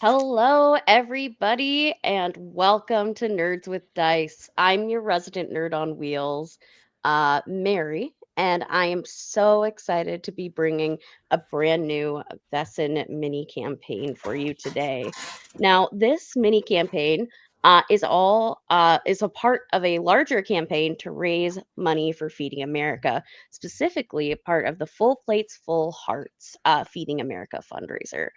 Hello, everybody, and welcome to Nerds with Dice. I'm your resident nerd on wheels, Mary, and I am so excited to be bringing a brand new Vaesen mini campaign for you today. Now, this mini campaign is a part of a larger campaign to raise money for Feeding America, specifically a part of the Full Plates, Full Hearts Feeding America fundraiser.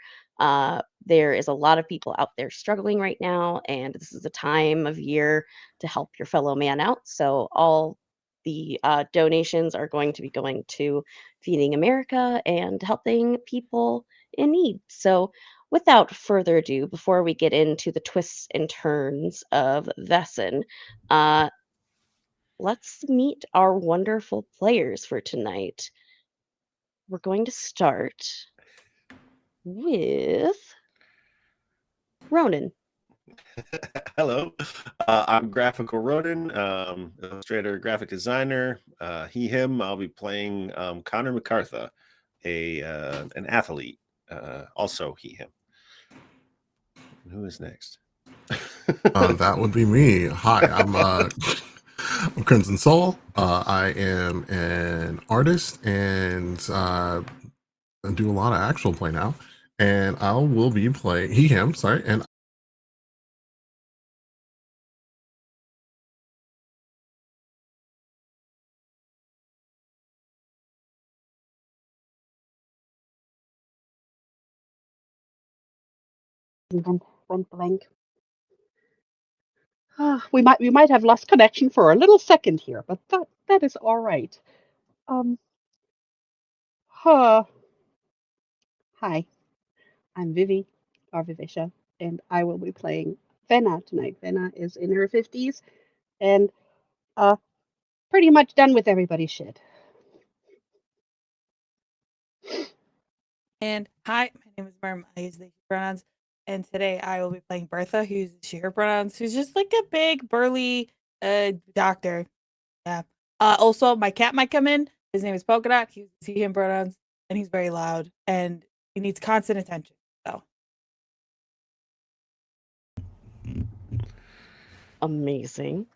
There is a lot of people out there struggling right now, and this is a time of year to help your fellow man out. So, all the donations are going to be going to Feeding America and helping people in need. So, without further ado, before we get into the twists and turns of Vesson, uh, let's meet our wonderful players for tonight. We're going to start with Ronan. Hello, I'm Graphical Rodin, illustrator, graphic designer. He/him. I'll be playing Connor MacArthur, a an athlete. Also he/him. Who is next? That would be me. Hi, I'm Crimson Soul. I am an artist and I do a lot of actual play now. And I will be playing him. Sorry, and Went blank. We might have lost connection for a little second here, but that is all right. Um, huh. Hi, I'm Vivi, or Vivisha, and I will be playing Venna tonight. Venna is in her 50s and uh pretty much done with everybody's shit. And hi, my name is Merm. I use they pronouns. And today I will be playing Bertha, who uses she her pronouns, who's just like a big burly doctor. Yeah. Also my cat might come in. His name is Polka Dot. He uses he him pronouns and he's very loud and he needs constant attention. So Amazing.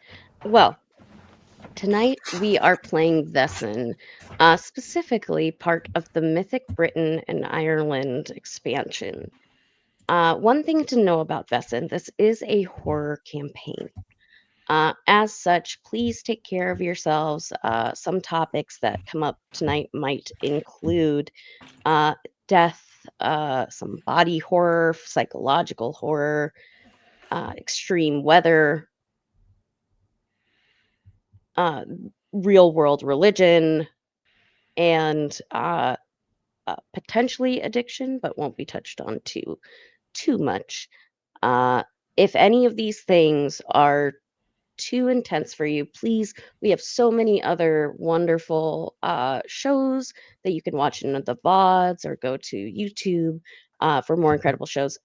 Well, tonight we are playing Vesson, specifically part of the Mythic Britain and Ireland expansion. One thing to know about Vesson, this is a horror campaign. As such, please take care of yourselves. Some topics that come up tonight might include uh, death, some body horror, psychological horror, extreme weather, uh, real world religion, and potentially addiction, but won't be touched on too much. Uh, if any of these things are too intense for you, please, we have so many other wonderful shows that you can watch in the VODs or go to YouTube for more incredible shows.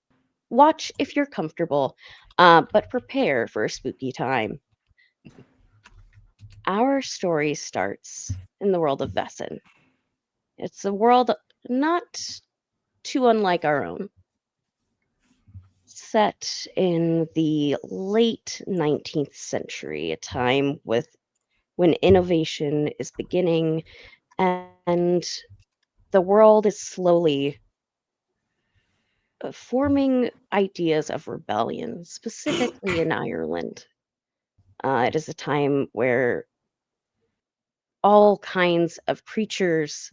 Watch if you're comfortable, but prepare for a spooky time. Our story starts in the world of Vesson. It's a world not too unlike our own, set in the late 19th century, a time when innovation is beginning and the world is slowly forming ideas of rebellion, specifically in Ireland. It is a time where all kinds of creatures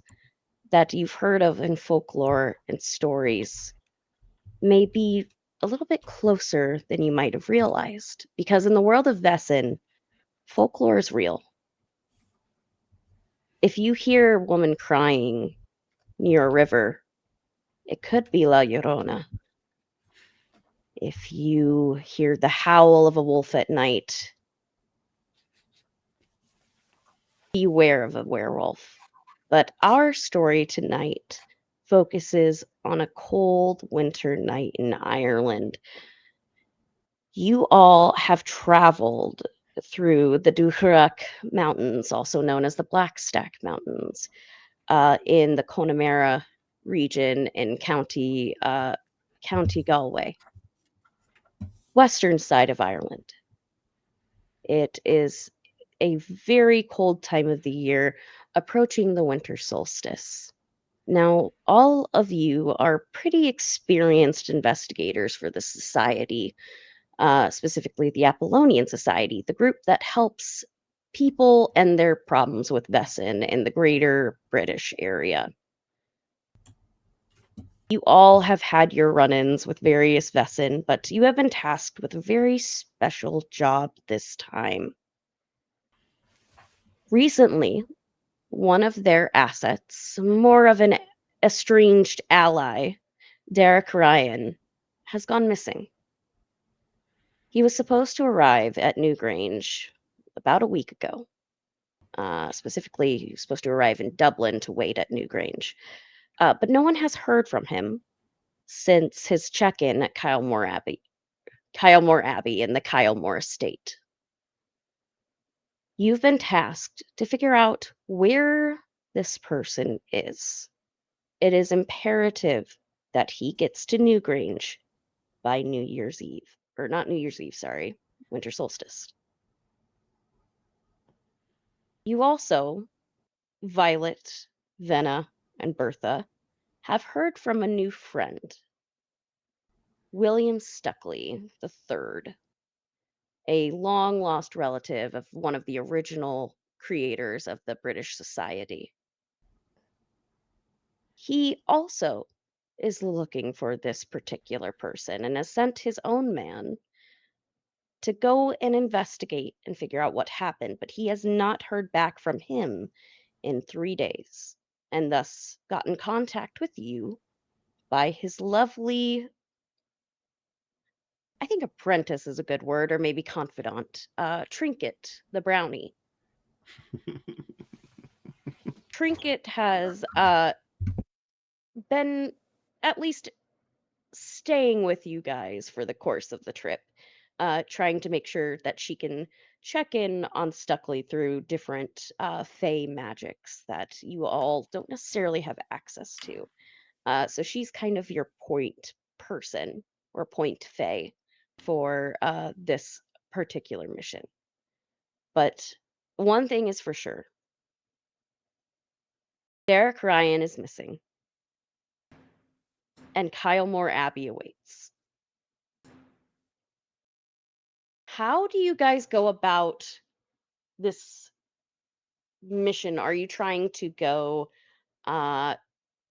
that you've heard of in folklore and stories may be a little bit closer than you might have realized. Because in the world of Vesson, folklore is real. If you hear a woman crying near a river, it could be La Llorona. If you hear the howl of a wolf at night, beware of a werewolf. But our story tonight focuses on a cold winter night in Ireland. You all have traveled through the Dúchraach Mountains, also known as the Blackstack Mountains, in the Connemara region in County County Galway, western side of Ireland. It is a very cold time of the year, approaching the winter solstice. Now, all of you are pretty experienced investigators for the society, specifically the Apollonian Society, the group that helps people and their problems with Vaesen in the greater British area. You all have had your run ins with various Vaesen, but you have been tasked with a very special job this time. Recently, one of their assets, more of an estranged ally, Derek Ryan, has gone missing. He was supposed to arrive at Newgrange about a week ago. Specifically, he was supposed to arrive in Dublin to wait at Newgrange. But no one has heard from him since his check-in at Kylemore Abbey in the Kylemore estate. You've been tasked to figure out where this person is. It is imperative that he gets to Newgrange by New Year's Eve. Or not New Year's Eve, sorry, winter solstice. You also, Violet, Venna, and Bertha, have heard from a new friend, William Stuckley III, a long lost relative of one of the original creators of the British Society. He also is looking for this particular person and has sent his own man to go and investigate and figure out what happened, but he has not heard back from him in 3 days, and thus got in contact with you by his lovely, I think apprentice is a good word, or maybe confidant, Trinket, the brownie. Trinket has been at least staying with you guys for the course of the trip, trying to make sure that she can check in on Stuckley through different Fey magics that you all don't necessarily have access to. So she's kind of your point person or point Fey for this particular mission. But one thing is for sure, Derek Ryan is missing, and Kylemore Abbey awaits. How do you guys go about this mission? Are you trying to go uh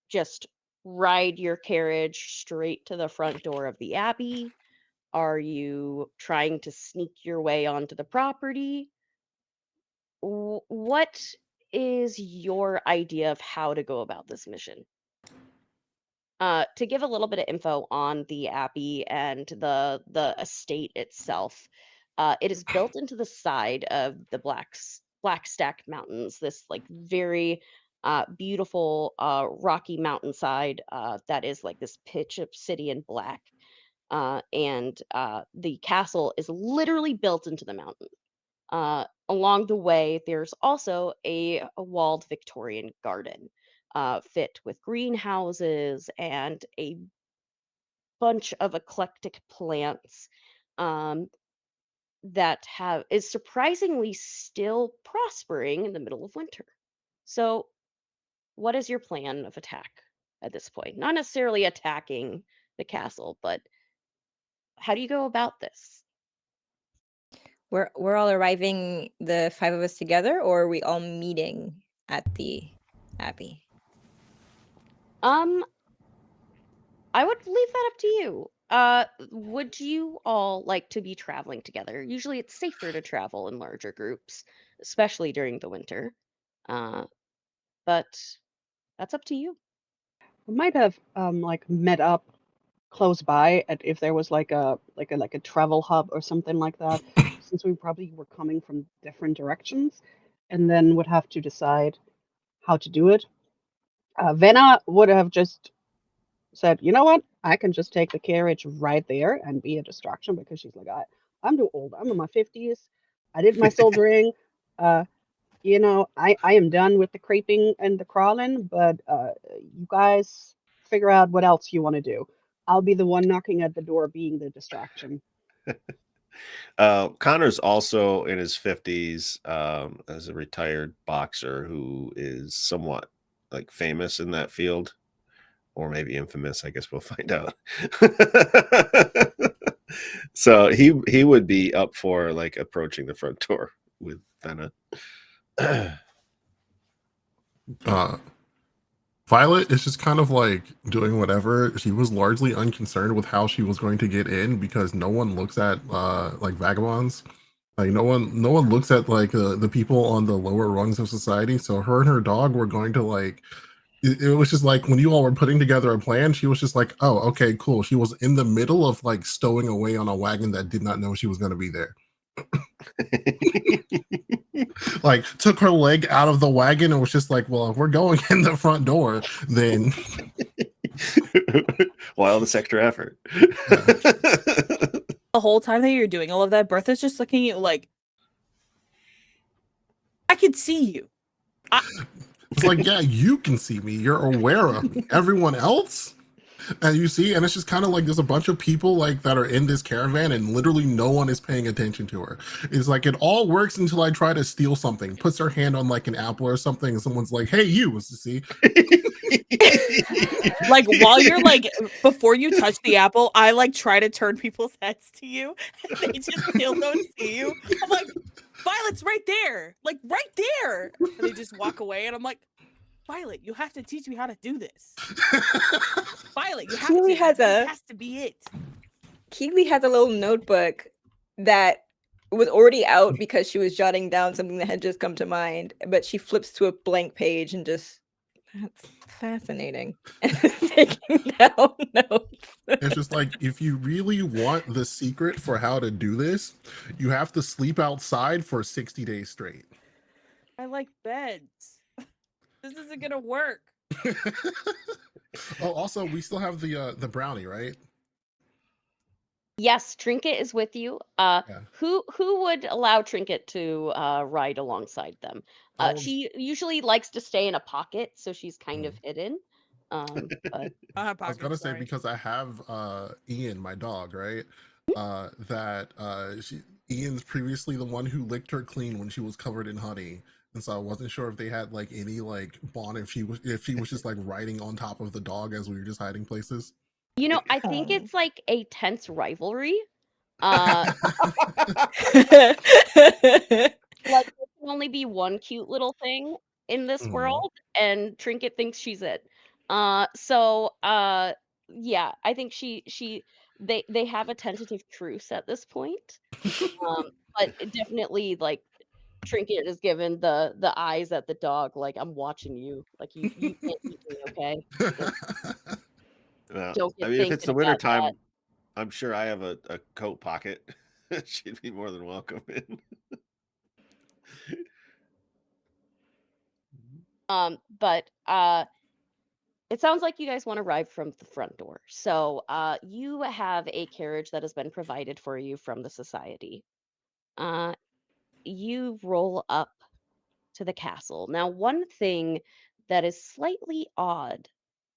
just ride your carriage straight to the front door of the abbey? Are you trying to sneak your way onto the property? What is your idea of how to go about this mission? To give a little bit of info on the abbey and the estate itself, it is built into the side of the Blackstack Mountains. This like very beautiful rocky mountainside that is like this pitch obsidian black, and the castle is literally built into the mountain. Along the way, there's also a walled Victorian garden, fit with greenhouses and a bunch of eclectic plants, um, that is surprisingly still prospering in the middle of winter. So, what is your plan of attack at this point? Not necessarily attacking the castle, but how do you go about this? We're all arriving, the 5 of us together, or are we all meeting at the abbey? I would leave that up to you. Would you all like to be traveling together? Usually it's safer to travel in larger groups, especially during the winter. Uh, but that's up to you. We might have like met up close by at if there was like a travel hub or something like that, since we probably were coming from different directions, and then would have to decide how to do it. Venna would have just said, you know what, I can just take the carriage right there and be a distraction because she's like, I'm too old. I'm in my 50s. I did my soldiering. Uh, I am done with the creeping and the crawling, but you guys figure out what else you want to do. I'll be the one knocking at the door, being the distraction. Connor's also in his 50s, as a retired boxer who is somewhat like famous in that field, or maybe infamous. I guess we'll find out. So he would be up for like approaching the front door with Fenna. Violet is just kind of like doing whatever. She was largely unconcerned with how she was going to get in because no one looks at like vagabonds. Like no one looks at like the people on the lower rungs of society. So her and her dog were going to like. It was just like when you all were putting together a plan, she was just like, "Oh, okay, cool." She was in the middle of like stowing away on a wagon that did not know she was going to be there. Like took her leg out of the wagon and was just like, well, if we're going in the front door, then why all this extra effort? The whole time that you're doing all of that, Bertha's just looking at you like, I can see you. It's like, yeah, you can see me. You're aware of me. Everyone else, and you see, and it's just kind of like there's a bunch of people like that are in this caravan, and literally no one is paying attention to her. It's like it all works until I try to steal something. Puts her hand on like an apple or something, and someone's like, "Hey, you!" See, Like while you're like before you touch the apple, I like try to turn people's heads to you, and they just still don't see you. I'm like, Violet's right there, like right there, and they just walk away, and I'm like, Violet, you have to teach me how to do this. Violet, you have Keely to. has This a- has to be it. Keely has a little notebook that was already out because she was jotting down something that had just come to mind, but she flips to a blank page and just, that's fascinating. Taking down notes. it's just like if you really want the secret for how to do this, you have to sleep outside for 60 days straight. I like beds. This isn't gonna work. Oh, also, we still have the brownie, right? Yes, Trinket is with you. Yeah. Who would allow Trinket to ride alongside them? Oh, She usually likes to stay in a pocket, so she's kind of hidden. But I have I was gonna pockets, say sorry. because I have Ian, my dog, right? Ian's previously the one who licked her clean when she was covered in honey, and so I wasn't sure if they had like any like bond if she was just like riding on top of the dog as we were just hiding places. you know, I think Oh. it's like a tense rivalry. Uh, like there can only be one cute little thing in this Mhm. world, and Trinket thinks she's it. Yeah, I think they have a tentative truce at this point. But it definitely like Trinket is given the eyes at the dog, like I'm watching you, like you can't eat me, okay? Well, Don't I get mean, if it's thinking the winter about that. time, I'm sure I have a coat pocket. She'd be more than welcome in. But it sounds like you guys want to arrive from the front door. So you have a carriage that has been provided for you from the society. Uh, you roll up to the castle. Now, one thing that is slightly odd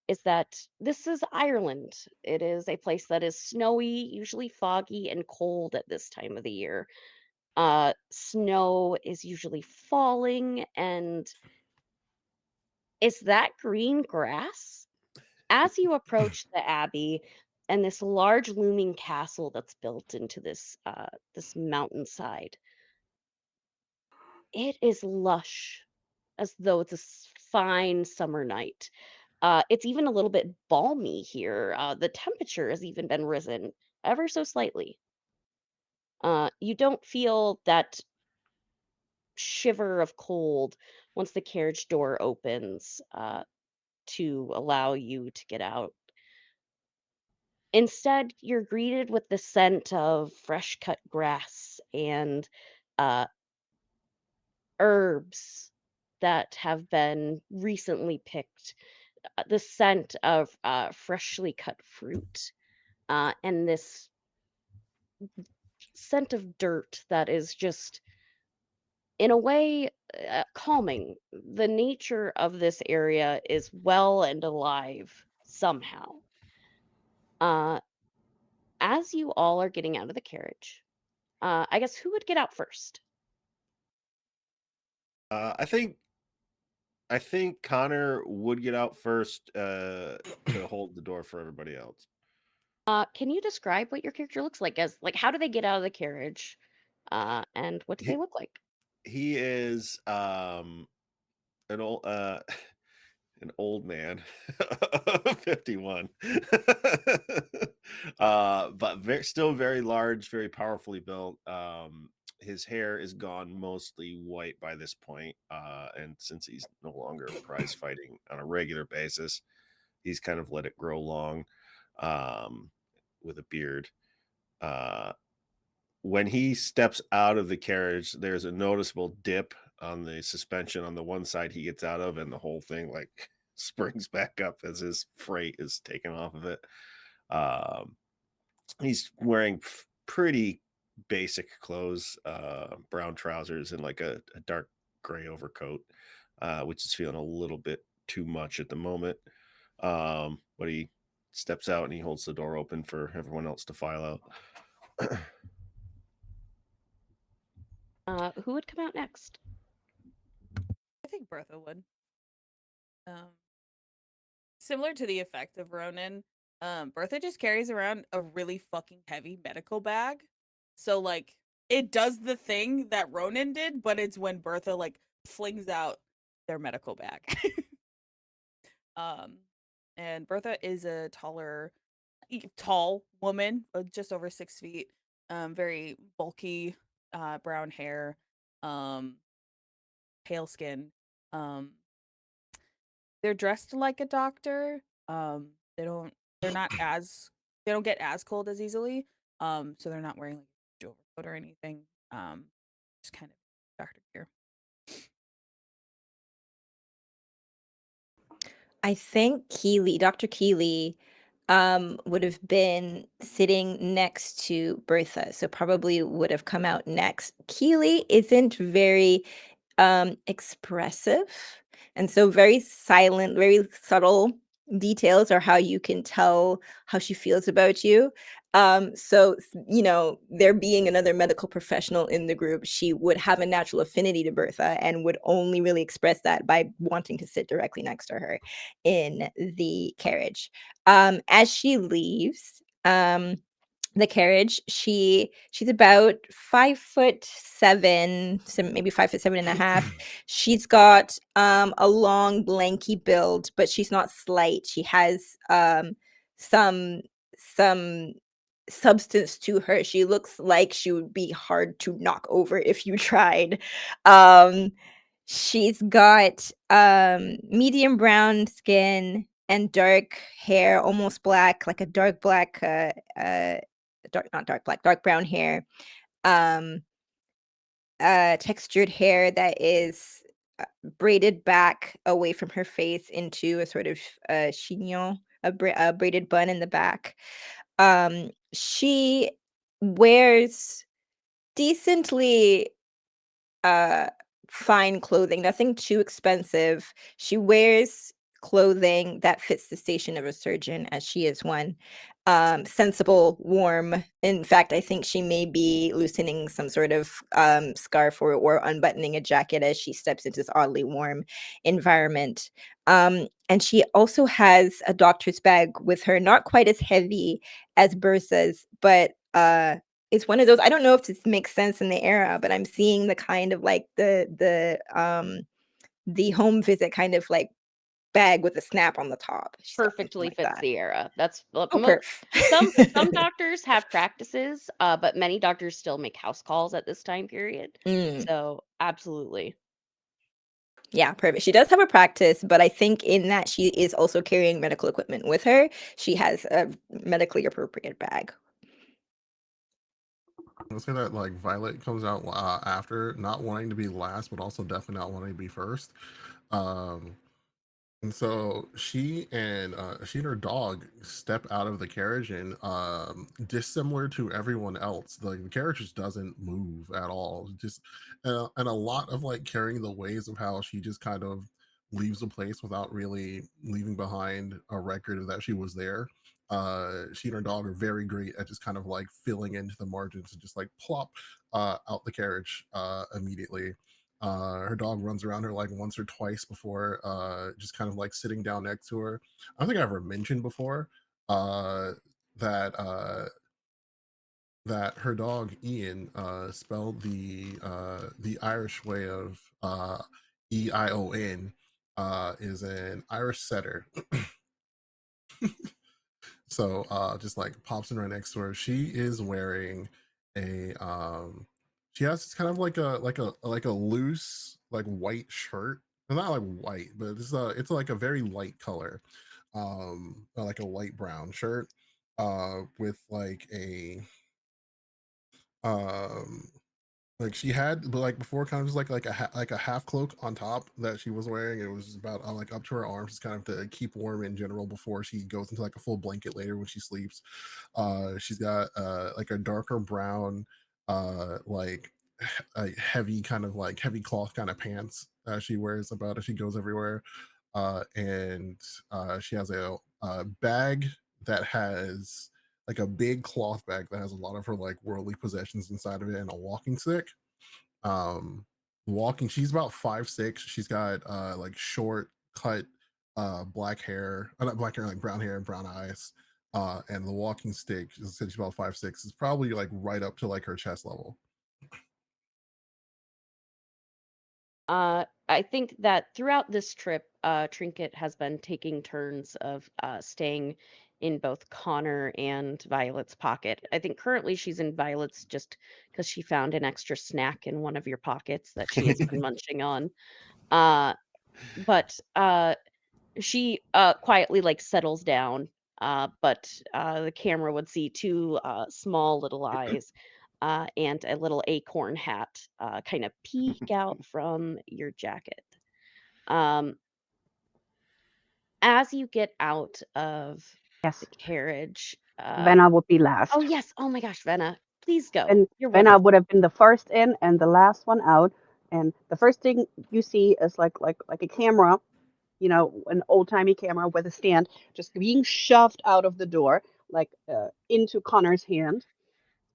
is that this is Ireland. It is a place that is snowy, usually foggy and cold at this time of the year. Snow is usually falling, and is that green grass? As you approach the abbey and this large looming castle that's built into this mountainside, it is lush, as though it's a fine summer night. It's even a little bit balmy here. The temperature has even been risen ever so slightly. You don't feel that shiver of cold once the carriage door opens to allow you to get out. Instead, you're greeted with the scent of fresh cut grass and uh, herbs that have been recently picked, the scent of freshly cut fruit, and this scent of dirt that is just, in a way, calming. The nature of this area is well and alive somehow. Uh, as you all are getting out of the carriage, I guess who would get out first? I think Connor would get out first to hold the door for everybody else. Can you describe what your character looks like? As like, how do they get out of the carriage? And what do they He, look like? he is an old an old man, 51, but still very large, very powerfully built. His hair is gone mostly white by this point, and since he's no longer prize fighting on a regular basis, he's kind of let it grow long, with a beard. Uh, when he steps out of the carriage, there's a noticeable dip on the suspension on the one side he gets out of, and the whole thing like springs back up as his freight is taken off of it. Um, he's wearing pretty basic clothes, brown trousers and like a dark gray overcoat, which is feeling a little bit too much at the moment. But he steps out and he holds the door open for everyone else to file out. Who would come out next? I think Bertha would. Similar to the effect of Ronan, Bertha just carries around a really fucking heavy medical bag. So like it does the thing that Ronan did, but it's when Bertha like flings out their medical bag. um and Bertha is a tall woman, just over 6 feet, very bulky, brown hair, um, pale skin. Um, they're dressed like a doctor. They don't. They're not as. They don't get as cold as easily. So they're not wearing like a overcoat or anything. Just kind of doctor gear. I think Dr. Keeley, would have been sitting next to Bertha, so probably would have come out next. Keeley isn't very expressive, and so very silent, very subtle details are how you can tell how she feels about you. So there being another medical professional in the group, she would have a natural affinity to Bertha and would only really express that by wanting to sit directly next to her in the carriage. As she leaves, the carriage, she's about 5'7", maybe 5'7.5". She's got a long lanky build, but she's not slight. She has some some substance to her. She looks like she would be hard to knock over if you tried. um She's got medium brown skin and dark hair, almost black, like a dark black, not dark black, dark brown hair. Um, Textured hair that is braided back away from her face into a sort of chignon, a braided bun in the back. She wears decently uh fine clothing, nothing too expensive. She wears clothing that fits the station of a surgeon, as she is one. Sensible, warm. In fact, I think she may be loosening some sort of scarf or unbuttoning a jacket as she steps into this oddly warm environment. And she also has a doctor's bag with her, not quite as heavy as Bertha's, but it's one of those. I don't know if this makes sense in the era, but I'm seeing the kind of like the home visit kind of like bag with a snap on the top. She's got something Perfectly like fits that. the era. That's look, Oh, perf. some doctors have practices, but many doctors still make house calls at this time period. Mm, So absolutely. yeah, perfect. She does have a practice, but I think in that she is also carrying medical equipment with her. She has a medically appropriate bag. I'll say that like Violet comes out after, not wanting to be last, but also definitely not wanting to be first. Um, and so she and her dog step out of the carriage, and dissimilar to everyone else, the carriage just doesn't move at all. Just and a lot of like carrying the ways of how she just kind of leaves the place without really leaving behind a record of that she was there. she and her dog are very great at just kind of like filling into the margins and just like plop out the carriage immediately. Her dog runs around her like once or twice before just kind of like sitting down next to her. I don't think I ever mentioned before that that her dog Ian spelled the Irish way of EION is an Irish setter. So just like pops in right next to her. She is wearing a she has kind of like a loose like white shirt. Well, not like white, but it's like a very light color. Like a light brown shirt with like a um like she had, but like before, kind of just like a half cloak on top that she was wearing. It was about like up to her arms, just kind of to keep warm in general before she goes into like a full blanket later when she sleeps. She's got like a darker brown, like a heavy kind of like heavy cloth kind of pants she wears about as she goes everywhere. And she has a bag that has like a big cloth bag that has a lot of her like worldly possessions inside of it and a walking stick. um Walking, she's about 5'6". She's got like short cut black hair, not black hair, like brown hair and brown eyes. And the walking stick, since she's about 5'6", is probably like right up to like her chest level. I think that throughout this trip, Trinket has been taking turns of staying in both Connor and Violet's pocket. I think currently she's in Violet's just because she found an extra snack in one of your pockets that she has been munching on. Uh, but she quietly like settles down. But the camera would see two small little eyes and a little acorn hat kind of peek out from your jacket. Um, as you get out of the Yes, carriage, Venna would be oh last. yes, oh my gosh, Venna, please go. And You're Venna wonderful. would have been the first in and the last one out. And the first thing you see is like a camera, an old timey camera with a stand, just being shoved out of the door, like into Connor's hand,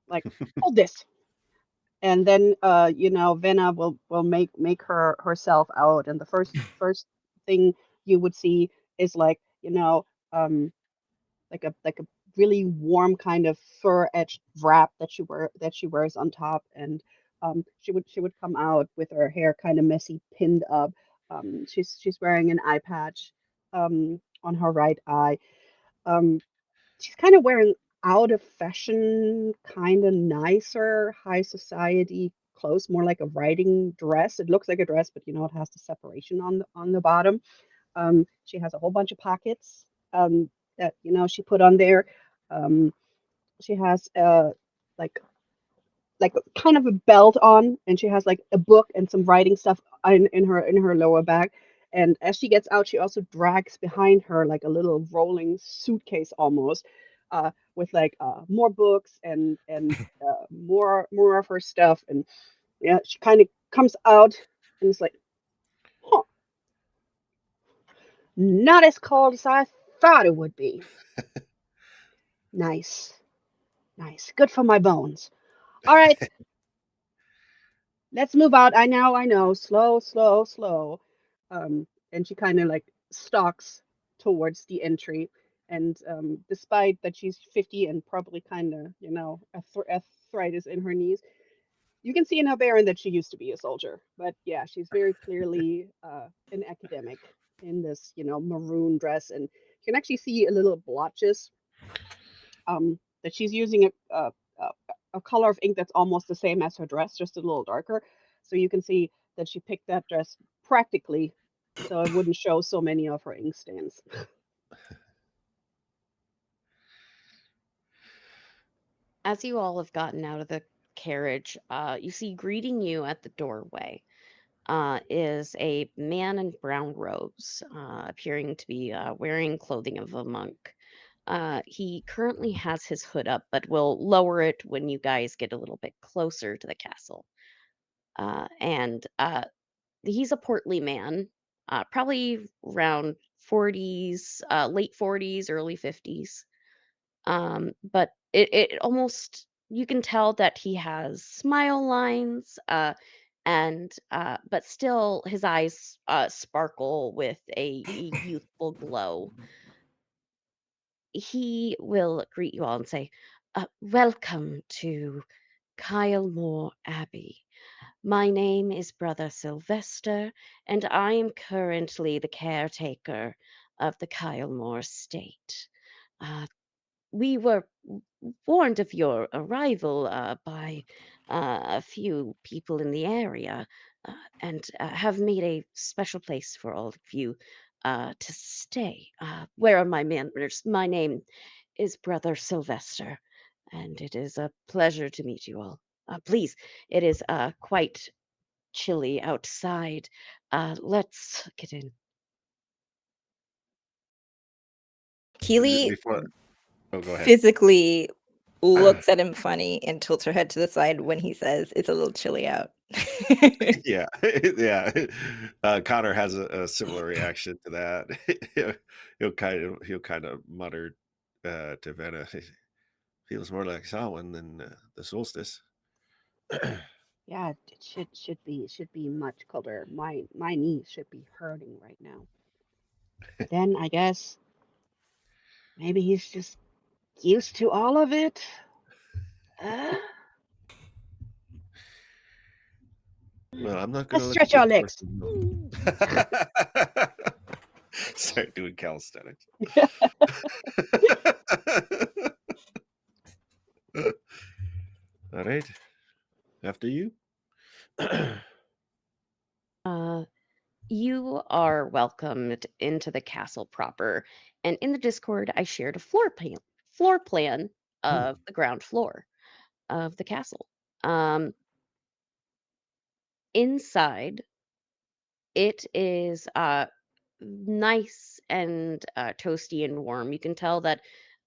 like hold this. And then Venna will make herself out, and the first thing you would see is um like a really warm kind of fur edged wrap that she wears on top, and she would come out with her hair kind of messy pinned up. She's wearing an eye patch on her right eye. um she's kind of wearing out of fashion, kind of nicer high society clothes, more like a riding dress. It looks like a dress, but it has the separation on the bottom. She has a whole bunch of pockets that she put on there. Um, she has like like kind of a belt on, and she has like a book and some writing stuff in her lower back. And as she gets out, she also drags behind her like a little rolling suitcase almost, with like more books and more of her stuff. And yeah, she kind of comes out and it's like, huh, not as cold as I thought it would be. Nice, nice, good for my bones. All right, let's move out. I know. Slow, slow, slow. And she kind of like stalks towards the entry. And despite that she's 50 and probably kind of, arthritis in her knees, you can see in her bearing that she used to be a soldier. But yeah, she's very clearly an academic in this, maroon dress. And you can actually see a little blotches that she's using a, a color of ink that's almost the same as her dress, just a little darker. So you can see that she picked that dress practically so it wouldn't show so many of her ink stains. As you all have gotten out of the carriage, you see greeting you at the doorway is a man in brown robes, appearing to be wearing clothing of a monk. He currently has his hood up, but will lower it when you guys get a little bit closer to the castle. And he's a portly man, probably around 40s, late 40s, early 50s. But it almost, you can tell that he has smile lines, and but still his eyes sparkle with a youthful glow. He will greet you all and say, "Welcome to Kylemore Abbey. My name is Brother Sylvester, and I am currently the caretaker of the Kylemore estate. Uh, we were warned of your arrival by a few people in the area, and have made a special place for all of you to stay. Where are my manners? My name is Brother Sylvester, and it is a pleasure to meet you all. Please, it is quite chilly outside. Let's get in." Keely Before, oh, go ahead. physically looks at him funny and tilts her head to the side when he says it's a little chilly out. Yeah, yeah. Connor has a similar reaction to that. He'll kind of mutter to Venna, "Feels more like Samhain than the solstice." Yeah, it should be much colder. My knees should be hurting right now. But then I guess maybe he's just used to all of it. Uh, Well, I'm not going let's to let the stretch our good legs. fortune start doing calisthenics. All right, after you. Uh, you are welcomed into the castle proper, and in the Discord, I shared a floor plan Oh, of the ground floor of the castle. Um, Inside, it is nice and toasty and warm. You can tell that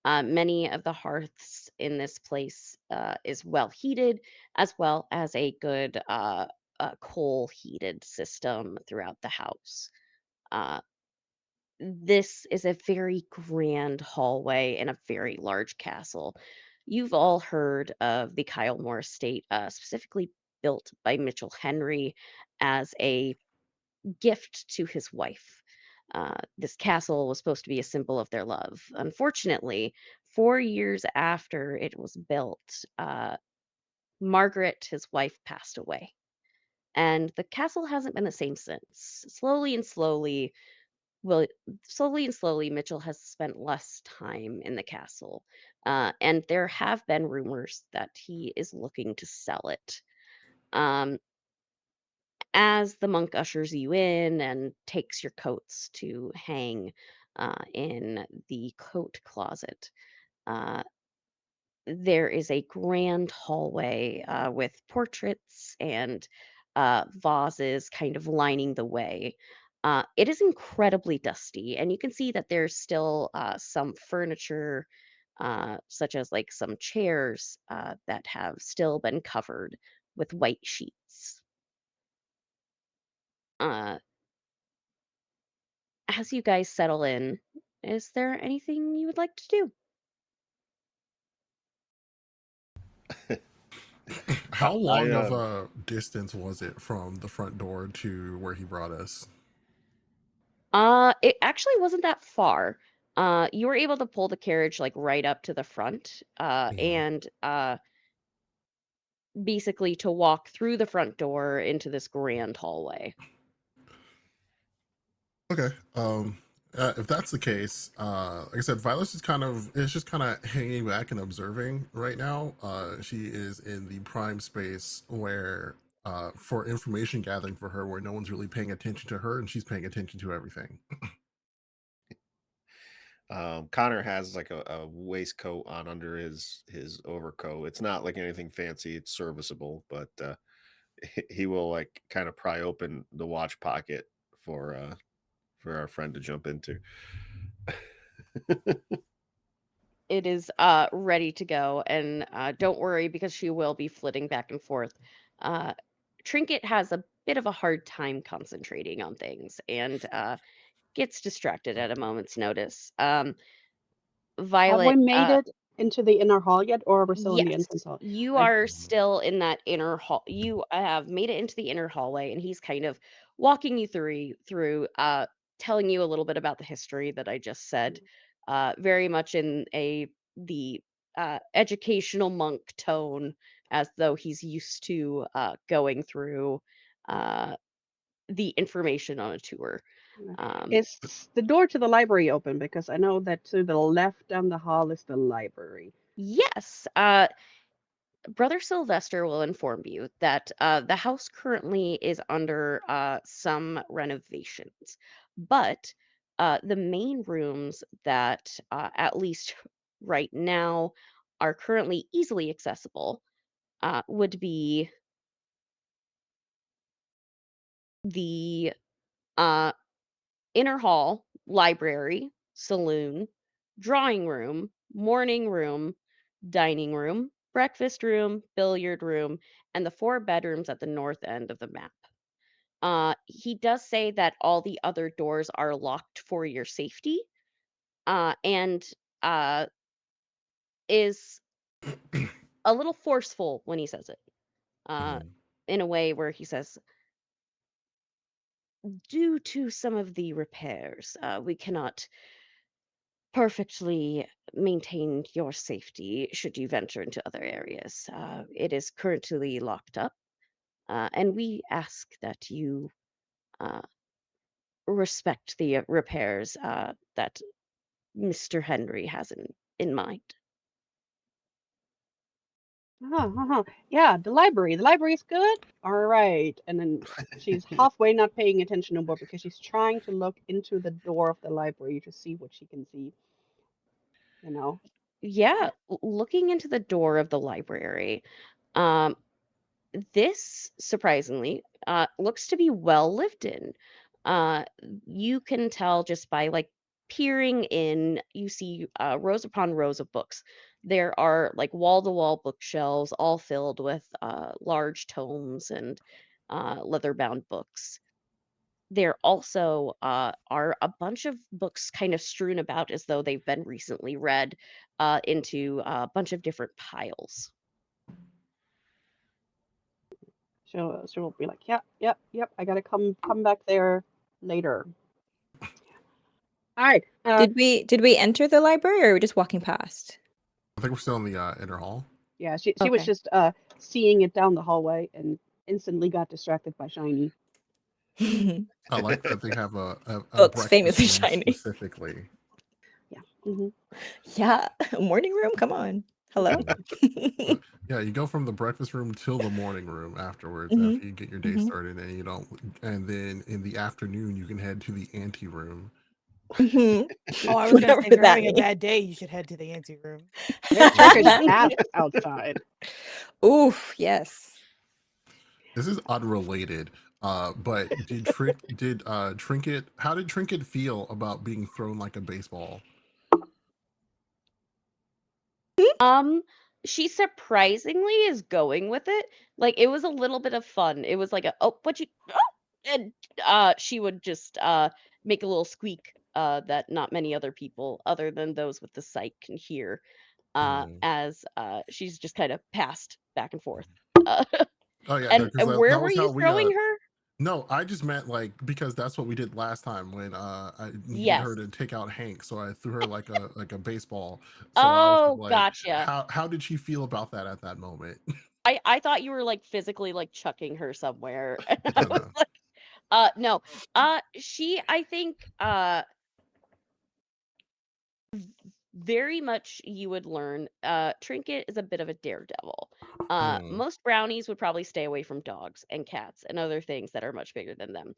many of the hearths in this place is well heated, as well as a good coal heated system throughout the house. Uh, this is a very grand hallway in a very large castle. You've all heard of the Kylemore estate, specifically built by Mitchell Henry as a gift to his wife. This castle was supposed to be a symbol of their love. Unfortunately, 4 years after it was built, Margaret, his wife, passed away. And the castle hasn't been the same since. Well, slowly and slowly, Mitchell has spent less time in the castle. And there have been rumors that he is looking to sell it. Um, as the monk ushers you in and takes your coats to hang in the coat closet, uh, there is a grand hallway with portraits and vases kind of lining the way. It is incredibly dusty, and you can see that there's still some furniture, such as like some chairs, that have still been covered with white sheets. Uh, as you guys settle in, is there anything you would like to do? how long I of a distance was it from the front door to where he brought us? It actually wasn't that far. You were able to pull the carriage like right up to the front, Mhm. and basically to walk through the front door into this grand hallway. Okay. If that's the case, like I said, Violet is just kind of hanging back and observing right now. She is in the prime space where, for information gathering for her, where no one's really paying attention to her, and she's paying attention to everything. Connor has like a waistcoat on under his overcoat. It's not like anything fancy. It's serviceable, but he will like kind of pry open the watch pocket for our friend to jump into. It is ready to go, and don't worry because she will be flitting back and forth. Uh, Trinket has a bit of a hard time concentrating on things and gets distracted at a moment's notice. Have we Violet, made it into the inner hall yet, or we're still in the Yes, entrance hall? you I- are still in that inner hall. You have made it into the inner hallway, and he's kind of walking you through, telling you a little bit about the history that I just said, very much in the educational monk tone, as though he's used to going through uh, the information on a tour. Is the door to the library open? Because I know that to the left down the hall is the library. Yes, Brother Sylvester will inform you that the house currently is under some renovations, but the main rooms that, at least right now, are currently easily accessible would be the uh, inner hall, library, saloon, drawing room, morning room, dining room, breakfast room, billiard room, and the 4 bedrooms at the north end of the map. He does say that all the other doors are locked for your safety, and uh, is a little forceful when he says it, Mhm. in a way where he says, due to some of the repairs, we cannot perfectly maintain your safety should you venture into other areas. It is currently locked up, and we ask that you uh, respect the repairs that Mr. Henry has in mind. Yeah, the library. The library's good. All right. And then she's halfway not paying attention no more because she's trying to look into the door of the library to see what she can see. You know. Yeah, looking into the door of the library, um, this surprisingly looks to be well lived in. Uh, you can tell just by like peering in, you see rows upon rows of books. There are like wall to wall bookshelves, all filled with large tomes and leather bound books. There also are a bunch of books kind of strewn about as though they've been recently read into a bunch of different piles. She'll be like, yep. I gotta come back there later. All right. Did we enter the library, or are we just walking past? I think we're still in the inner hall. Yeah, she was Okay. just seeing it down the hallway and instantly got distracted by Shiny. I like that they have a Books breakfast famously room shiny. specifically. Yeah. Mm-hmm. Yeah, morning room. Come on. Hello. Yeah, you go from the breakfast room till the morning room afterwards Mhm, after you get your day mhm. started, and you don't. And then in the afternoon, you can head to the ante room. Mhm. Oh, I was gonna Whatever say if you're that having a means. bad day, you should head to the ante room. There's Turkish baths outside. Oof, yes. This is unrelated, but Trinket? How did Trinket feel about being thrown like a baseball? Um, she surprisingly is going with it. Like it was a little bit of fun. It was like a oh, what you oh, and she would just make a little squeak that not many other people other than those with the sight can hear Mm. as she's just kind of passed back and forth. Uh, Oh yeah, no, and, because and where that were was you how we throwing her? No, I just meant like because that's what we did last time when I needed her Yes. to take out Hank, so I threw her like a baseball. So I was Oh, like, gotcha. how did she feel about that at that moment? I thought you were like physically like chucking her somewhere. And I Oh was no. like, no. She I think very much you would learn Trinket is a bit of a daredevil. Mm, Most brownies would probably stay away from dogs and cats and other things that are much bigger than them.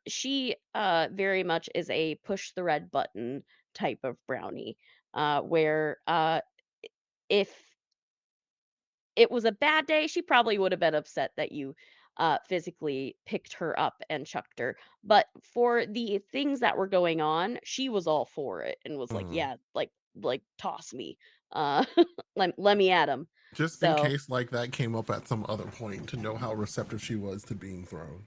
She very much is a push the red button type of brownie, where if it was a bad day, she probably would have been upset that you physically picked her up and chucked her. But for the things that were going on, she was all for it and was like, mm. "Yeah, like toss me, uh, let me at him." Just in So case like that came up at some other point to know how receptive she was to being thrown.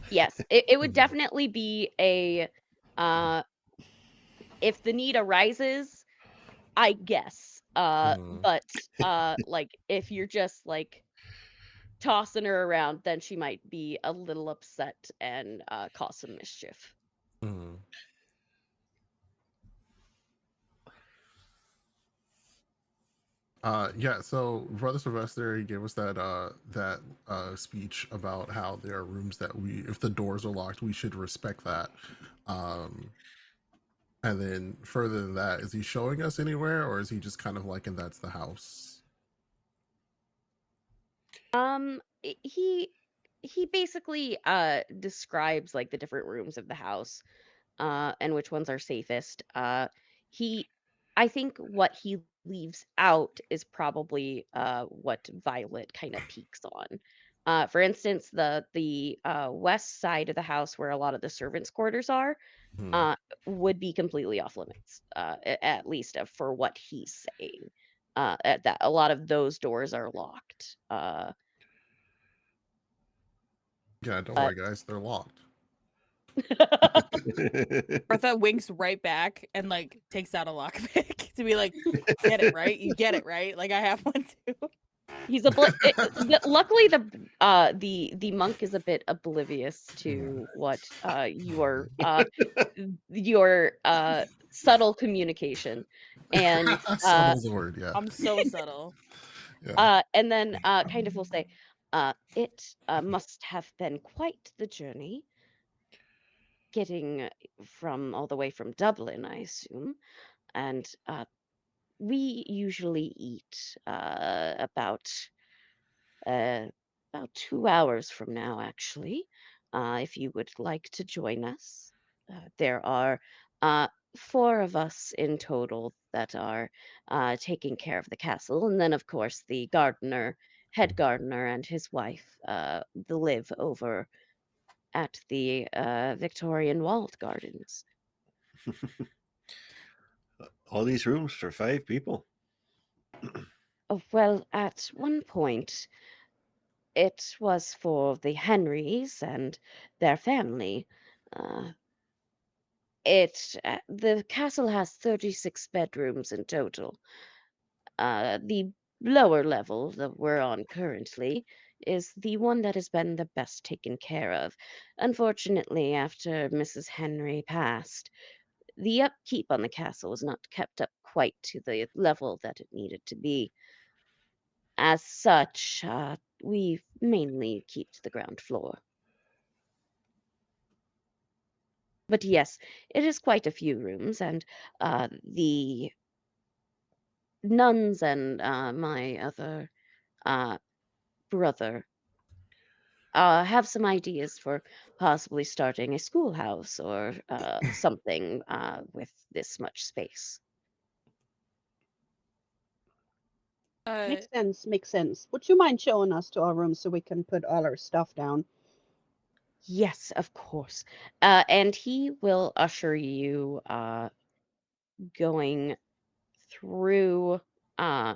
yes, it would Mhm. definitely be a if the need arises, I guess. Mm. But like if you're just like tossing her around, then she might be a little upset and cause some mischief. Mm. Yeah, so Brother Sylvester, he gave us that speech about how there are rooms that if the doors are locked, we should respect that. Um, and then further than that, is he showing us anywhere, or is he just kind of like, and that's the house? He basically describes like the different rooms of the house and which ones are safest. He I think what he leaves out is probably what Violet kind of peeks on. For instance, the west side of the house where a lot of the servants' quarters are Hmm. uh, would be completely off limits, at least for what he's saying. That a lot of those doors are locked. Yeah, don't But worry, guys, they're locked. Bertha winks right back and like takes out a lockpick to be like, "Get it right? You get it right? Like I have one too." he's luckily the monk is a bit oblivious to what your subtle communication and Subtle's the word, yeah. I'm so subtle. Yeah. and then kind of will say it must have been quite the journey getting from all the way from Dublin, I assume, and we usually eat uh, about 2 hours from now, actually, if you would like to join us. There are uh, four of us in total that are taking care of the castle. And then, of course, the gardener, head gardener, and his wife live over at the Victorian Walled Gardens. All these rooms for 5 people. Oh, well, at one point, it was for the Henrys and their family. Uh, the castle has 36 bedrooms in total. The lower level that we're on currently is the one that has been the best taken care of. Unfortunately, after Mrs. Henry passed, the upkeep on the castle was not kept up quite to the level that it needed to be. As such, we mainly keep to the ground floor. But yes, it is quite a few rooms, and the nuns and my other uh, brother have some ideas for possibly starting a schoolhouse or something with this much space. Makes sense. Makes sense. Would you mind showing us to our room so we can put all our stuff down? Yes, of course. And he will usher you going through uh,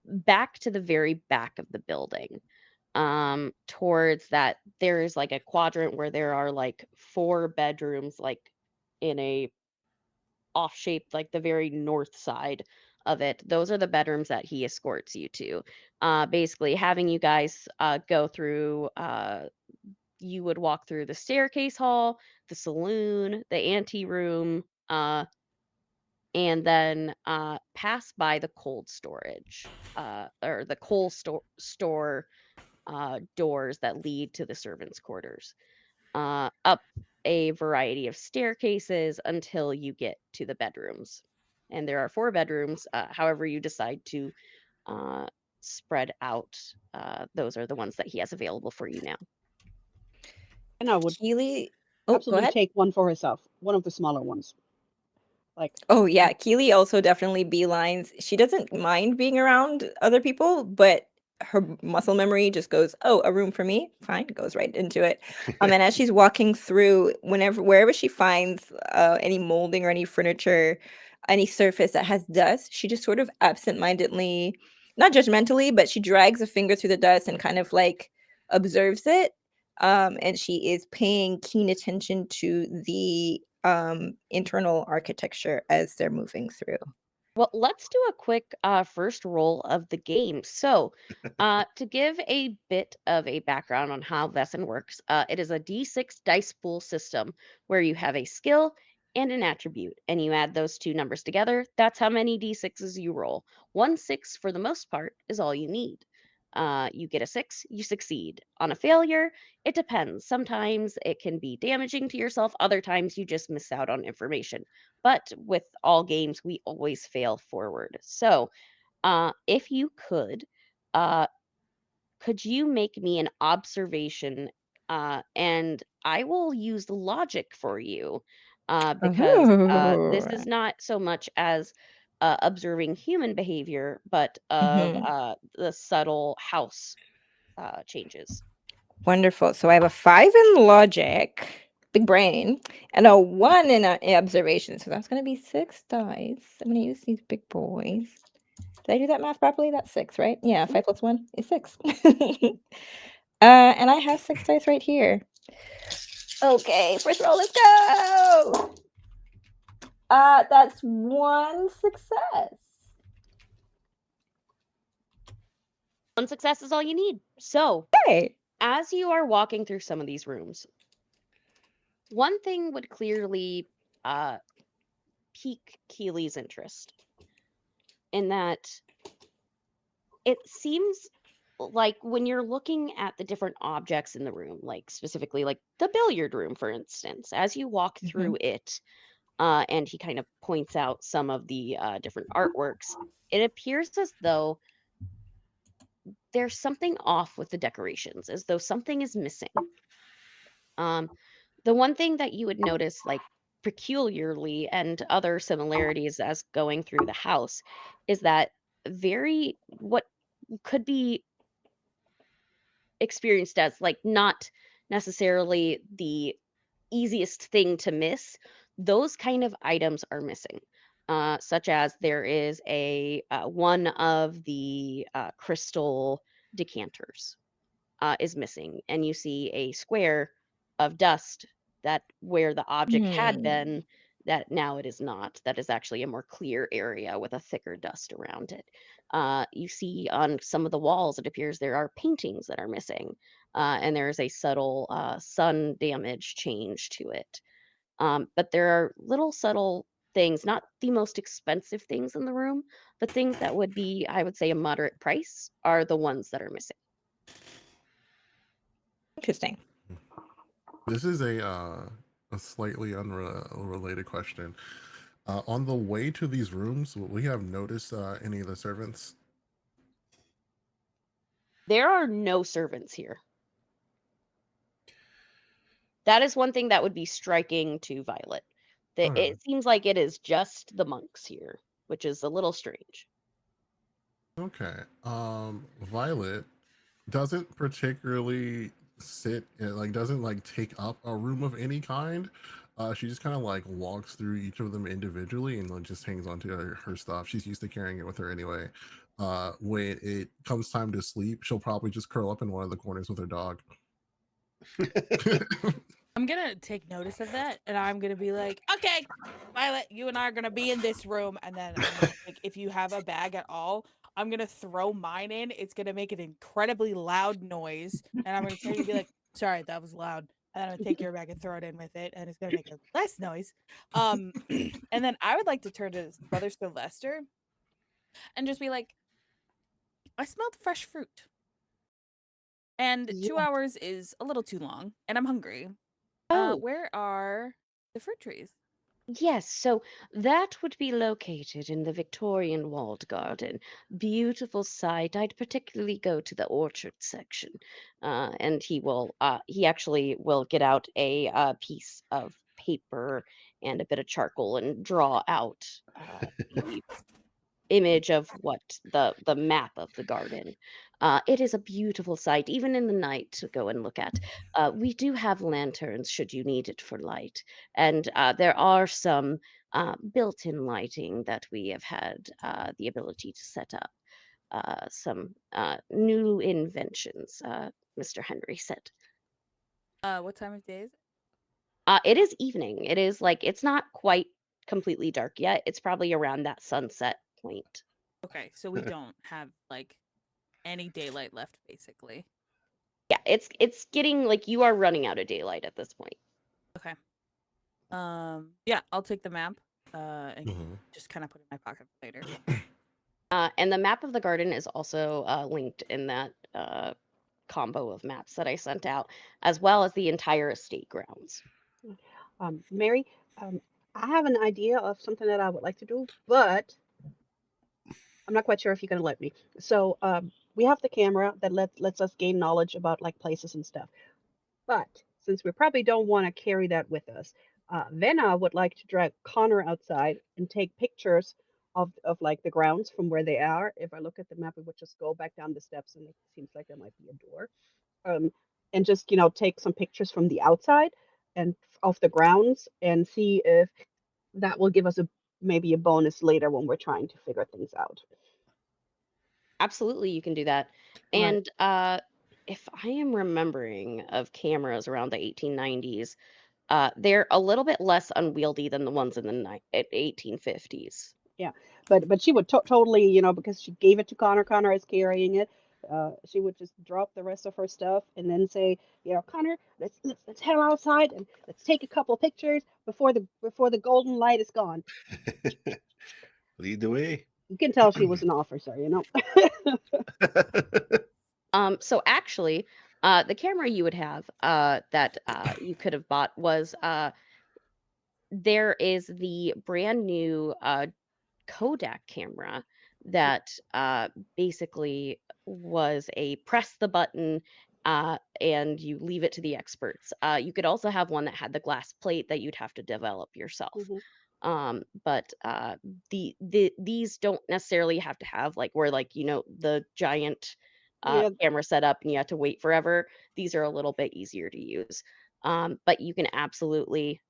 back to the very back of the building. Towards that, there is like a quadrant where there are like four bedrooms, like in a off shaped, like the very north side of it. Those are the bedrooms that he escorts you to. Basically, having you guys go through. You would walk through the staircase hall, the saloon, the ante room, and then pass by the cold storage or the store doors that lead to the servants' quarters, up a variety of staircases until you get to the bedrooms. And there are four bedrooms. However, you decide to uh, spread out, those are the ones that he has available for you now. And I would Keely. Oh, go absolutely ahead. take one for herself, one of the smaller ones. Like, Oh yeah, Keely also definitely beelines. She doesn't mind being around other people, but her muscle memory just goes, "Oh, a room for me? Fine," goes right into it. And as she's walking through, wherever she finds any molding or any furniture, any surface that has dust, she just sort of absentmindedly, not judgmentally, but she drags a finger through the dust and kind of like observes it. And she is paying keen attention to the internal architecture as they're moving through. Well, let's do a quick first roll of the game. So, to give a bit of a background on how Vaesen works, it is a D6 dice pool system where you have a skill and an attribute, and you add those two numbers together. That's how many D6s you roll. 1 6, for the most part, is all you need. You get a 6, you succeed. On a failure, it depends. Sometimes it can be damaging to yourself, other times you just miss out on information. But with all games, we always fail forward. So, if you uh, could you make me an observation? And I will use logic for you, because this Oh. is not so much as observing human behavior, but of Mhm. the subtle house changes. Wonderful. So I have a 5 in logic, big brain, and a 1 in observation. So that's going to be 6 dice. I'm going to use these big boys. Did I do that math properly? That's 6, right? Yeah, 5 plus 1 is 6. And I have 6 dice right here. Okay, first roll, let's go! That's 1 success. One success is all you need. So, Okay. as you are walking through some of these rooms, one thing would clearly uh, pique Keely's interest in that it seems like when you're looking at the different objects in the room, like specifically like the billiard room, for instance, as you walk Mhm. through it, and he kind of points out some of the different artworks, it appears as though there's something off with the decorations, as though something is missing. Um, the one thing that you would notice, like peculiarly, and other similarities as going through the house, is that very what could be experienced as like not necessarily the easiest thing to miss, those kind of items are missing. Such as there is a one of the crystal decanters is missing, and you see a square of dust that where the object had Hmm. been, that now it is not. That is actually a more clear area with a thicker dust around it. You see on some of the walls, it appears there are paintings that are missing, and there is a subtle sun damage change to it. But there are little subtle things, not the most expensive things in the room, but things that would be, I would say, a moderate price are the ones that are missing. Interesting. This is a slightly unrelated question. On the way to these rooms, will we have noticed any of the servants? There are no servants here. That is one thing that would be striking to Violet. That Okay. it seems like it is just the monks here, which is a little strange. Okay. Violet doesn't particularly doesn't like take up a room of any kind. She just kind of like walks through each of them individually and like just hangs on to her stuff. She's used to carrying it with her anyway. When it comes time to sleep, she'll probably just curl up in one of the corners with her dog. I'm gonna take notice of that, and I'm gonna be like, "Okay, Violet, you and I are gonna be in this room." And then, like, if you have a bag at all, I'm gonna throw mine in. It's gonna make an incredibly loud noise, and I'm gonna tell you to be like, "Sorry, that was loud." And then I'm gonna take your bag and throw it in with it, and it's gonna make a less noise. And then I would like to turn to Brother Sylvester and just be like, "I smelled fresh fruit, and 2 hours is a little too long, and I'm hungry. Oh, Where are the fruit trees?" yes, so that would be located in the Victorian walled garden. Beautiful sight. I'd particularly go to the orchard section. And he actually will get out a piece of paper and a bit of charcoal and draw out the image of what the map of the garden. It is a beautiful sight, even in the night, to go and look at. We do have lanterns should you need it for light, and there are some built-in lighting that we have had the ability to set up. Some new inventions, Mr. Henry said. What time of day is it? It is evening. It is like it's not quite completely dark yet. It's probably around that sunset point. Okay, so we don't have like any daylight left, basically. Yeah, it's getting like you are running out of daylight at this point. Okay. Yeah, I'll take the map. And Mhm. just kind of put it in my pocket for later. And the map of the garden is also linked in that combo of maps that I sent out, as well as the entire estate grounds. Mary, I have an idea of something that I would like to do, but I'm not quite sure if you're going to let me. So we have the camera that lets us gain knowledge about like places and stuff. But since we probably don't want to carry that with us, Venna would like to drag Connor outside and take pictures of like the grounds from where they are. If I look at the map, it would just go back down the steps, and it seems like there might be a door. Um, and just take some pictures from the outside and of the grounds and see if that will give us a maybe a bonus later when we're trying to figure things out. Absolutely, you can do that. All right. And if I am remembering of cameras around the 1890s, they're a little bit less unwieldy than the ones in the 1850s. Yeah, but she would totally, because she gave it to Connor. Connor is carrying it. She would just drop the rest of her stuff and then say, Connor, let's head outside and let's take a couple pictures before the golden light is gone. Lead the way. You can tell she was an officer. So actually, the camera you would have that you could have bought was there is the brand new Kodak camera that basically was a press the button and you leave it to the experts. You could also have one that had the glass plate that you'd have to develop yourself. Hmm. But these don't necessarily have to have like where like the giant Yeah. camera set up and you have to wait forever. These are a little bit easier to use. But you can absolutely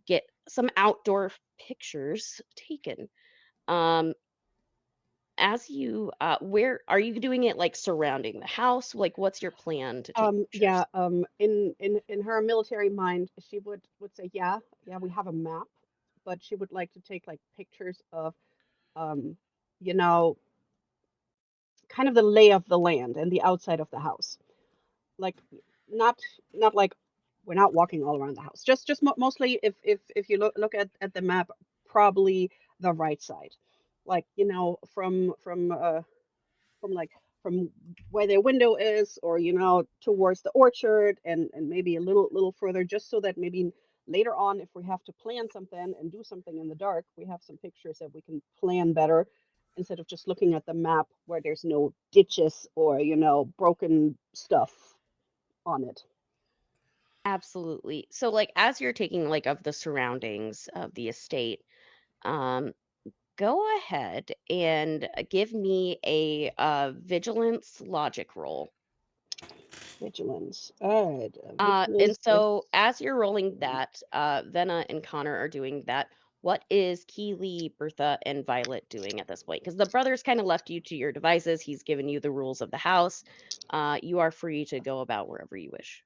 get some outdoor pictures taken. Um, as you where are you doing it like surrounding the house? Like what's your plan to take Yeah. pictures? In her military mind, she would say, yeah, we have a map, but she would like to take like pictures of, um, you know, kind of the lay of the land and the outside of the house. Like not not like we're not walking all around the house. Just mostly if you look at the map, probably the right side, like from like from where their window is, or towards the orchard, and maybe a little further, just so that maybe later on, if we have to plan something and do something in the dark, we have some pictures that we can plan better, instead of just looking at the map where there's no ditches or broken stuff on it. Absolutely. So like as you're taking like of the surroundings of the estate, um, go ahead and give me a vigilance logic roll. Vigilance. All right. And Vigilance is so as you're rolling that, Venna and Connor are doing that. What is Keely, Bertha, and Violet doing at this point? Because the brothers kind of left you to your devices. He's given you the rules of the house. You are free to go about wherever you wish.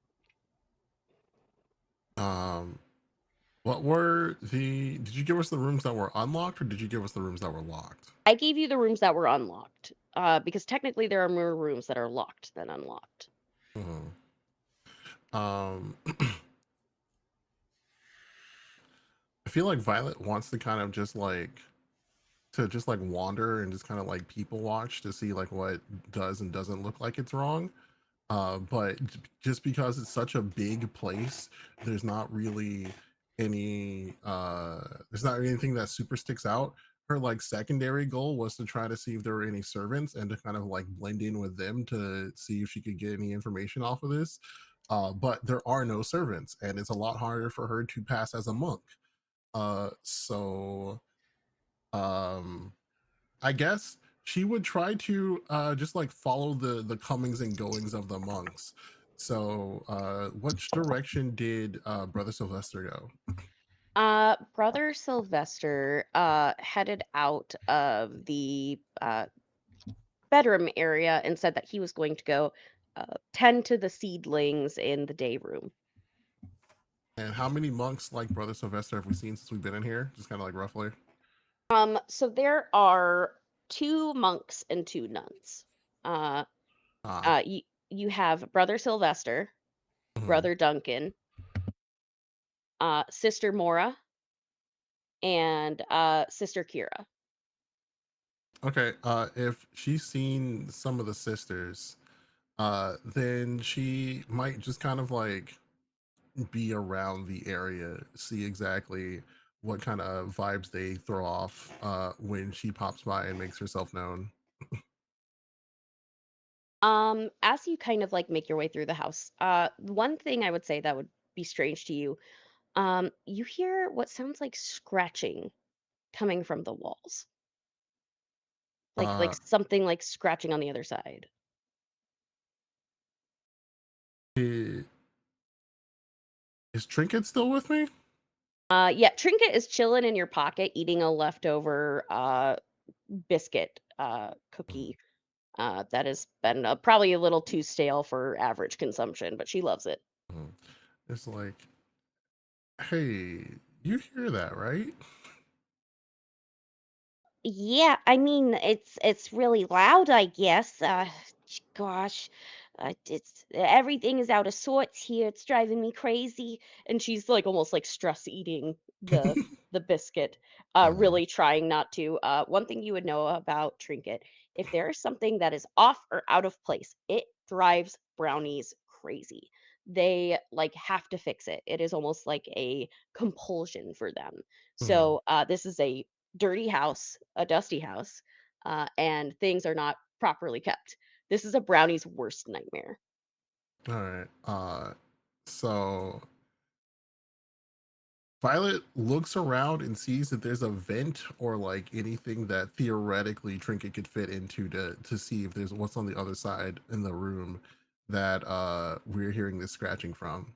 Um, what were the? Did you give us the rooms that were unlocked, or did you give us the rooms that were locked? I gave you the rooms that were unlocked, because technically there are more rooms that are locked than unlocked. Mhm. Um, I feel like Violet wants to kind of just like wander and just kind of like people watch to see like what does and doesn't look like it's wrong. But just because it's such a big place, there's not really there's not anything that super sticks out. Her like secondary goal was to try to see if there were any servants and to kind of like blend in with them to see if she could get any information off of this. But there are no servants, and it's a lot harder for her to pass as a monk. So I guess she would try to just like follow the comings and goings of the monks. So which direction did Brother Sylvester go? Brother Sylvester headed out of the bedroom area and said that he was going to go tend to the seedlings in the day room. And how many monks like Brother Sylvester have we seen since we've been in here? Just kind of like roughly. So there are 2 monks and 2 nuns. Uh, Ah, you have Brother Sylvester, mhm. Brother Duncan, Sister Mora, and Sister Kira. Okay. If she's seen some of the sisters, then she might just kind of like be around the area, see exactly what kind of vibes they throw off when she pops by and makes herself known. As you kind of like make your way through the house, one thing I would say that would be strange to you, you hear what sounds like scratching coming from the walls, like Uh, something like scratching on the other side. i- is Trinket still with me? Yeah, Trinket is chilling in your pocket, eating a leftover biscuit cookie that has been probably a little too stale for average consumption, but she loves it. Mhm. It's like, hey, you hear that, right? Yeah, I mean, it's really loud, I guess. Gosh, it's everything is out of sorts here. It's driving me crazy. And she's like almost like stress eating the biscuit, Mhm. really trying not to. One thing you would know about Trinket, if there is something that is off or out of place, it drives brownies crazy. They like have to fix it. It is almost like a compulsion for them. Mhm. So this is a dirty house, a dusty house, and things are not properly kept. This is a brownie's worst nightmare. All right. So Violet looks around and sees that there's a vent or like anything that theoretically Trinket could fit into to see if there's what's on the other side in the room that we're hearing this scratching from.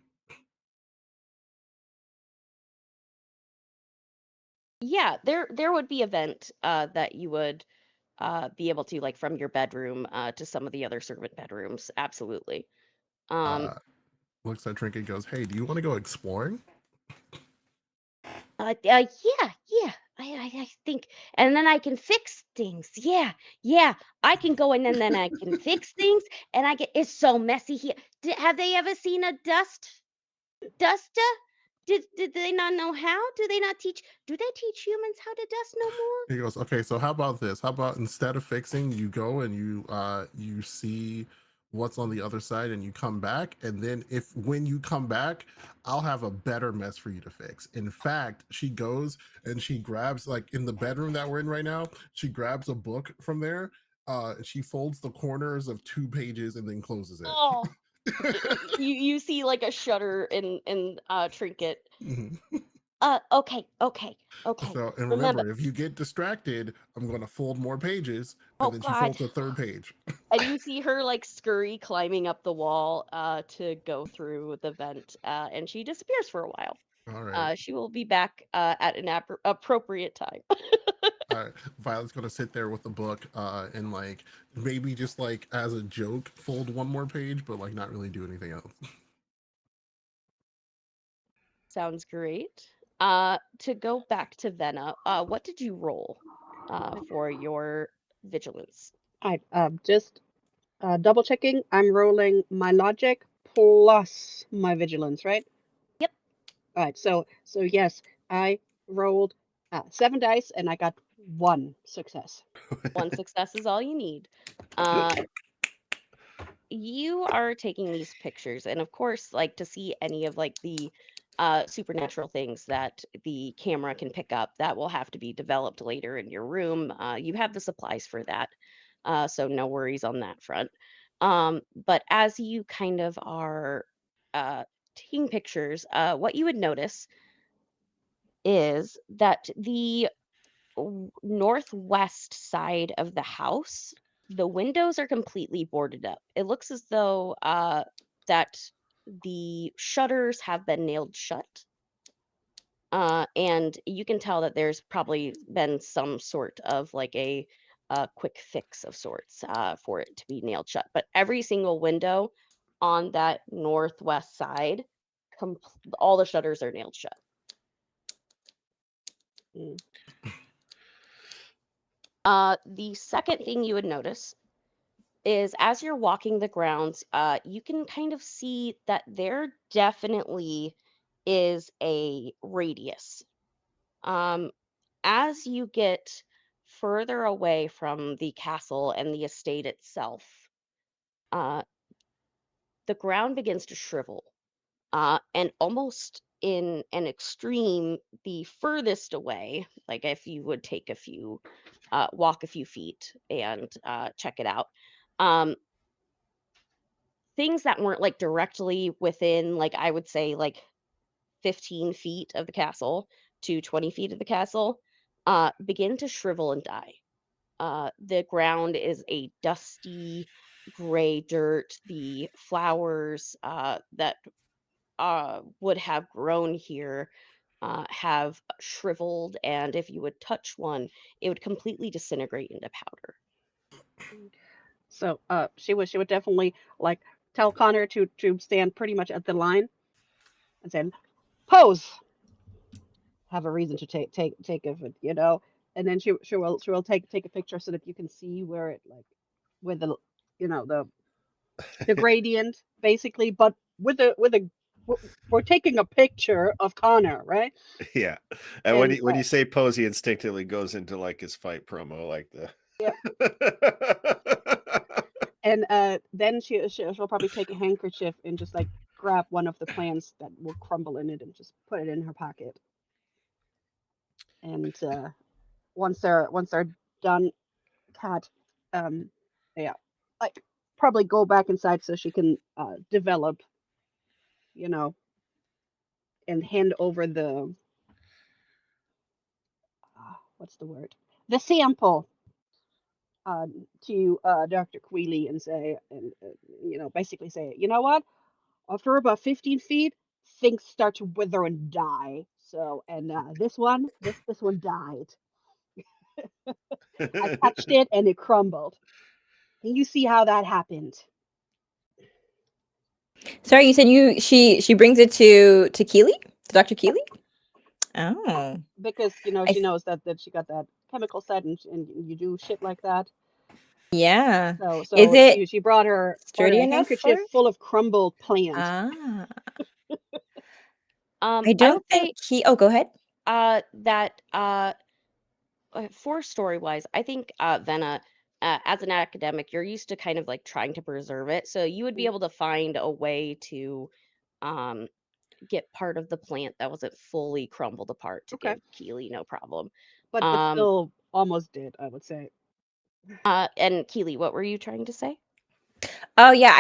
Yeah, there would be a vent that you would be able to like from your bedroom to some of the other servant bedrooms. Absolutely. Um, Uh Looks at Trinket, goes, "Hey, do you want to go exploring?" yeah, yeah. I think, and then I can fix things. Yeah, yeah. I can go in and then I can fix things, and I get. It's so messy here. Have they ever seen a duster? Did they not know how? Do they not teach? Do they teach humans how to dust no more? He goes, "Okay, so how about this? How about instead of fixing, you go and you see what's on the other side and you come back, and then if when you come back, I'll have a better mess for you to fix." In fact, she goes and she grabs, like in the bedroom that we're in right now, she grabs a book from there, and she folds the corners of 2 pages and then closes it. Oh, you see like a shudder in Trinket. Mhm. Okay, okay, okay. So, and Remember. remember, if you get distracted, I'm going to fold more pages, and Oh then she God. folds a third page. And you see her like scurry climbing up the wall to go through the vent, and she disappears for a while. All right. She will be back at an appropriate time. Violet's gonna sit there with the book, and like maybe just like as a joke, fold one more page, but like not really do anything else. Sounds great. To go back to Venna, what did you roll for your vigilance? I just double checking. I'm rolling my logic plus my vigilance, right? Yep, All right. So yes, I rolled 7 dice and I got 1 success. one success is all you need. Uh, you are taking these pictures, and of course, like to see any of like the supernatural things that the camera can pick up, that will have to be developed later in your room. You have the supplies for that, so no worries on that front. But as you kind of are taking pictures, what you would notice is that the northwest side of the house, the windows are completely boarded up. It looks as though that the shutters have been nailed shut. And you can tell that there's probably been some sort of like a quick fix of sorts for it to be nailed shut. But every single window on that northwest side all the shutters are nailed shut. Mm. The second thing you would notice is as you're walking the grounds, you can kind of see that there definitely is a radius. As you get further away from the castle and the estate itself, uh, the ground begins to shrivel. And almost in an extreme, the furthest away, like if you would take a few, walk a few feet and check it out, um, things that weren't like directly within, like I would say, like 15 feet of the castle to 20 feet of the castle, begin to shrivel and die. The ground is a dusty gray dirt. The flowers that would have grown here have shriveled, and if you would touch one, it would completely disintegrate into powder. So she would definitely like tell Connor to stand pretty much at the line and say, pose, have a reason to take of it, you know. And then she will take a picture so that you can see where it like with the you know the gradient basically, but with a we're taking a picture of Connor, right? Yeah. And And when you say pose, he instinctively goes into like his fight promo, like the. yeah, and then she'll probably take a handkerchief and just like grab one of the plants that will crumble in it and just put it in her pocket. And once they're done, Cat, um, yeah, like probably go back inside so she can develop, you know, and hand over the what's the word, the sample to Dr. Queeley and say, and basically say, you know what? After about 15 feet, things start to wither and die. So, and this one died. I touched it and it crumbled. Can you see how that happened? Sorry, you said she brings it to Keeley, to Dr. Keeley. Oh, Because I she knows that she got that chemical set and you do shit like that. yeah. So Is so it she brought her sturdy a enough for? handkerchief full of crumbled plant. Ah, I I would don't say think Oh, go ahead. that for story wise, I think Venna, as an academic, you're used to kind of like trying to preserve it, so you would be Mm, able to find a way to um, get part of the plant that wasn't fully crumbled apart to okay, give Keely, no problem. but Um, still almost did, I would say. and Keely, what were you trying to say? Oh yeah,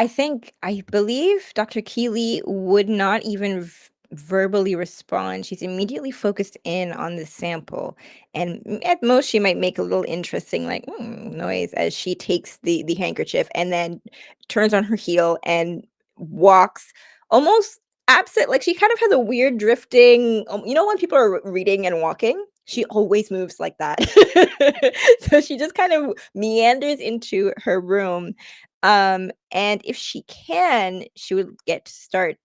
I believe Dr. Keeley would not even verbally respond. She's immediately focused in on the sample, and at most she might make a little interesting like noise as she takes the handkerchief and then turns on her heel and walks almost absent. Like she kind of has a weird drifting. When people are reading and walking. She always moves like that. So she just kind of meanders into her room, and if she can, she would get started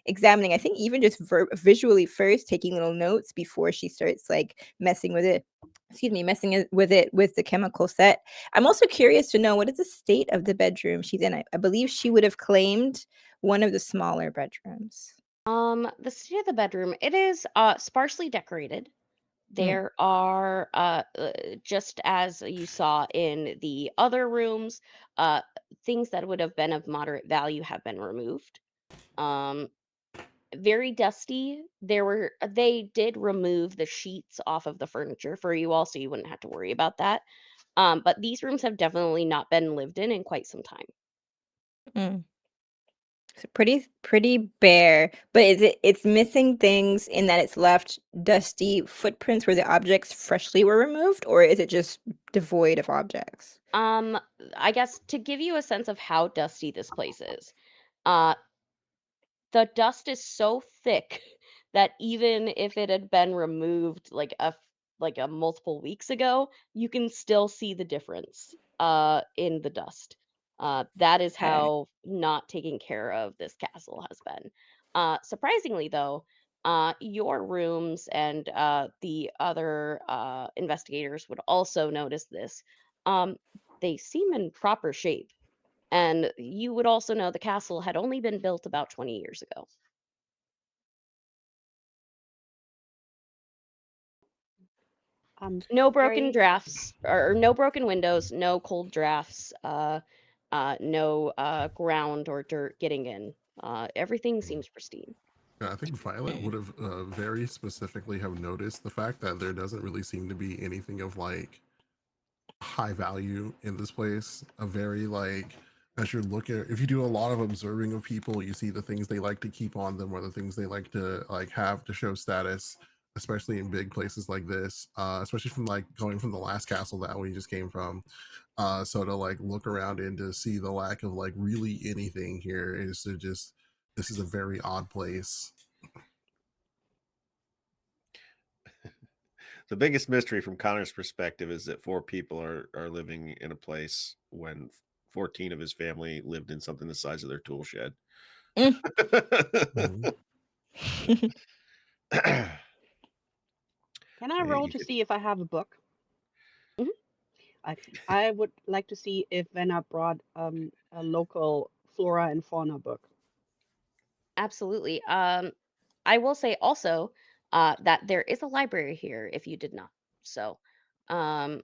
examining. I think even just visually first, taking little notes before she starts like messing with it. Excuse me, with it with the chemical set. I'm also curious to know what is the state of the bedroom she's in. I believe she would have claimed one of the smaller bedrooms. The state of the bedroom, it is sparsely decorated. Mm, There are, just as you saw in the other rooms, uh, things that would have been of moderate value have been removed. Um, Very dusty. They did remove the sheets off of the furniture for you all, so you wouldn't have to worry about that. But these rooms have definitely not been lived in quite some time. mm. So pretty bare, but it's missing things in that it's left dusty footprints where the objects freshly were removed, or is it just devoid of objects? Um, I guess to give you a sense of how dusty this place is, uh, the dust is so thick that even if it had been removed like a multiple weeks ago, you can still see the difference in the dust. That is Okay. how not taken care of this castle has been. Surprisingly, though, your rooms and the other investigators would also notice this. Um, they seem in proper shape. And you would also know the castle had only been built about 20 years ago. No broken Very drafts or no broken windows, no cold drafts, no ground or dirt getting in. Everything seems pristine. Yeah, I think Violet would have very specifically have noticed the fact that there doesn't really seem to be anything of like high value in this place. A very like, as you're looking, if you do a lot of observing of people, you see the things they like to keep on them or the things they like to like have to show status, especially in big places like this, especially from like going from the last castle that we just came from. So to like look around and to see the lack of like really anything here is to just, this is a very odd place. The biggest mystery from Connor's perspective is that 4 people are living in a place when 14 of his family lived in something the size of their tool shed. Mhm. Can I Yeah, roll you to could- see if I have a book? Mhm. I would like to see if Venna brought a local flora and fauna book. Absolutely. I will say also that there is a library here if you did not. So, um,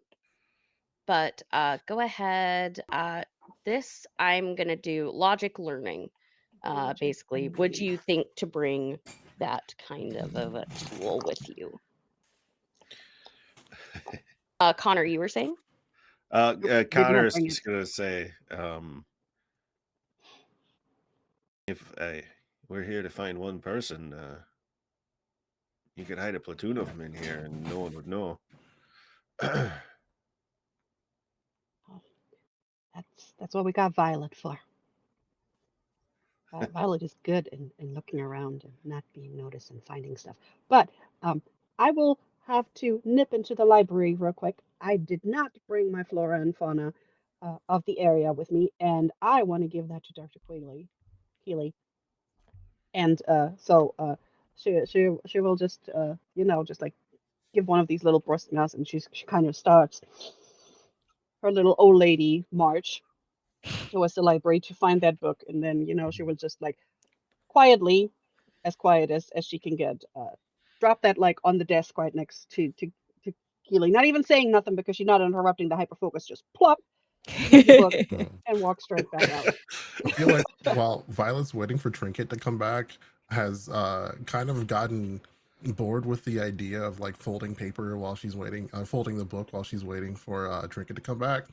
but go ahead. This I'm gonna do logic learning. Logic Basically, would learning. you think to bring that kind of a tool with you? Connor, you were saying? Did Connor not is bring it. just gonna say, if we're here to find one person, you could hide a platoon of them in here and no one would know. Oh, that's what we got Violet for. Violet is good in looking around and not being noticed and finding stuff. But I will have to nip into the library real quick. I did not bring my flora and fauna of the area with me, and I want to give that to Dr. Keeley. And she will just just like give one of these little breast masks, and she kind of starts her little old lady march towards the library to find that book, and then she will just like quietly, as quiet as she can get, drop that like on the desk right next to Keely, not even saying nothing because she's not interrupting the hyper focus, just plop, take the book and walk straight back out. I feel like while Violet's waiting for Trinket to come back, has kind of gotten bored with the idea of like folding paper while she's waiting, folding the book while she's waiting for Trinket to come back.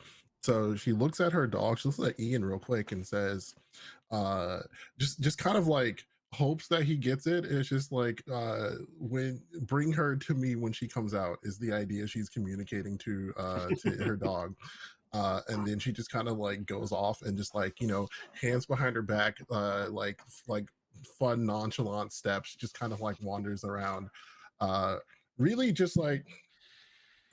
So she looks at her dog. She looks at Ian real quick and says, uh, just kind of like hopes that he gets it. It's just like when bring her to me when she comes out is the idea she's communicating to her dog. And then she just kind of like goes off and just like hands behind her back, like fun nonchalant steps, just kind of like wanders around. Uh, really, just like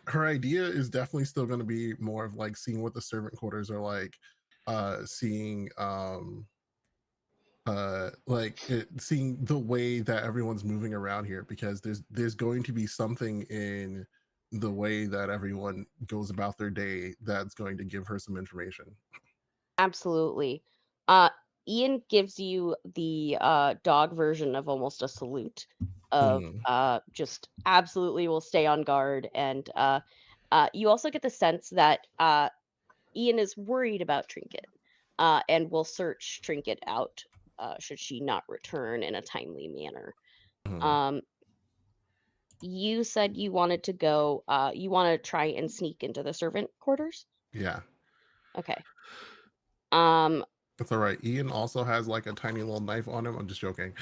her idea is definitely still going to be more of like seeing what the servant quarters are like, seeing seeing the way that everyone's moving around here, because there's going to be something in the way that everyone goes about their day that's going to give her some information. Absolutely. Uh, Ian gives you the dog version of almost a salute of Hmm. just absolutely will stay on guard. And you also get the sense that Ian is worried about Trinket and will search Trinket out should she not return in a timely manner. Hmm. Um, you said you wanted to go, you want to try and sneak into the servant quarters? Yeah, Okay. Um, that's all right. Ian also has like a tiny little knife on him. I'm just joking.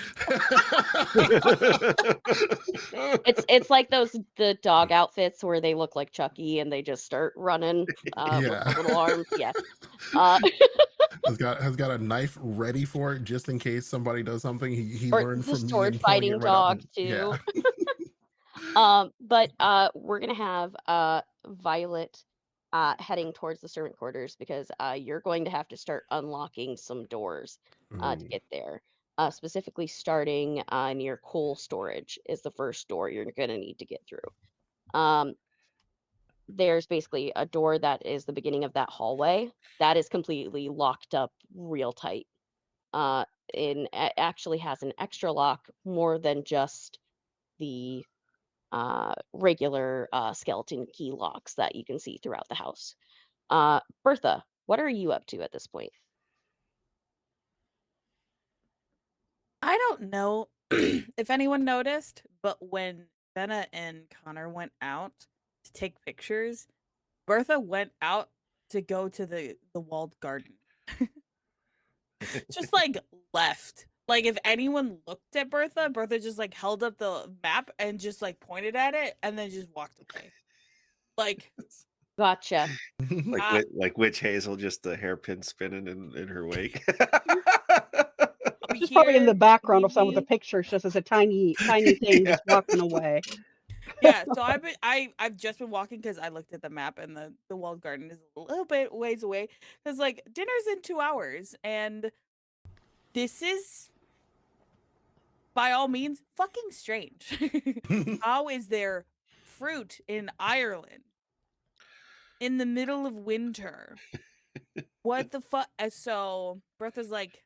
it's like the dog outfits where they look like Chucky and they just start running with Yeah. the little arms. Yeah. Uh, has got a knife ready for it just in case somebody does something. He or learned the from me sword and pulling it fighting right out. dog And too. yeah. But we're gonna have Violet heading towards the servant quarters because you're going to have to start unlocking some doors to Ooh. get there. Specifically, starting near coal storage is the first door you're going to need to get through. Um, there's basically a door that is the beginning of that hallway that is completely locked up real tight. Uh, actually has an extra lock more than just the regular skeleton key locks that you can see throughout the house. Bertha, what are you up to at this point? I don't know if anyone noticed, but when Benna and Connor went out to take pictures, Bertha went out to go to the walled garden. Just like left. Like if anyone looked at Bertha, Bertha just like held up the map and just like pointed at it and then just walked away. Like Gotcha. Like witch Hazel, just the hairpin spinning in her wake. we She's probably in the here, background of some of the maybe. pictures, just as a tiny thing, Yeah. just walking away. Yeah, so I've just been walking because I looked at the map and the walled garden is a little bit ways away because like dinner's in 2 hours and this is by all means fucking strange. How is there fruit in Ireland in the middle of winter? What the fuck? So Bertha's like,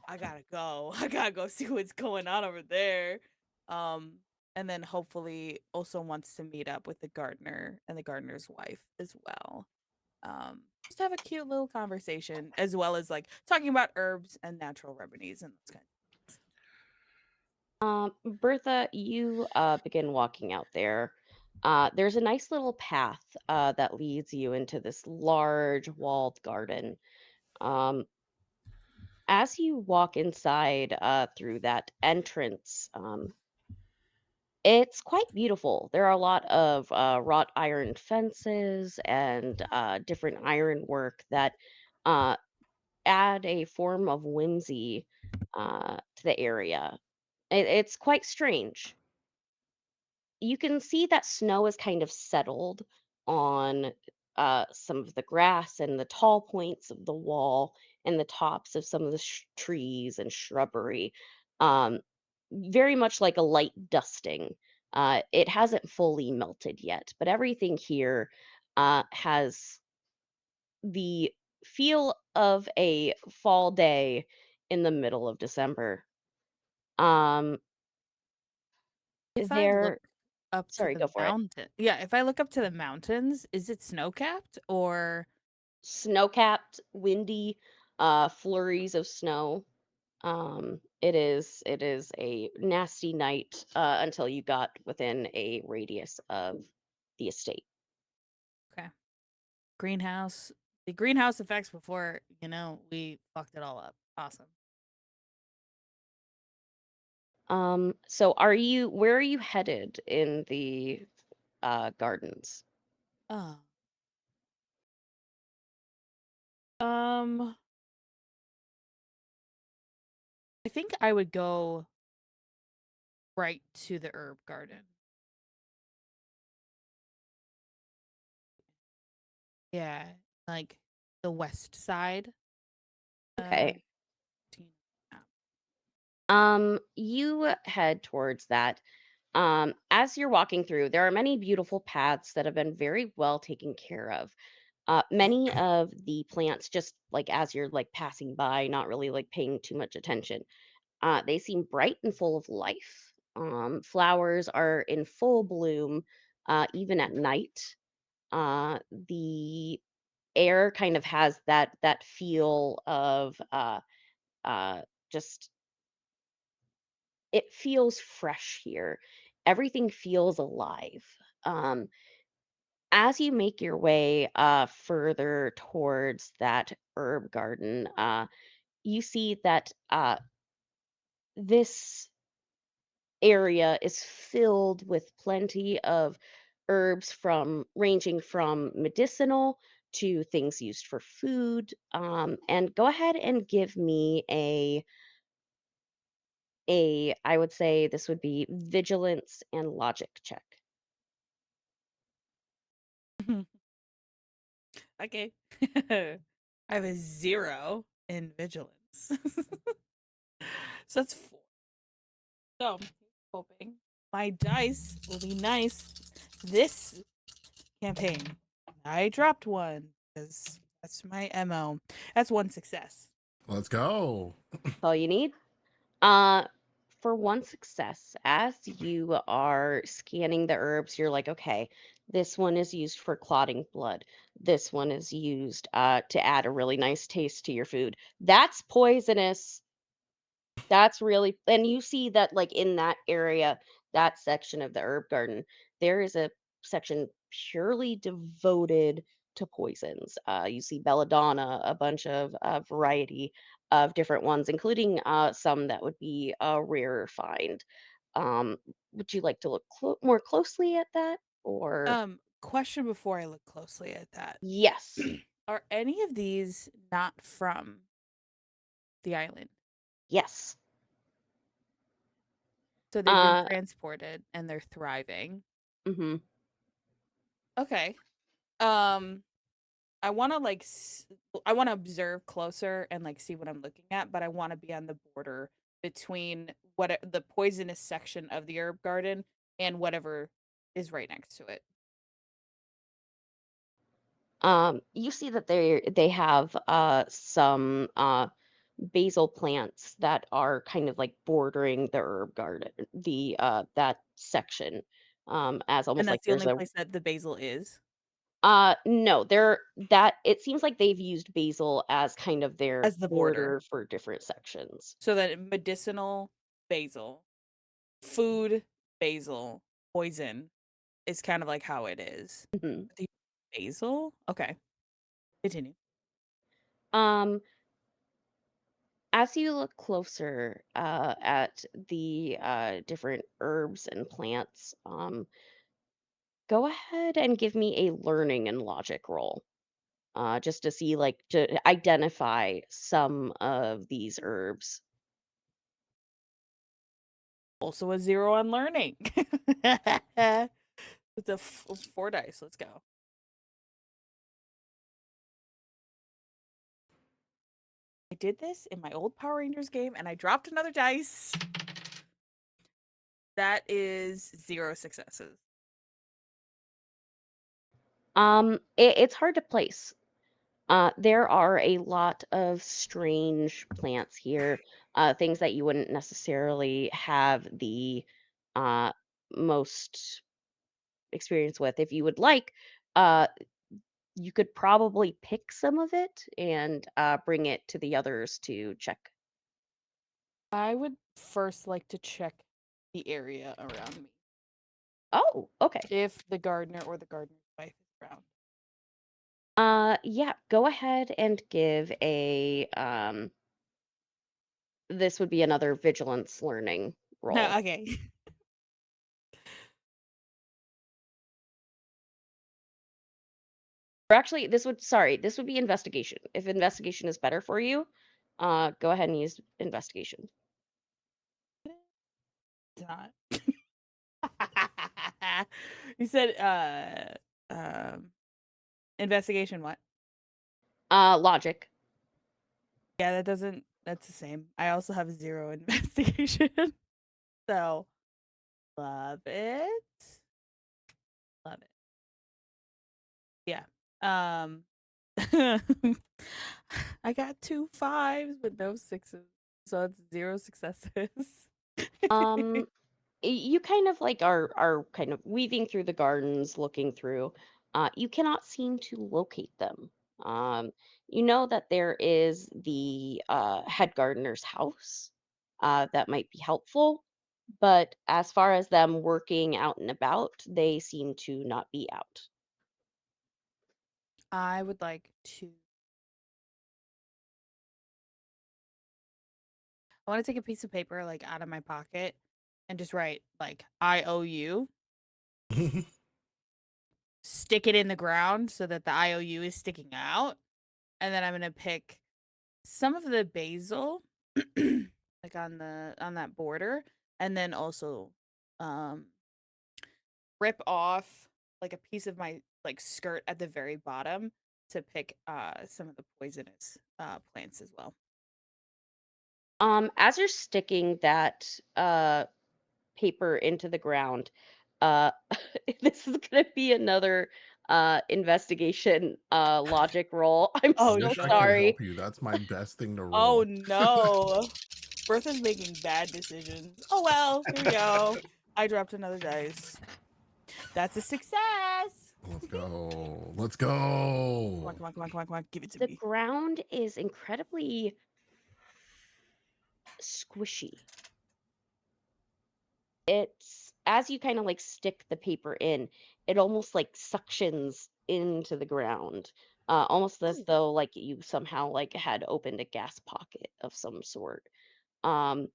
I gotta go. I gotta go see what's going on over there. And then hopefully also wants to meet up with the gardener and the gardener's wife as well. Just have a cute little conversation as well as like talking about herbs and natural remedies and those kind Bertha, you begin walking out there. There's a nice little path that leads you into this large walled garden. Um, as you walk inside through that entrance, it's quite beautiful. There are a lot of wrought iron fences and different ironwork that uh, add a form of whimsy to the area. It's quite strange. You can see that snow is kind of settled on some of the grass and the tall points of the wall and the tops of some of the trees and shrubbery. Um, very much like a light dusting. It hasn't fully melted yet, but everything here has the feel of a fall day in the middle of December. Um, if I look there, up to sorry, the go for it. mountain. Yeah, if I look up to the mountains, is it snow capped or Snow-capped, windy, flurries of snow. It is a nasty night until you got within a radius of the estate. okay? Greenhouse. The greenhouse effects before, we fucked it all up. Awesome. So where are you headed in the gardens? Oh. Um, I think I would go right to the herb garden. Yeah, like the west side. Uh, Okay. to- yeah. You head towards that. As you're walking through, there are many beautiful paths that have been very well taken care of. Many of the plants, just like as you're like passing by, not really like paying too much attention, they seem bright and full of life. Flowers are in full bloom, even at night. The air kind of has that feel of uh, just it feels fresh here. Everything feels alive. Um, as you make your way further towards that herb garden, you see that this area is filled with plenty of herbs from ranging from medicinal to things used for food. And go ahead and give me a I would say this would be vigilance and logic check. Okay. I have a 0 in vigilance. So that's 4. So I'm hoping my dice will be nice this campaign. I dropped one because that's my MO. That's 1 success. Let's go. That's all you need. Uh, for one success, as you are scanning the herbs, you're like, okay, this one is used for clotting blood. This one is used to add a really nice taste to your food. That's poisonous. That's really, and you see that like in that area, that section of the herb garden, there is a section purely devoted to poisons. You see belladonna, a bunch of variety of different ones, including some that would be a rarer find. Um, would you like to look more closely at that, or Question before I look closely at that. yes, Are any of these not from the island? yes. So they've been Uh, transported and they're thriving. mhm. Okay. Um I want to I want to observe closer and like see what I'm looking at, but I want to be on the border between the poisonous section of the herb garden and whatever is right next to it. You see that they have some basil plants that are kind of like bordering the herb garden, the that section, as And almost like that's the there's only a place that the basil is. no, they're that it seems like they've used basil as kind of their As the border. border for different sections. So that medicinal basil, food basil, poison is kind of like how it is. Mhm. The basil? Okay. Continue. Um, as you look closer at the different herbs and plants, go ahead and give me a learning and logic roll. Just to see, like, to identify some of these herbs. Also a 0 on learning. It's a 4 dice. Let's go. I did this in my old Power Rangers game and I dropped another dice. That is 0 successes. It's hard to place. There are a lot of strange plants here, things that you wouldn't necessarily have the uh, most experience with. If you would like, uh, you could probably pick some of it and bring it to the others to check. I would first like to check the area around me. Oh, okay. If the gardener or the gardener's wife is around. Yeah, go ahead and give a this would be another vigilance learning roll. Okay. Or actually, this would be investigation. If investigation is better for you, go ahead and use investigation. It's not. You said investigation what? Logic. Yeah, that's the same. I also have 0 investigation. So love it. Love it. Yeah. Um I got 2 5s but no 6s. So it's 0 successes. Um, you kind of like are kind of weaving through the gardens, looking through. You cannot seem to locate them. You know that there is the head gardener's house. That might be helpful, but as far as them working out and about, they seem to not be out. I would like to I want to take a piece of paper like out of my pocket and just write like IOU, stick it in the ground so that the IOU is sticking out, and then I'm going to pick some of the basil like on that border and then also um rip off like a piece of my like skirt at the very bottom to pick some of the poisonous plants as well. As you're sticking that paper into the ground, uh, this is gonna be another investigation logic roll. I'm Oh, I so wish I no. could sorry. help you. That's my best thing to Oh roll. no. Bertha's making bad decisions. Oh well, here we go. I dropped another dice. That's a success. Let's go. Let's Come go. on, come on, come on, come on, come on. Give it to The me. ground is incredibly squishy. It's as you kind of like stick the paper in, it almost like suctions into the ground, almost as Ooh. though like you somehow like had opened a gas pocket of some sort. Um,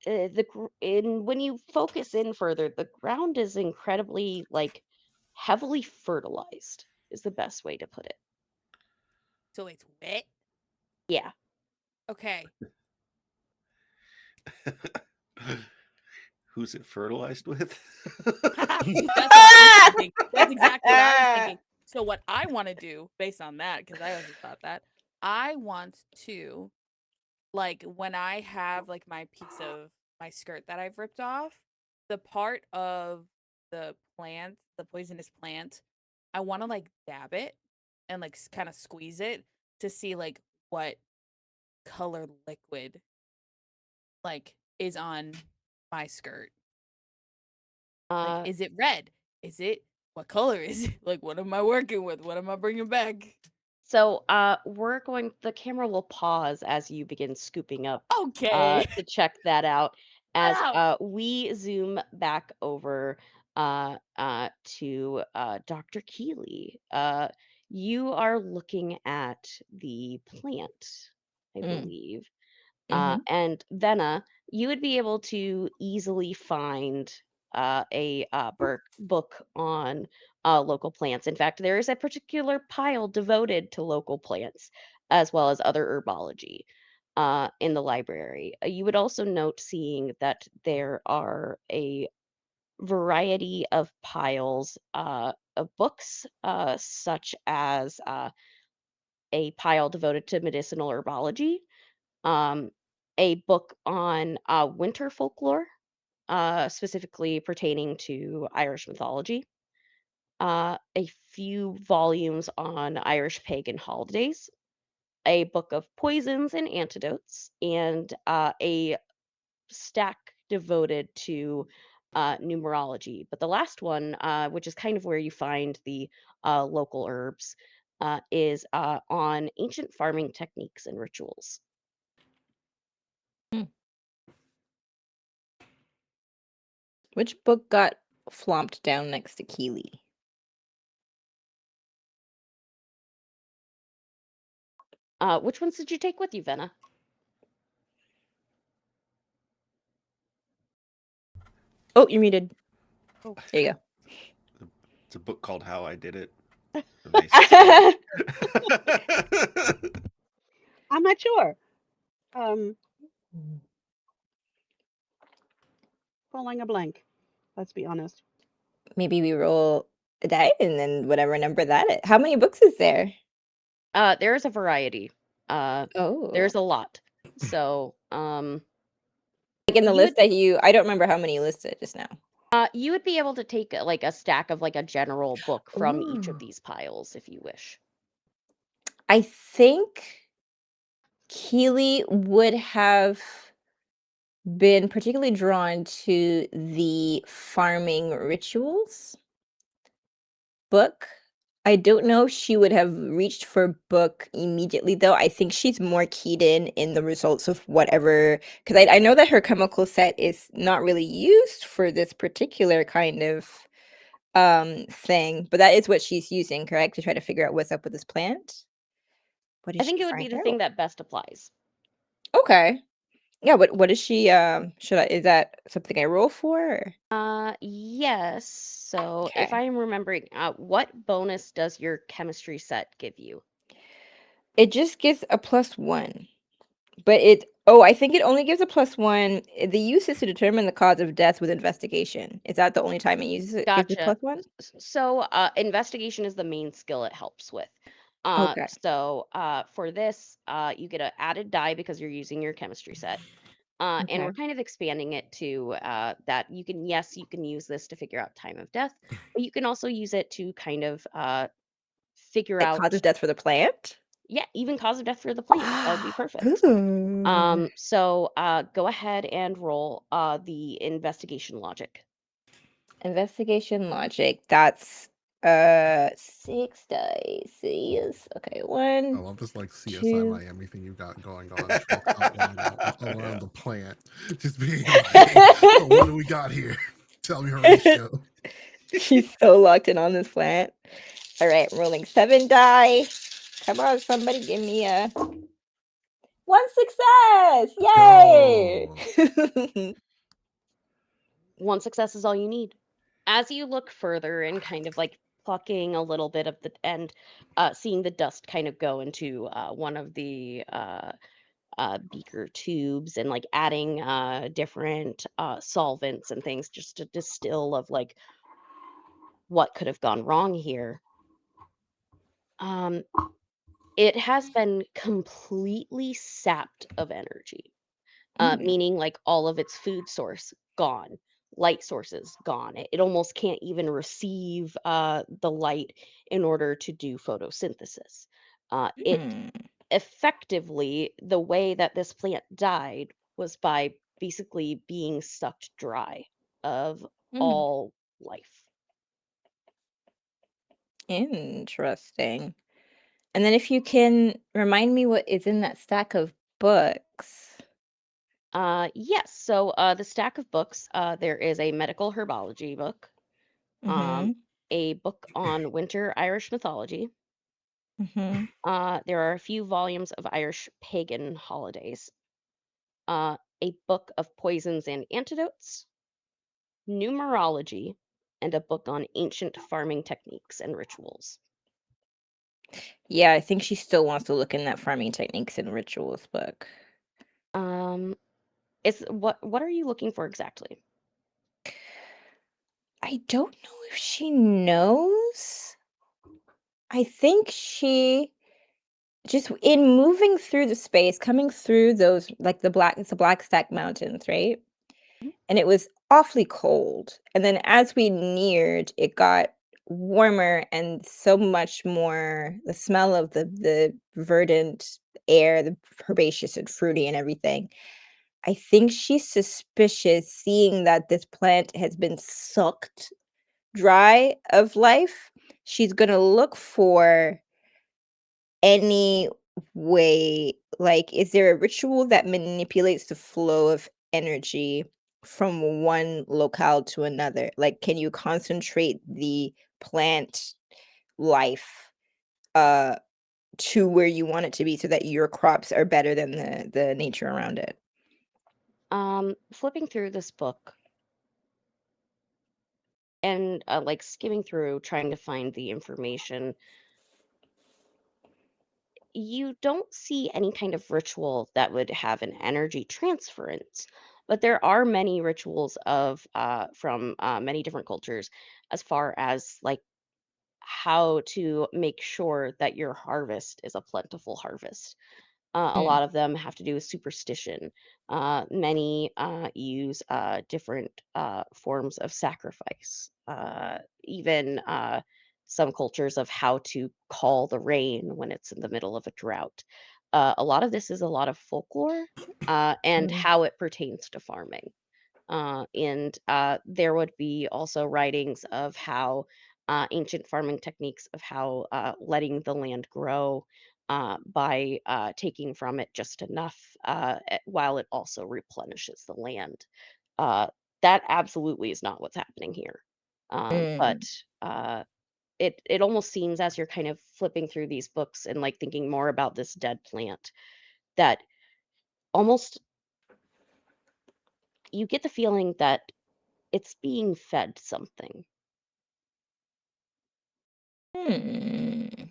when you focus in further, the ground is incredibly like heavily fertilized. Is the best way to put it. So it's wet? Yeah. Okay. Who's it fertilized with? That's what I was thinking. That's exactly what I was thinking. So what I want to do based on that, because I also thought that, I want to, like, when I have like my piece of my skirt that I've ripped off, the part of the plant, the poisonous plant, I want to like dab it and like kind of squeeze it to see like what color liquid like is on my skirt. Like, Uh, is it red? Is it what color is it? Like, what am I working with? What am I bringing back? So, the camera will pause as you begin scooping up Okay. to check that out as Shut up. we zoom back over to Dr. Keeley. You are looking at the plant, I Mm, believe. mhm. And Venna, you would be able to easily find a book on local plants. In fact, there is a particular pile devoted to local plants as well as other herbology in the library. You would also note seeing that there are a variety of piles of books, such as a pile devoted to medicinal herbology, um, a book on winter folklore, specifically pertaining to Irish mythology, a few volumes on Irish pagan holidays, a book of poisons and antidotes, and a stack devoted to numerology. But the last one, which is kind of where you find the local herbs, is on ancient farming techniques and rituals. Which book got flomped down next to Keeley? Which ones did you take with you, Venna? Oh, you're muted. Oh. There you go. It's a book called How I Did It. The Vaesen story. I'm not sure. Falling a blank. Let's be honest. Maybe we roll a die and then whatever number that is. How many books is there? There's a variety. Oh. There's a lot. So, Like in the you list would that I don't remember how many you listed just now. you would be able to take like a stack of like a general book from each of Ooh. these piles if you wish. I think Keeley would have been particularly drawn to the farming rituals book. I don't know if she would have reached for book immediately, though. I think she's more keyed in the results of whatever, because I know that her chemical set is not really used for this particular kind of thing, but that is what she's using, correct? To try to figure out what's up with this plant. What I did think she it would be find the out? thing that best applies. Okay. Yeah, what is she is that something I roll for? Yes. So if Okay. I'm remembering, what bonus does your chemistry set give you? It just gives a +1. But I think it only gives a +1. The use is to determine the cause of death with investigation. Is that the only time it uses it gives a Gotcha. +1? So investigation is the main skill it helps with. Okay. So for this, you get an added die because you're using your chemistry set. And Okay. we're kind of expanding it to that you can, yes, you can use this to figure out time of death, but you can also use it to kind of figure Like out, cause of death for the plant? yeah, even cause of death for the plant. That would be perfect. Ooh. So go ahead and roll the investigation logic. Investigation logic. That's 6 dice. Yes. Okay, I 1, love this like CSI 2. Miami thing you got going on. Just outlining around the plant, just being like, "Oh, what do we got here? Tell me, Horatio." She's so locked in on this plant. All right, rolling 7 die. Come on, somebody give me a 1 success! Let's Yay! go. One success is all you need. As you look further and kind of like plucking a little bit of the end, seeing the dust kind of go into one of the beaker tubes and like adding different solvents and things just to distill of like what could have gone wrong here. Um, it has been completely sapped of energy, meaning like all of its food source gone, light sources gone. It almost can't even receive the light in order to do photosynthesis. It Hmm. effectively, the way that this plant died was by basically being sucked dry of Hmm. all life. Interesting. And then if you can remind me what is in that stack of books. Yes, so the stack of books, there is a medical herbology book, um, Mhm. a book on winter Irish mythology. Mhm. There are a few volumes of Irish pagan holidays, a book of poisons and antidotes, numerology, and a book on ancient farming techniques and rituals. Yeah, I think she still wants to look in that farming techniques and rituals book. Um, it's what are you looking for exactly? I don't know if she knows. I think she just in moving through the space, coming through those like it's the Black Stack Mountains, right? And it was awfully cold. And then as we neared, it got warmer and so much more the smell of the verdant air, the herbaceous and fruity and everything. I think she's suspicious seeing that this plant has been sucked dry of life. She's gonna look for any way, like, is there a ritual that manipulates the flow of energy from one locale to another? Like, can you concentrate the plant life uh to where you want it to be so that your crops are better than the nature around it? Flipping through this book and like skimming through trying to find the information, you don't see any kind of ritual that would have an energy transference, but there are many rituals of from many different cultures as far as like how to make sure that your harvest is a plentiful harvest. A Mm, lot of them have to do with superstition. Many use different forms of sacrifice. Even some cultures of how to call the rain when it's in the middle of a drought. A lot of this is a lot of folklore and mm, how it pertains to farming. And there would be also writings of how ancient farming techniques of how letting the land grow by taking from it just enough while it also replenishes the land. Uh, that absolutely is not what's happening here. But mm, uh, it almost seems as you're kind of flipping through these books and like thinking more about this dead plant that almost you get the feeling that it's being fed something. hmm.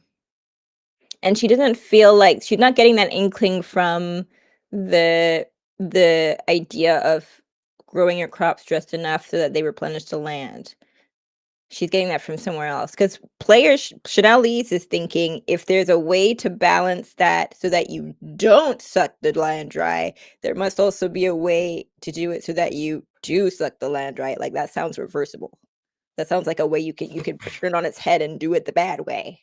And she doesn't feel like she's not getting that inkling from the idea of growing your crops just enough so that they replenish the land. she's getting that from somewhere else. Because players, Chanel Lees is thinking if there's a way to balance that so that you don't suck the land dry, there must also be a way to do it so that you do suck the land dry. Like that sounds reversible. That sounds like a way you could turn on its head and do it the bad way.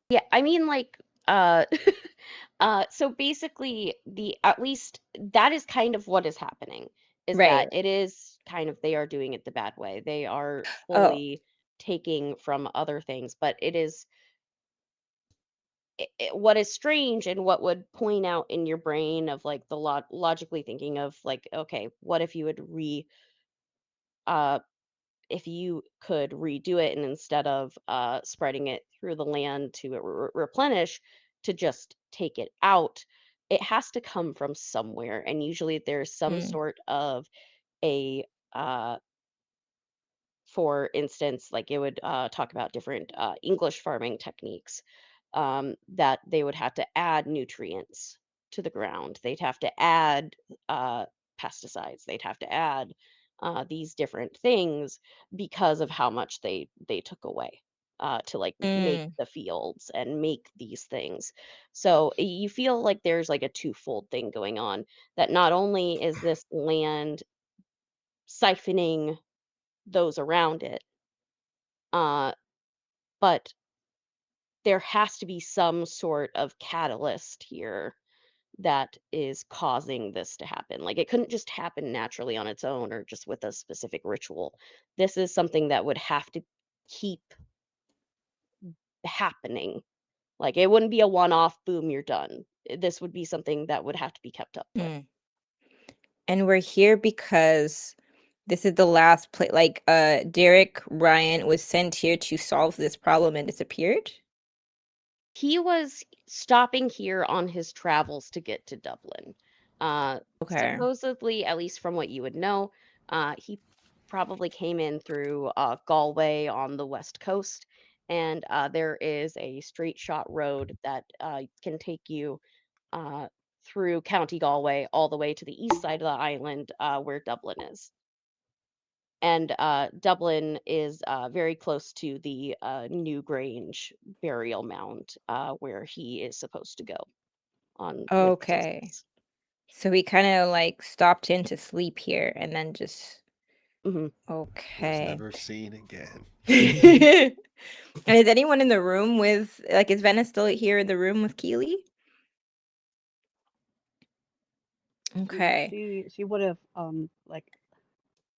Yeah, I mean, like, so basically, at least that is kind of what is happening, is that Right. it is kind of they are doing it the bad way. They are Oh. fully taking from other things, but it is what is strange and what would point out in your brain of like the logically thinking of like, okay, what if you would uh if you could redo it and instead of spreading it through the land to replenish, to just take it out, it has to come from somewhere. And usually there's some Mm. sort of a, uh, for instance, like it would talk about different English farming techniques that they would have to add nutrients to the ground. They'd have to add uh, pesticides. They'd have to add these different things because of how much they took away to like make Mm. the fields and make these things. So you feel like there's like a twofold thing going on, that not only is this land siphoning those around it, uh, but there has to be some sort of catalyst here that is causing this to happen. Like it couldn't just happen naturally on its own or just with a specific ritual. This is something that would have to keep happening. Like it wouldn't be a one off, boom, you're done. This would be something that would have to be kept up with. Mm. And we're here because this is the last play. Like, Derek Ryan was sent here to solve this problem and disappeared. He was stopping here on his travels to get to Dublin. Okay. Supposedly, at least from what you would know, he probably came in through Galway on the west coast, and there is a straight shot road that can take you uh, through County Galway all the way to the east side of the island where Dublin is. And Dublin is very close to the Newgrange burial mound where he is supposed to go on with Okay. Solstice. So we kind of like stopped in to sleep here and then just Hmm. Was okay. never seen again. And is anyone in the room with like is Venice still here in the room with Keely? Okay. She would have like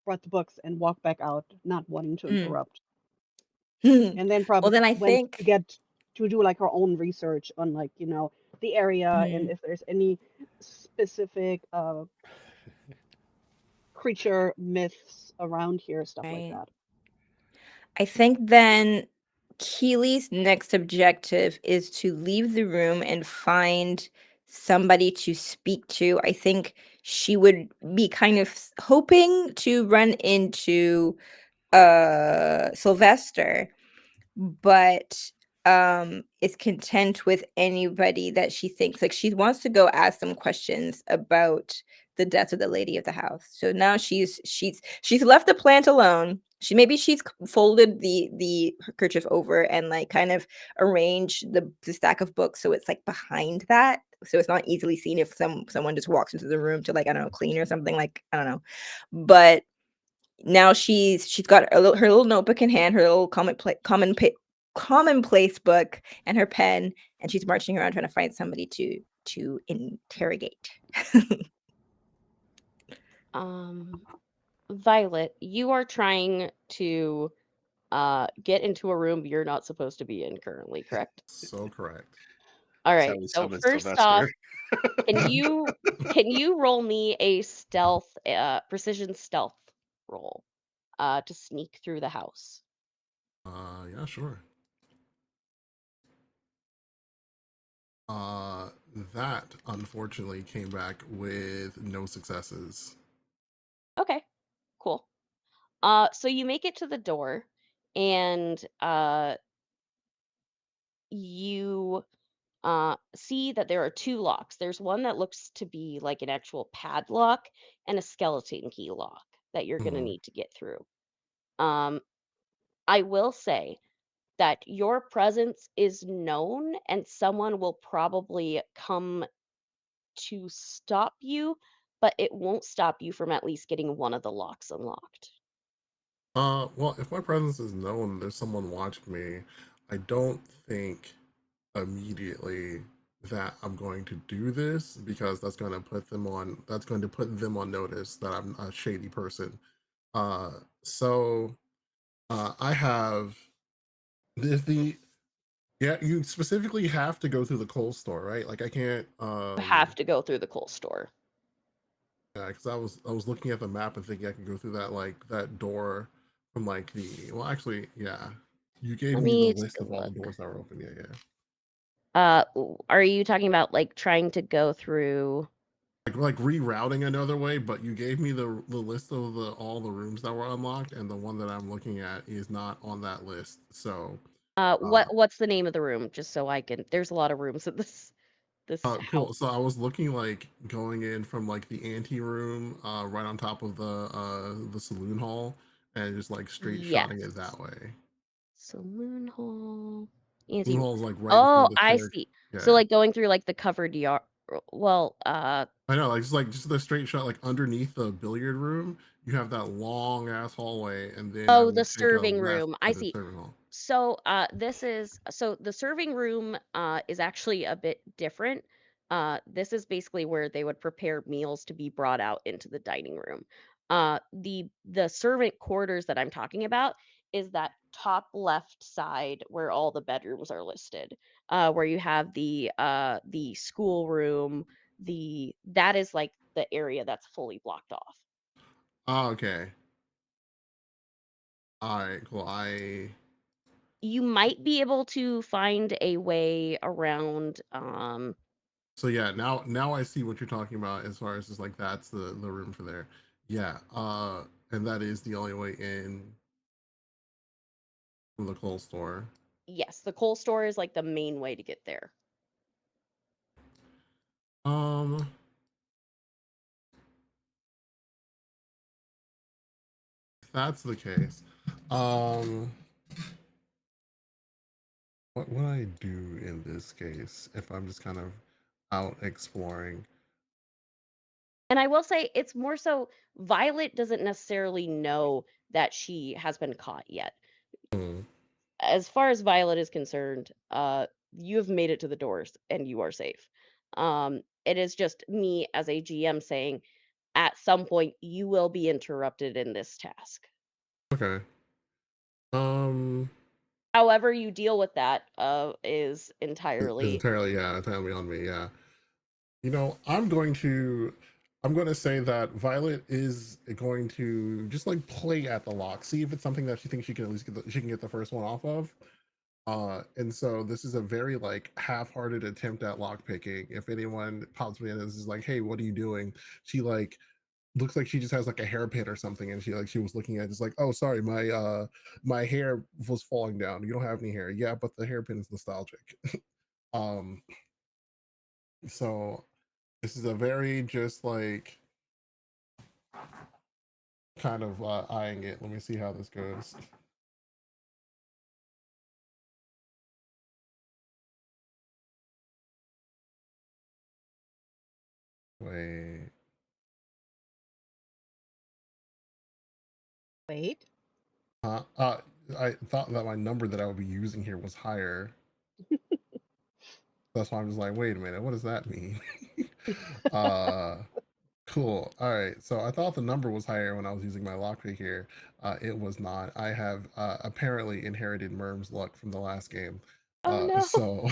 brought the books and walked back out, not wanting to Mm. interrupt, Well, and then probably then I went to think get to do like her own research on like the area and mm, if there's any specific creature myths around here, stuff like right. that. I think then Keely's next objective is to leave the room and find somebody to speak to. I think she would be kind of hoping to run into Sylvester, but is content with anybody that she thinks like she wants to go ask some questions about the death of the lady of the house. So now she's left the plant alone. She's folded the kerchief over and like kind of arranged the stack of books so it's like behind that, so it's not easily seen if someone just walks into the room to like I don't know clean or something, like I don't know. But now she's got her little notebook in hand, her little commonplace book, and her pen, and she's marching around trying to find somebody to interrogate. Um, Violet, you are trying to get into a room you're not supposed to be in currently, correct? So correct. All That's how right. we So summon first off, Sylvester. can you roll me a stealth precision stealth roll to sneak through the house? Yeah, sure. Uh, that unfortunately came back with no successes. Okay, cool. So you make it to the door, and you see that there are two locks. There's one that looks to be like an actual padlock and a skeleton key lock that you're gonna Hmm. need to get through. Um, I will say that your presence is known and someone will probably come to stop you, but it won't stop you from at least getting one of the locks unlocked. Well, if my presence is known, there's someone watching me. I don't think immediately that I'm going to do this because that's going to put them on. That's going to put them on notice that I'm a shady person. So I have the yeah. You specifically have to go through the coal store, right? Like I can't. You have to go through the coal store. Yeah, because I was looking at the map and thinking I could go through that like that door from like the well actually yeah. You gave Let me the me take list a of all the look. doors that were open. Yeah, yeah. Are you talking about like trying to go through? Like rerouting another way, but you gave me the list of the all the rooms that were unlocked, and the one that I'm looking at is not on that list. So What's the name of the room? Just so I can. There's a lot of rooms at this cool. house. So I was looking like going in from like the ante room, right on top of the saloon hall, and just like straight shotting it Yes. that way. Saloon hall. Saloon Anti. hall is like right in front Oh, of the I stair. see. Yeah, So yeah. like going through like the covered yard. Well, I know, like just the straight shot, like underneath the billiard room, you have that long ass hallway, and then I oh, the would take a serving left room. to I the see. serving hall. So, the serving room is actually a bit different. This is basically where they would prepare meals to be brought out into the dining room. The servant quarters that I'm talking about is that top left side where all the bedrooms are listed. Where you have the school room, the that is like the area that's fully blocked off. Oh, okay. All right, cool. You might be able to find a way around So yeah, now I see what you're talking about as far as just like that's the room for there. Yeah, and that is the only way in from the coal store. yes, the coal store is like the main way to get there. Um, if that's the case, um, what would I do in this case if I'm just kind of out exploring? And I will say it's more so Violet doesn't necessarily know that she has been caught yet. Hmm. As far as Violet is concerned, you have made it to the doors and you are safe. It is just me as a GM saying at some point you will be interrupted in this task. Okay. Um, However you deal with that is is entirely entirely on me. Yeah. I'm going to say that Violet is going to just like play at the lock, see if it's something that she thinks she can at least she can get the first one off of. And so this is a very like half-hearted attempt at lock picking. If anyone pops me in and is like, "Hey, what are you doing?" She like looks like she just has like a hairpin or something, and she was looking at it, just like, "Oh, sorry, my hair was falling down. You don't have any hair." Yeah, but the hairpin is nostalgic. um, so this is a very just like kind of eyeing it. Let me see how this goes. Wait. Wait. I thought that my number that I would be using here was higher. That's why I'm just like, wait a minute, what does that mean? uh, cool. All right. So I thought the number was higher when I was using my lockpick here. It was not. I have apparently inherited Merm's luck from the last game. Oh no. So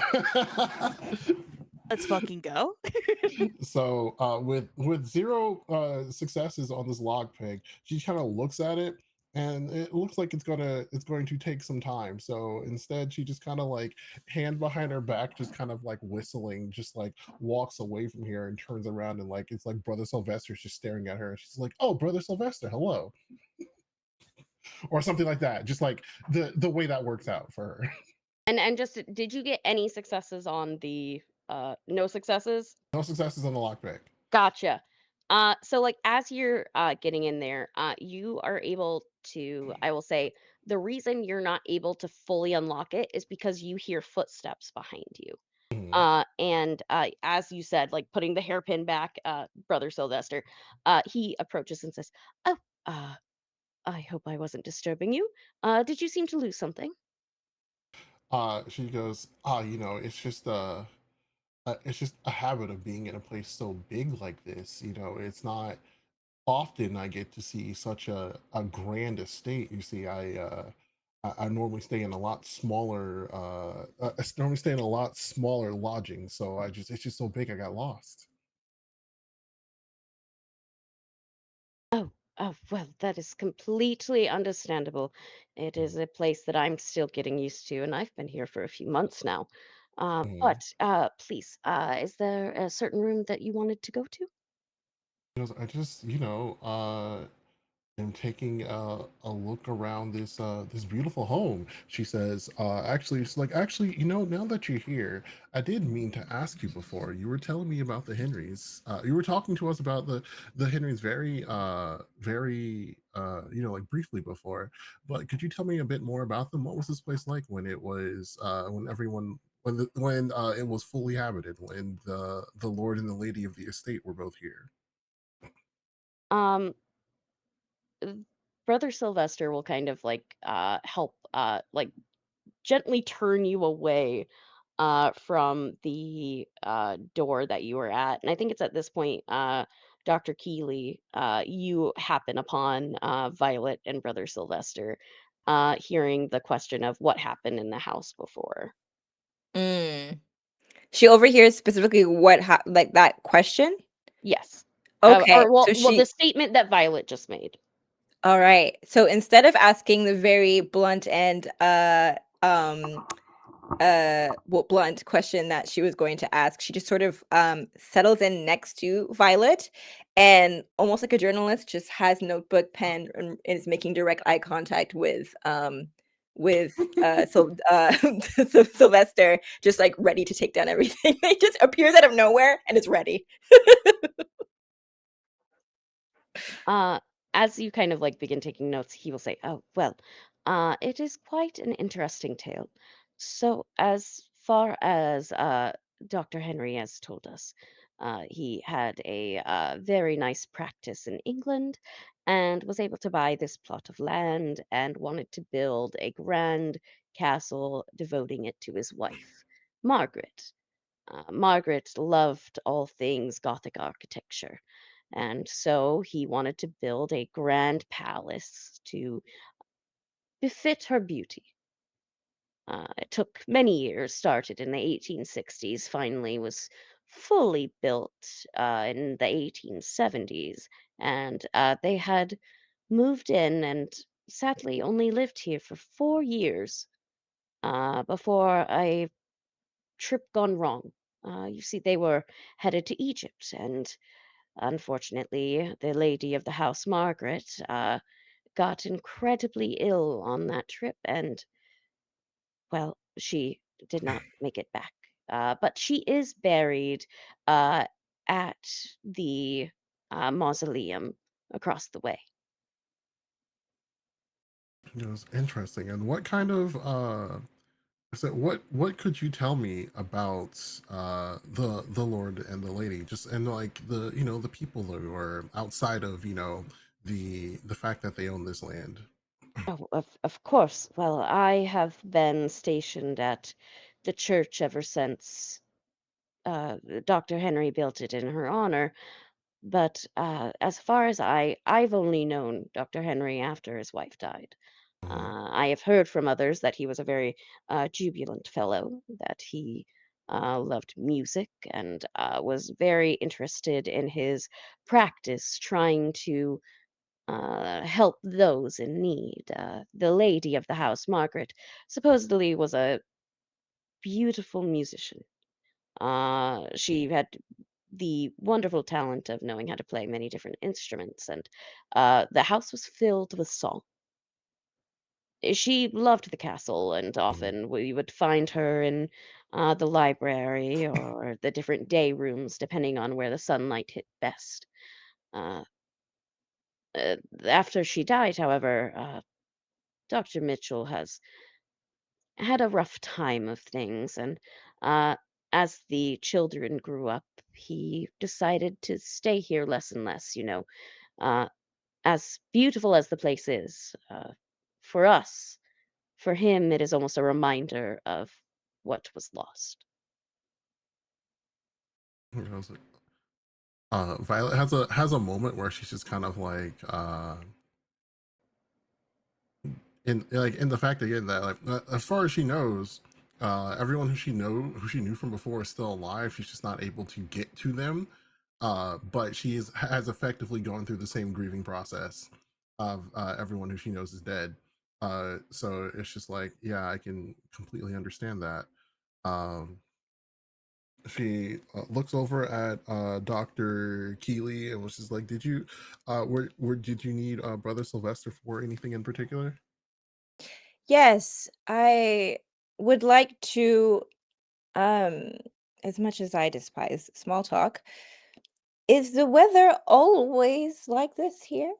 Let's fucking go. so with zero successes on this log pig, she kind of looks at it and it looks like it's going to take some time. So instead she just kind of like hand behind her back, just kind of like whistling, just like walks away from here and turns around, and like it's like Brother Sylvester's just staring at her, and she's like, "Oh, Brother Sylvester, hello," or something like that. Just like the way that works out for her. And just did you get any successes on the no successes? No successes on the lockpick. Gotcha. So like as you're getting in there, you are able to, I will say, The reason you're not able to fully unlock it is because you hear footsteps behind you. Mhm. And as you said, like putting the hairpin back, Brother Sylvester, he approaches and says, "Oh, uh, I hope I wasn't disturbing you. Did you seem to lose something?" She goes, it's just a habit of being in a place so big like this. It's not often I get to see such a grand estate. You see, I normally stay in a lot smaller. I normally stay in a lot smaller lodgings, so it's just so big. I got lost. Oh, oh, well, that is completely understandable. It is a place that I'm still getting used to, and I've been here for a few months now. Mhm. But please, is there a certain room that you wanted to go to? She goes, I just, am taking a look around this beautiful home. She says, actually, it's like, actually, now that you're here, I did mean to ask you before. You were telling me about the Henrys. You were talking to us about the Henrys very like briefly before. But could you tell me a bit more about them? What was this place like when it was when everyone when it was fully habited, when the Lord and the Lady of the estate were both here? Um, uh, Brother Sylvester will kind of like help like gently turn you away from the door that you were at. And I think it's at this point, Dr. Keeley, you happen upon Violet and Brother Sylvester hearing the question of what happened in the house before. Mm. She overhears specifically like that question? Yes. Okay, Or so well, the she statement that Violet just made. all right. So instead of asking the very blunt and um well, blunt question that she was going to ask, she just sort of settles in next to Violet and almost like a journalist just has notebook pen and is making direct eye contact with Sylvester, just like ready to take down everything. It just appears out of nowhere and it's ready. Uh, as you kind of like begin taking notes, he will say, "Oh, well, it is quite an interesting tale. So, as far as Dr. Henry has told us, he had a very nice practice in England and was able to buy this plot of land and wanted to build a grand castle devoting it to his wife, Margaret. Margaret loved all things Gothic architecture, and so he wanted to build a grand palace to befit her beauty. It took many years, started in the 1860s, finally was fully built in the 1870s, and they had moved in and sadly only lived here for 4 years before a trip gone wrong. You see, they were headed to Egypt, and unfortunately, the lady of the house, Margaret, got incredibly ill on that trip, and, well, she did not make it back. But she is buried uh, at the mausoleum across the way. It was interesting. And what kind of so what could you tell me about the Lord and the Lady, just and like the people who are outside of the fact that they own this land? Oh, of course. Well, I have been stationed at the church ever since Dr. Henry built it in her honor. But as far as I've only known Dr. Henry after his wife died. Mhm. I have heard from others that he was a very jubilant fellow, that he loved music and was very interested in his practice, trying to help those in need. The lady of the house, Margaret, supposedly was a beautiful musician. She had the wonderful talent of knowing how to play many different instruments, and the house was filled with song. She loved the castle, and Mhm. often we would find her in the library or the different day rooms, depending on where the sunlight hit best. Uh, after she died, however, Dr. Mitchell has had a rough time of things, and uh, as the children grew up, he decided to stay here less and less. Uh, as beautiful as the place is, for us, for him, it is almost a reminder of what was lost. You know, it's like, Violet has a moment where she's just kind of like in the fact again that like as far as she knows, everyone who she knew from before is still alive. She's just not able to get to them. But has effectively gone through the same grieving process of everyone who she knows is dead. So it's just like, yeah, I can completely understand that. Um, she looks over at Dr. Keeley and was just like, "Did you, did you need Brother Sylvester for anything in particular?" Yes, I would like to, um, as much as I despise small talk, is the weather always like this here?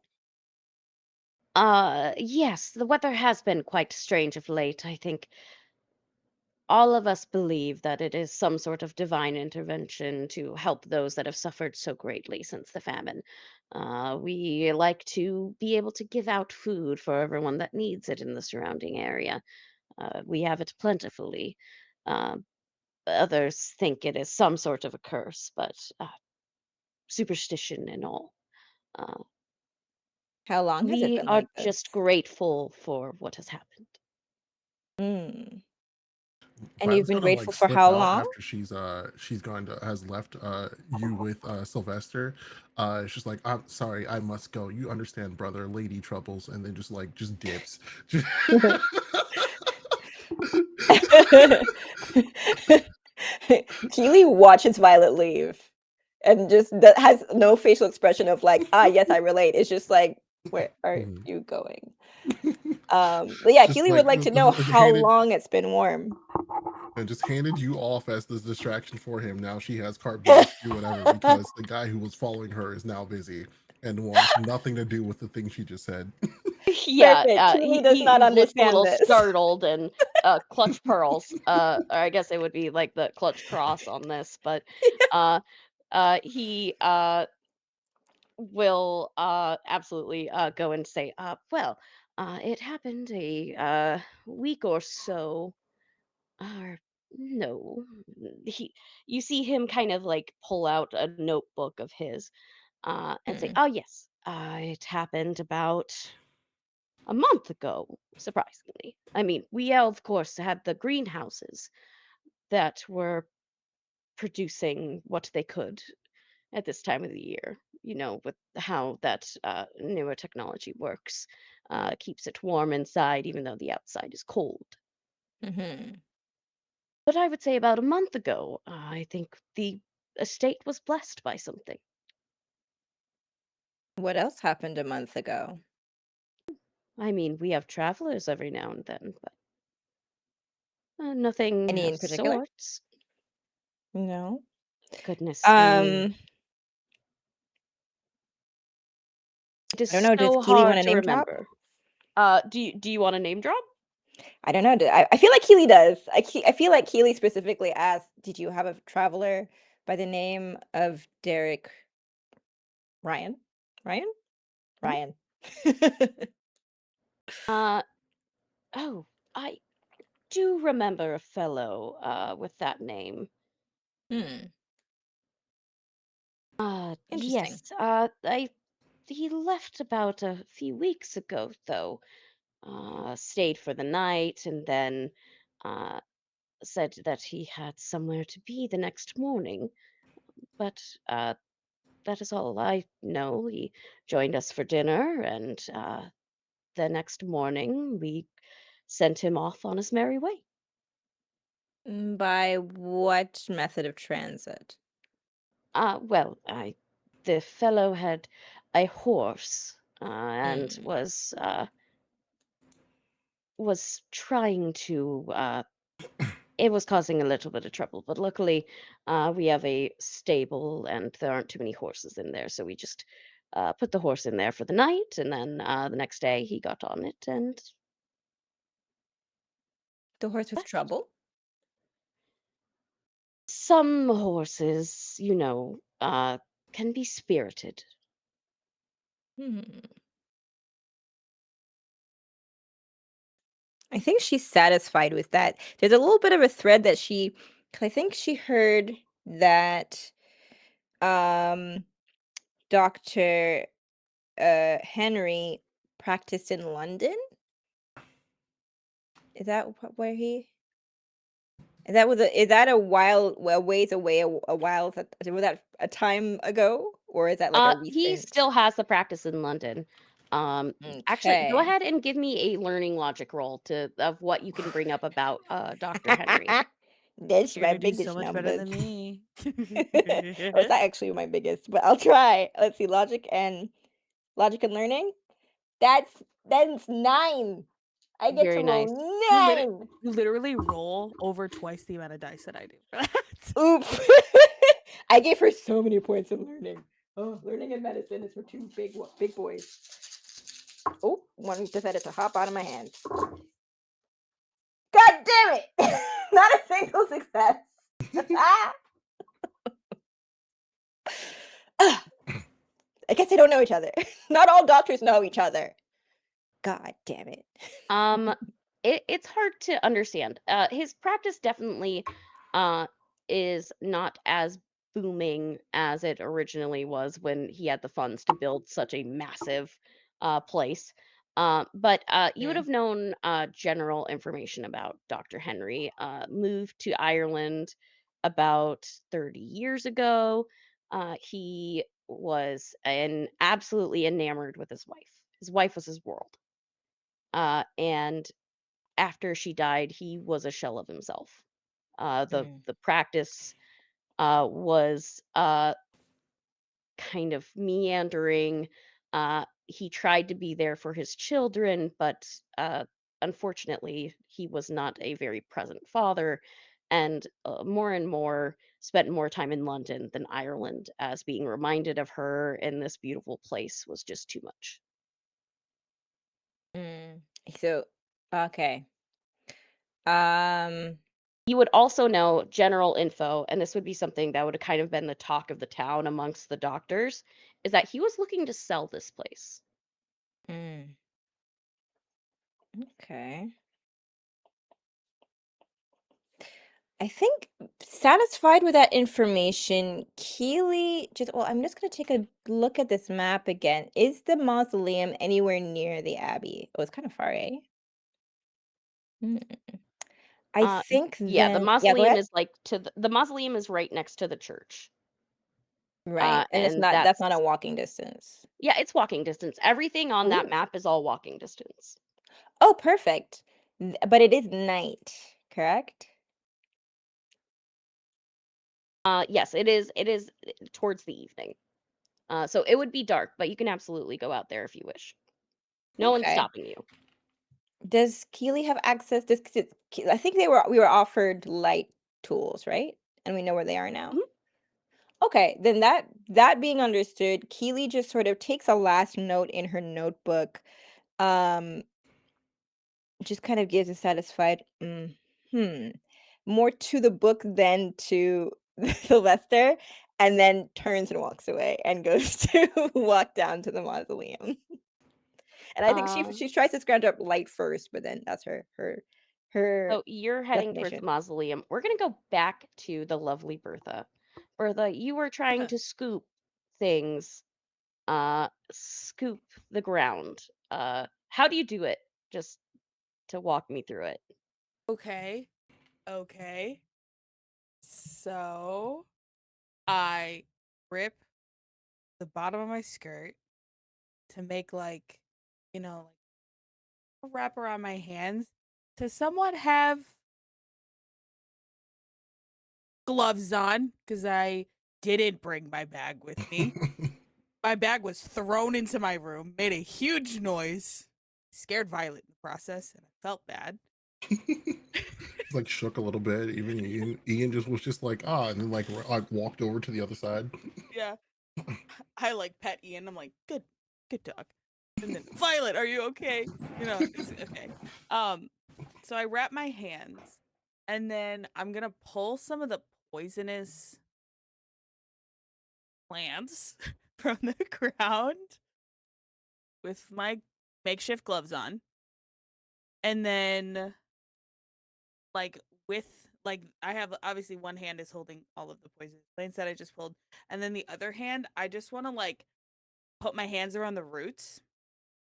Yes, the weather has been quite strange of late. I think all of us believe that it is some sort of divine intervention to help those that have suffered so greatly since the famine. We like to be able to give out food for everyone that needs it in the surrounding area. We have it plentifully. Uh, Others think it is some sort of a curse, but superstition and all. Uh, How long has it we been are like just this? grateful for what has happened. Mm. And you've Violet's been gonna like grateful for slip how out long? after she's going to has left you with Sylvester. It's just like, "I'm sorry, I must go. You understand, brother, lady troubles," and then just dips. Keely watches Violet leave and just that has no facial expression of like, ah, yes, I relate. It's just like, where are Mhm. you going? But yeah, Just Keely would like like to know how long it's been warm. just handed you off as the distraction for him. Now she has carte blanche to do whatever because the guy who was following her is now busy and wants nothing to do with the thing she just said. Yeah, Perfect. Keely does he not looks a understand little this. startled and clutch pearls. Or I guess it would be like the clutch cross on this, but uh, he will absolutely go and say, "Well, it happened a week or so, or no." He, you see him kind of like pull out a notebook of his and say, Mm, "Oh yes, it happened about a month ago, surprisingly. I mean, we, of course, had the greenhouses that were producing what they could at this time of the year, with how that newer technology works, keeps it warm inside, even though the outside is cold. mhm. But I would say about a month ago, I think the estate was blessed by something. What else happened a month ago? I mean, we have travelers every now and then, but nothing Any of in particular? sorts. No. Goodness, I mean, Um, it I don't is know. Does so Keely want hard a to name drop? remember. Do you want a name drop? I don't know. I feel like Keely does. I feel like Keely specifically asked, "Did you have a traveler by the name of Derek Ryan? Ryan? Mhm. Ryan." Uh oh, I do remember a fellow with that name. Hmm. Interesting. Yes. I He left about a few weeks ago though. Stayed for the night and then uh said that he had somewhere to be the next morning. But that is all I know. He joined us for dinner and the next morning we sent him off on his merry way. By what method of transit? Well, the fellow had a horse and Hmm. was trying to. It was causing a little bit of trouble, but luckily, we have a stable and there aren't too many horses in there, so we just put the horse in there for the night, and then the next day he got on it and The horse with trouble? Some horses, can be spirited. Hmm. I think she's satisfied with that. There's a little bit of a thread that 'cause I think she heard that um Dr. Henry practiced in London. Is that where he? Is that a ways away a while? Was that a time ago, or is that like a He recent? still has the practice in London. Actually, go Okay. ahead and give me a learning logic roll of what you can bring up about Dr. Henry. That's You're my gonna do so biggest much better numbers. than me. Or is that actually my biggest? But I'll try. Let's see, logic and learning. That's 9. I get to Very roll nice. nine. You literally roll over twice the amount of dice that I do for that. Oops. I gave her so many points in learning. Oh, learning and medicine is for two big boys. Oh, one decided to hop out of my hands. God damn it! Not a single success. I guess they don't know each other. Not all doctors know each other. God damn it. Um, it's hard to understand. His practice definitely uh, is not as booming as it originally was when he had the funds to build such a massive place. But you would Mm. have known general information about Dr. Henry. Moved to Ireland about 30 years ago. He was absolutely enamored with his wife. His wife was his world. And after she died, he was a shell of himself. Mm. The practice was kind of meandering. He tried to be there for his children, but unfortunately, he was not a very present father, and more and more spent more time in London than Ireland, as being reminded of her in this beautiful place was just too much. Mm. So, okay. Um. You would also know general info, and this would be something that would have kind of been the talk of the town amongst the doctors, is that he was looking to sell this place. Mm. Okay. I think satisfied with that information, Keely I'm just gonna take a look at this map again. Is the mausoleum anywhere near the abbey? Oh, it's kind of far, eh? Mm. I think Yeah, the then, yeah, go mausoleum ahead. is like the mausoleum is right next to the church. Right, and And that's not a walking distance. yeah, it's walking distance. Everything on that Ooh. map is all walking distance. Oh, perfect. But it is night, correct? Yes, it is towards the evening. So it would be dark, but you can absolutely go out there if you wish. No one's Okay. stopping you. Does Keely have access? I think we were offered light tools, right? And we know where they are now. Mhm. Okay, then that being understood, Keely just sort of takes a last note in her notebook. Um, just kind of gives a satisfied more to the book than to Sylvester, and then turns and walks away and goes to walk down to the mausoleum. And I think she Uh, she tries to scrounge up light first, but then that's her So you're heading towards the destination. mausoleum. We're going to go back to the lovely Bertha. Bertha, you were trying to scoop things, scoop the ground. How do you do it? Just to walk me through it. Okay. Okay. So I rip the bottom of my skirt to make like a wrap around my hands to somewhat have gloves on because I didn't bring my bag with me. My bag was thrown into my room, made a huge noise, scared Violet in the process, and I felt bad. It's like shook a little bit. Even Ian just was just like and then like walked over to the other side. Yeah. I like pet Ian. I'm like, good dog. And then Violet, are you okay? It's okay. Um, So I wrap my hands, and then I'm gonna pull some of the poisonous plants from the ground with my makeshift gloves on. And then like I have obviously one hand is holding all of the poisonous plants that I just pulled, and then the other hand I just want to like put my hands around the roots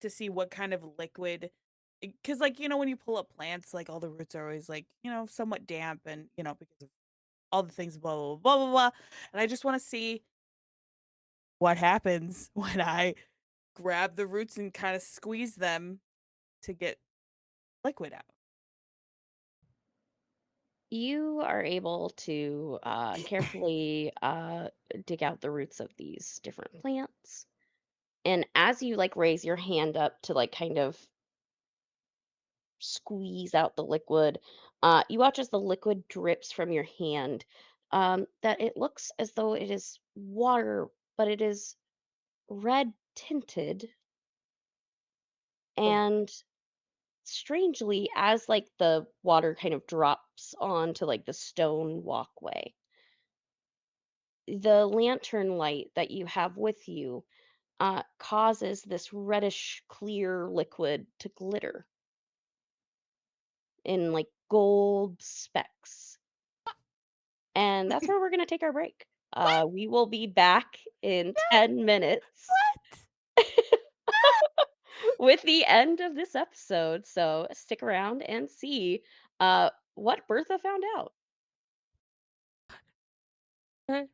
to see what kind of liquid, because like when you pull up plants, like all the roots are always like somewhat damp, and because of all the things blah blah blah blah blah, and I just want to see what happens when I grab the roots and kind of squeeze them to get liquid out. You are able to carefully dig out the roots of these different plants. And as you like raise your hand up to like kind of squeeze out the liquid, you watch as the liquid drips from your hand. That it looks as though it is water, but it is red tinted. Oh, And strangely, as like the water kind of drops onto like the stone walkway, the lantern light that you have with you causes this reddish clear liquid to glitter in like gold specks. And that's where we're going to take our break. what? We will be back in 10 minutes What? with the end of this episode. So stick around and see what Bertha found out. What?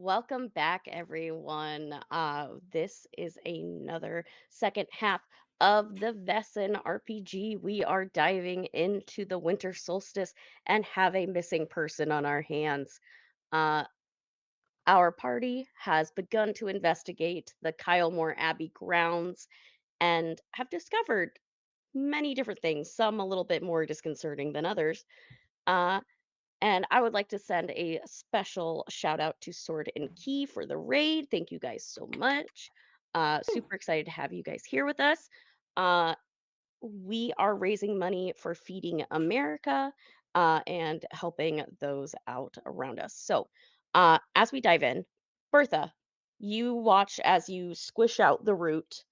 welcome back, everyone. This is another second half of the Vaesen RPG. We are diving into the winter solstice and have a missing person on our hands. Uh, our party has begun to investigate the Kylemore Abbey grounds and have discovered many different things, some a little bit more disconcerting than others. Uh, and I would like to send a special shout out to Sword and Key for the raid. Thank you guys so much. Super excited to have you guys here with us. Uh, we are raising money for Feeding America and helping those out around us. So, as we dive in, Bertha, you watch as you squish out the root.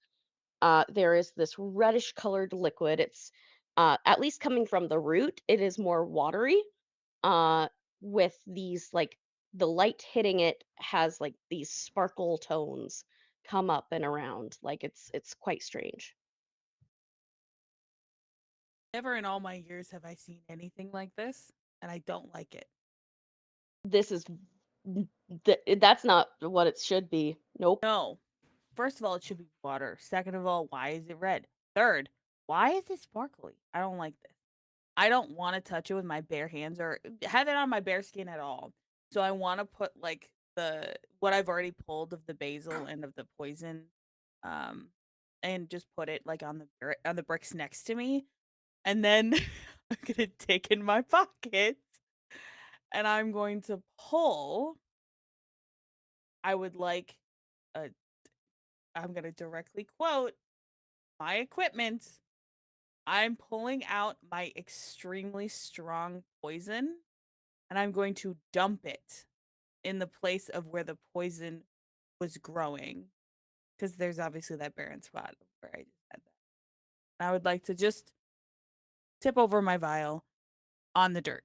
There is this reddish colored liquid. It's at least coming from the root, it is more watery uh with these like the light hitting it has like these sparkle tones come up and around like it's quite strange. Never in all my years have I seen anything like this, and I don't like it. This is that's not what it should be. Nope. No. First of all, it should be water. Second of all, why is it red? Third, why is it sparkly? I don't like this. I don't want to touch it with my bare hands or have it on my bare skin at all. So I want to put like the what I've already pulled of the basil and of the poison, um, and just put it like on the bricks next to me, and then I'm gonna take in my pocket, and I'm going to pull. I would like a. I'm gonna directly quote my equipment. I'm pulling out my extremely strong poison and I'm going to dump it in the place of where the poison was growing. Because there's obviously that barren spot where I just had that. And I would like to just tip over my vial on the dirt.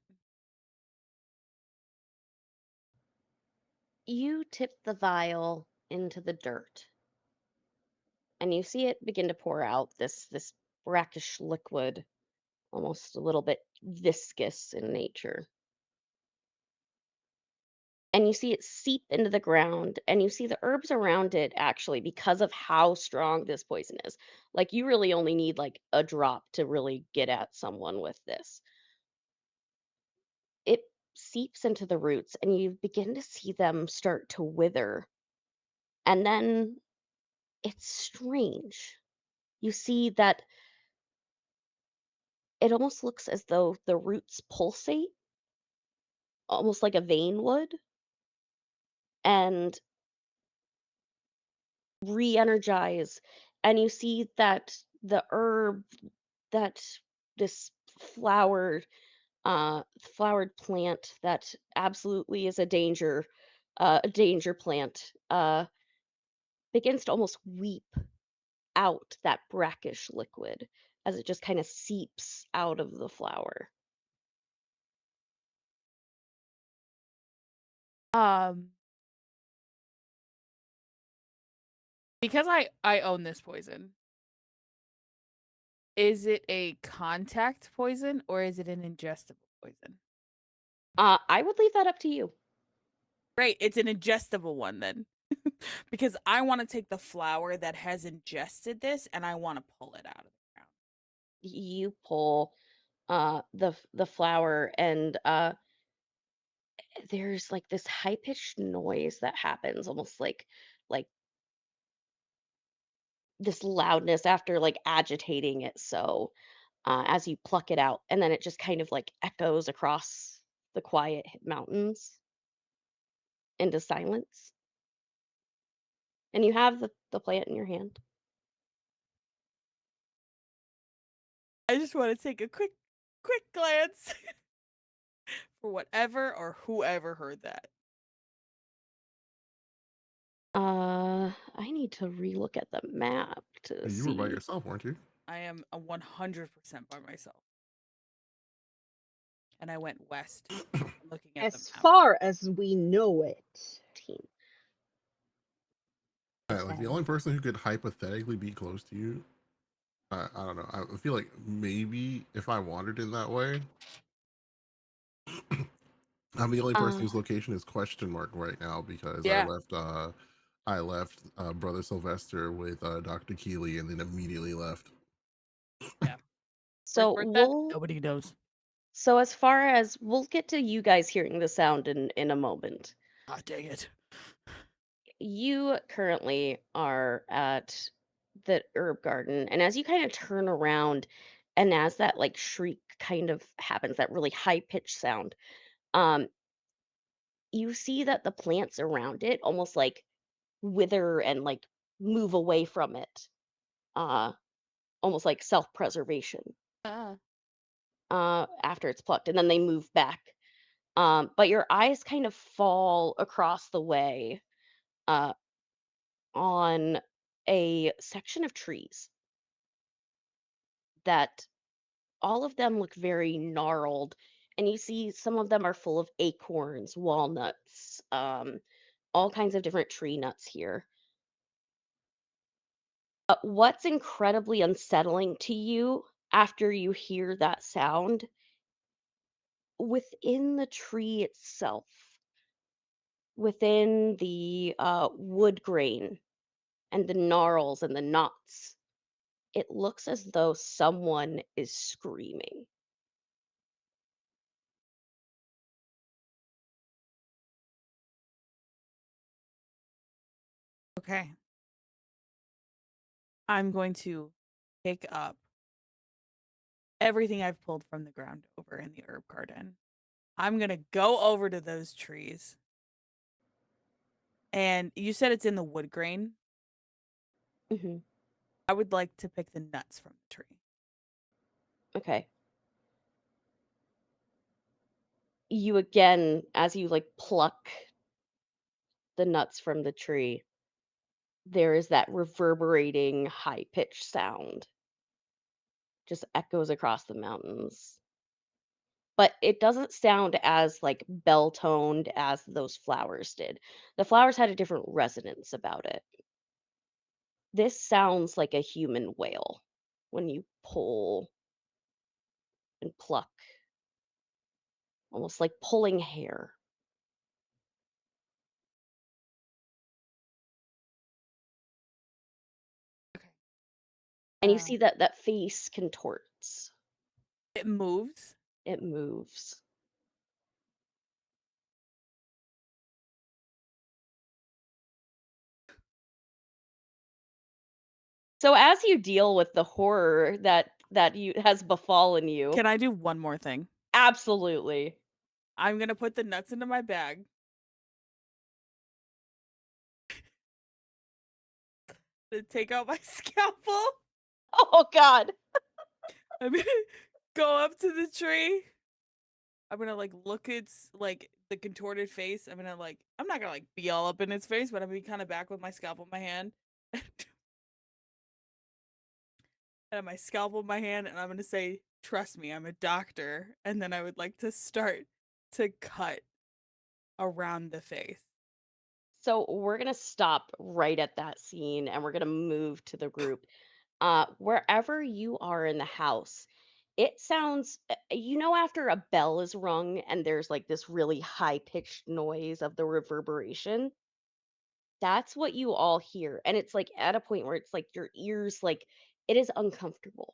You tip the vial into the dirt and you see it begin to pour out this brackish liquid, almost a little bit viscous in nature. And you see it seep into the ground and you see the herbs around it actually because of how strong this poison is. Like you really only need like a drop to really get at someone with this. It seeps into the roots and you begin to see them start to wither. And then it's strange. You see that it almost looks as though the roots pulsate, almost like a vein would, and re-energize. And you see that the herb that this flowered plant that absolutely is a danger plant, begins to almost weep out that brackish liquid as it just kind of seeps out of the flower. Um, because I own this poison. Is it a contact poison or is it an ingestible poison? I would leave that up to you. Great, it's an ingestible one then. Because I want to take the flower that has ingested this and I want to pull it out of the ground. You pull the flower and there's like this high pitched noise that happens almost like this loudness after like agitating it so as you pluck it out and then it just kind of like echoes across the quiet mountains into silence and you have the plant in your hand. I just want to take a quick glance for whatever or whoever heard that. I need to relook at the map to You were by see. yourself, weren't you? I am a 100% by myself. And I went west looking at the As map. far as we know it. Team. Yeah, like the only person who could hypothetically be close to you, I don't know. I feel like maybe if I wandered in that way, I'm the only person Uh, whose location is question mark right now because Yeah. I left Brother Sylvester with Dr. Keeley and then immediately left. so Where's Bertha? we'll Nobody knows. so as far as we'll get to you guys hearing the sound in a moment. Ah, dang it. You currently are at the herb garden, and as you kind of turn around, and as that like shriek kind of happens, that really high pitched sound, um, you see that the plants around it almost like wither and like move away from it, uh, almost like self preservation. Ah. After it's plucked, and then they move back. But your eyes kind of fall across the way uh, on a section of trees that all of them look very gnarled, and you see some of them are full of acorns, walnuts, all kinds of different tree nuts here. What's incredibly unsettling to you after you hear that sound, within the tree itself, within the wood grain and the gnarls and the knots, it looks as though someone is screaming. Okay. I'm going to pick up everything I've pulled from the ground over in the herb garden. I'm going to go over to those trees. And you said it's in the wood grain. Hmm. I would like to pick the nuts from the tree. Okay. You again, as you like pluck the nuts from the tree, there is that reverberating high pitched sound, just echoes across the mountains. But it doesn't sound as like bell toned as those flowers did. The flowers had a different resonance about it. This sounds like a human wail when you pull and pluck, almost like pulling hair. Okay. And you see that that face contorts. It moves. It moves. So as you deal with the horror that you has befallen you, Can I do one more thing? absolutely. I'm going to put the nuts into my bag. To take out my scalpel. Oh God. I'm going to go up to the tree. I'm going to like look its like the contorted face. I'm not going to like be all up in its face, but I'm going to be kind of back with my scalpel in my hand. And my scalpel in my hand, and I'm going to say, "Trust me, I'm a doctor." And then I would like to start to cut around the face. So we're gonna stop right at that scene and we're gonna move to the group. Wherever you are in the house, it sounds, after a bell is rung and there's like this really high pitched noise of the reverberation, that's what you all hear. And it's like at a point where it's like your ears, like it is uncomfortable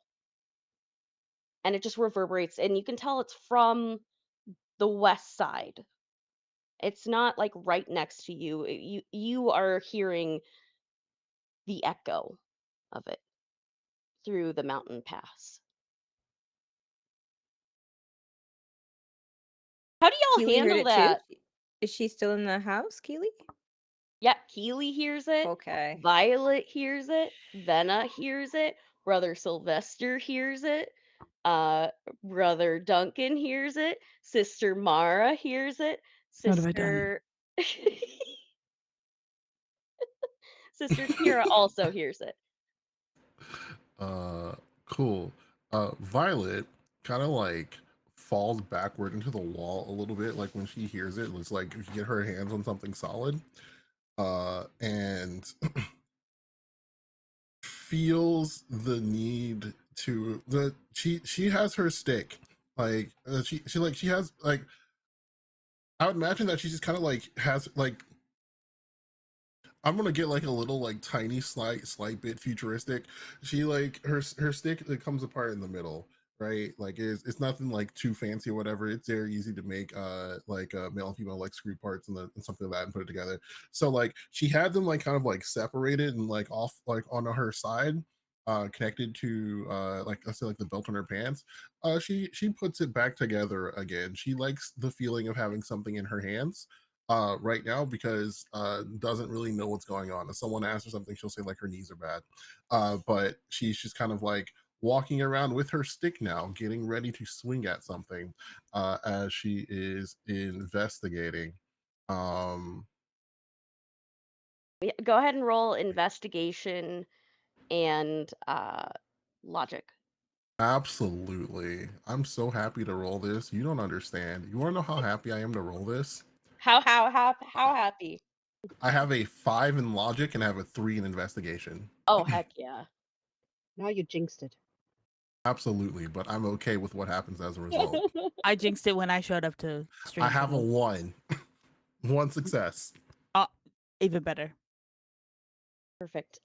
and it just reverberates. And you can tell it's from the west side. It's not like right next to you. You are hearing the echo of it through the mountain pass. How do y'all Keely heard handle it too. that? Is she still in the house, Keely? Yep, Keely hears it. Okay. Violet hears it. Venna hears it. Brother Sylvester hears it. Uh, Brother Duncan hears it. Sister Mara hears it. What have I done? Sister Sister Kira also hears it. Cool. Violet kind of like falls backward into the wall a little bit, like when she hears it. It's like if you get her hands on something solid, and feels the need to the she has her stick, like she has like I would imagine that she just kind of like has like, I'm gonna get like a little like tiny slight bit futuristic. She like her stick that comes apart in the middle, right? Like it's nothing like too fancy or whatever. It's very easy to make like male and female like screw parts and something like that and put it together. So like she had them like kind of like separated and like off like on her side, connected to like let's say like the belt on her pants. She puts it back together again. She likes the feeling of having something in her hands right now because doesn't really know what's going on. If someone asks her something, she'll say like her knees are bad. But she's just kind of like walking around with her stick now, getting ready to swing at something as she is investigating. Um, Yeah, go ahead and roll investigation and logic. Absolutely. I'm so happy to roll this. You don't understand. You want to know how happy I am to roll this? How happy? I have a 5 in logic and I have a 3 in investigation. Oh heck yeah. Now you jinxed it. Absolutely, but I'm okay with what happens as a result. I jinxed it when I showed up to stream. I have a today. 1. One success. Even better. Perfect.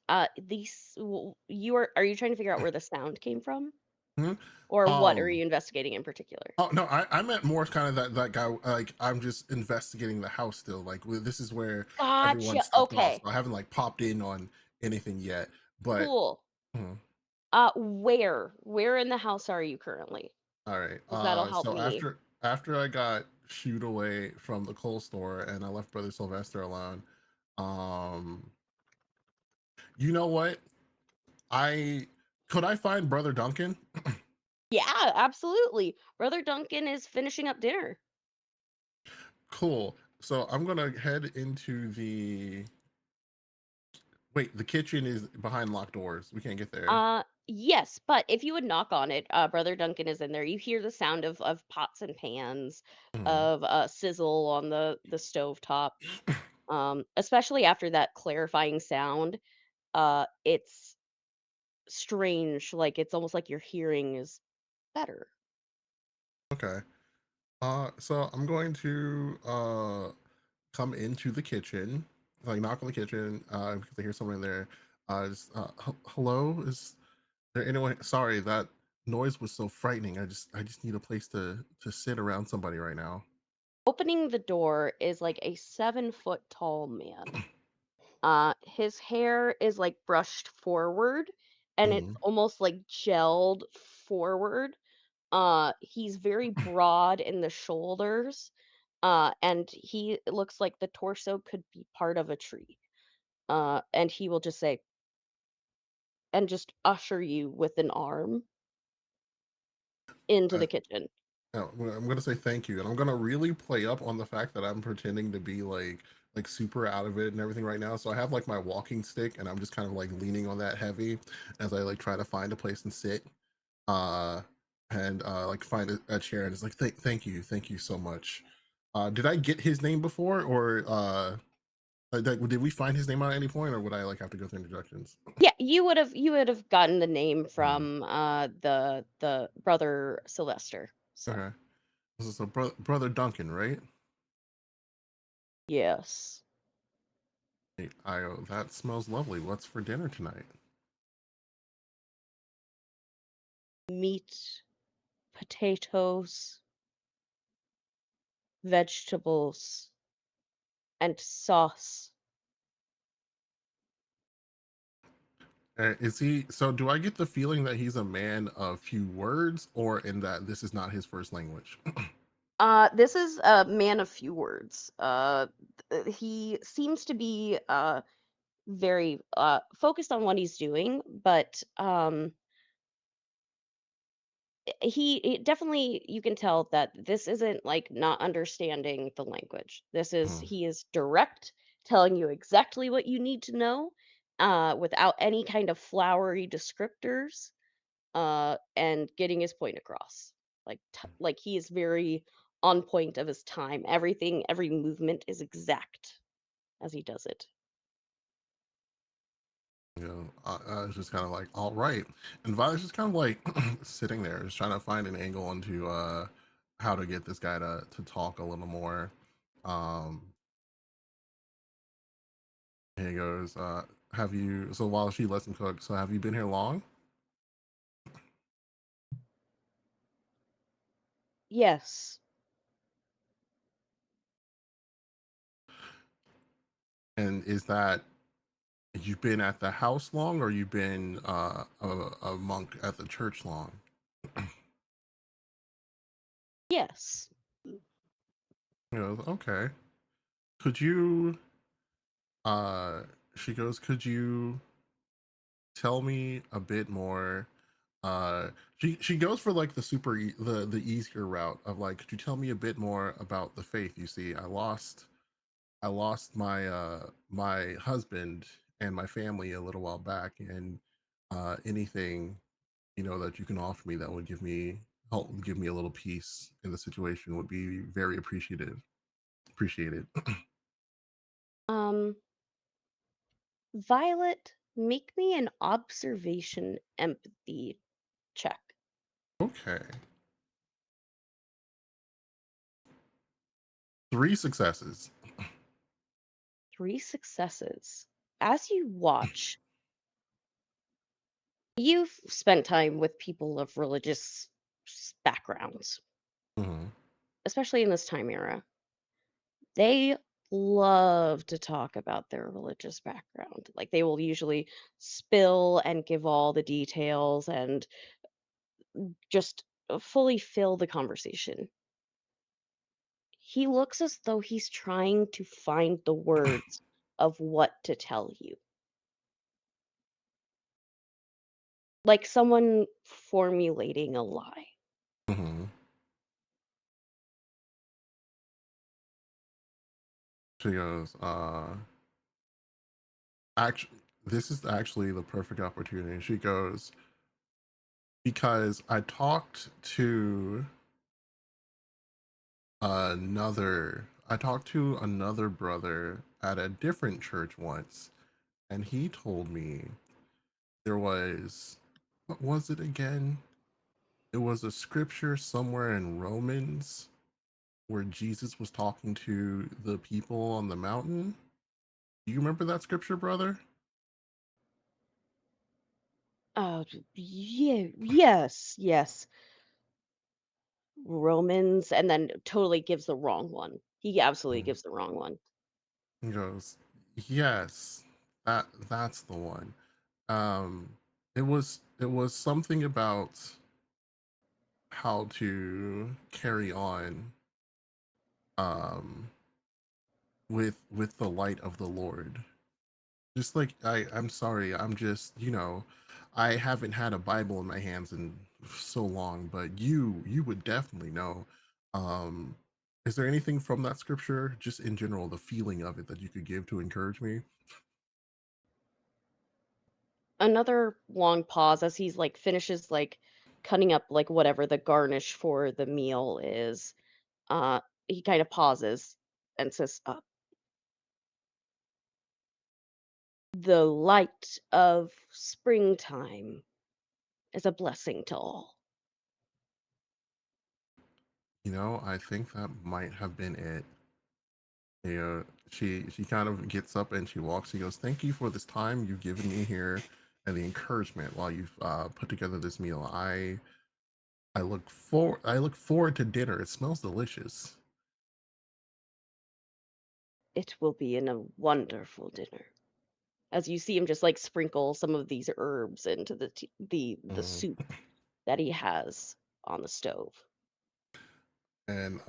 You are you trying to figure out where the sound came from? Hmm? Or what are Um, you investigating in particular? oh no, I meant more kind of that guy. Like I'm just investigating the house still. Like this is where everyone Gotcha. stepped off. Okay. So I haven't like popped in on anything yet. But Cool. mhm. Where in the house are you currently? All right. 'Cause that'll help So me. after I got shooed away from the coal store and I left Brother Sylvester alone, um, you know what? I could I find Brother Duncan? Yeah, absolutely. Brother Duncan is finishing up dinner. Cool. So I'm gonna head into wait, the kitchen is behind locked doors. We can't get there. Yes, but if you would knock on it, Brother Duncan is in there. You hear the sound of pots and pans, Mhm. of sizzle on the stove top. Especially after that clarifying sound, it's strange. Like it's almost like your hearing is better. Okay. So I'm going to come into the kitchen, like knock on the kitchen, because I hear someone in there. Hello, is there anyone? Sorry, that noise was so frightening. I just need a place to sit around somebody right now. Opening the door is like a 7 foot tall man. His hair is like brushed forward and it's Mhm. almost like gelled forward. He's very broad in the shoulders. And he looks like the torso could be part of a tree. And he will just say, and just usher you with an arm into Uh, the kitchen. I'm gonna say thank you, and I'm gonna really play up on the fact that I'm pretending to be like super out of it and everything right now. So I have like my walking stick, and I'm just kind of like leaning on that heavy as I like try to find a place and sit. uh and like find a chair, and it's like thank you so much. Did I get his name before, or did we find his name at any point, or would I like have to go through introductions? Yeah, you would have gotten the name Mhm. from the brother Sylvester. So Okay, this is brother Duncan, right? yes. Hey, that smells lovely. What's for dinner tonight? Meat, potatoes, vegetables, and sauce. Is he so do I get the feeling that he's a man of few words, or in that this is not his first language? This is a man of few words. He seems to be very focused on what he's doing, but he definitely you can tell that this isn't like not understanding the language. This is Mhm. he is direct, telling you exactly what you need to know, without any kind of flowery descriptors, and getting his point across. Like he is very on point of his time. Everything, every movement is exact as he does it. I was just kind of like, all right. And Violet's just kind of like sitting there, just trying to find an angle into how to get this guy to talk a little more. And he goes, have you, so while she lets him cook, so have you been here long? Yes. And is that, you've been at the house long, or you've been a monk at the church long? Yes. He goes, okay. Could you, she goes, could you tell me a bit more? She goes for like the the easier route of like, could you tell me a bit more about the faith? You see, I lost my my husband and my family a little while back, and anything, you know, that you can offer me that would give me a little peace in the situation would be very appreciated. Um, Violet, make me an observation empathy check. Okay, 3 successes. 3 successes. As you watch, you've spent time with people of religious backgrounds, Hmm. especially in this time era. They love to talk about their religious background. Like they will usually spill and give all the details and just fully fill the conversation. He looks as though he's trying to find the words of what to tell you. Like someone formulating a lie. Hmm. She goes, actually, this is actually the perfect opportunity. She goes, because I talked to another brother at a different church once, and he told me there was, what was it again? It was a scripture somewhere in Romans where Jesus was talking to the people on the mountain. Do you remember that scripture, brother? Yeah, yes, yes. Romans, and then totally gives the wrong one. He absolutely Mm. gives the wrong one. He goes, yes, that's the one. Um, it was something about how to carry on um with the light of the Lord. Just like I'm sorry, I'm just, you know, I haven't had a Bible in my hands in so long, but you would definitely know. Um, is there anything from that scripture, just in general, the feeling of it, that you could give to encourage me? Another long pause as he's like finishes like cutting up like whatever the garnish for the meal is. He kind of pauses and says, "The light of springtime is a blessing to all." You know, I think that might have been it. You know, she kind of gets up and she walks. She goes, "Thank you for this time you've given me here and the encouragement while you've put together this meal. I look forward to dinner. It smells delicious." It will be in a wonderful dinner. As you see him just like sprinkle some of these herbs into the Mhm. soup that he has on the stove. And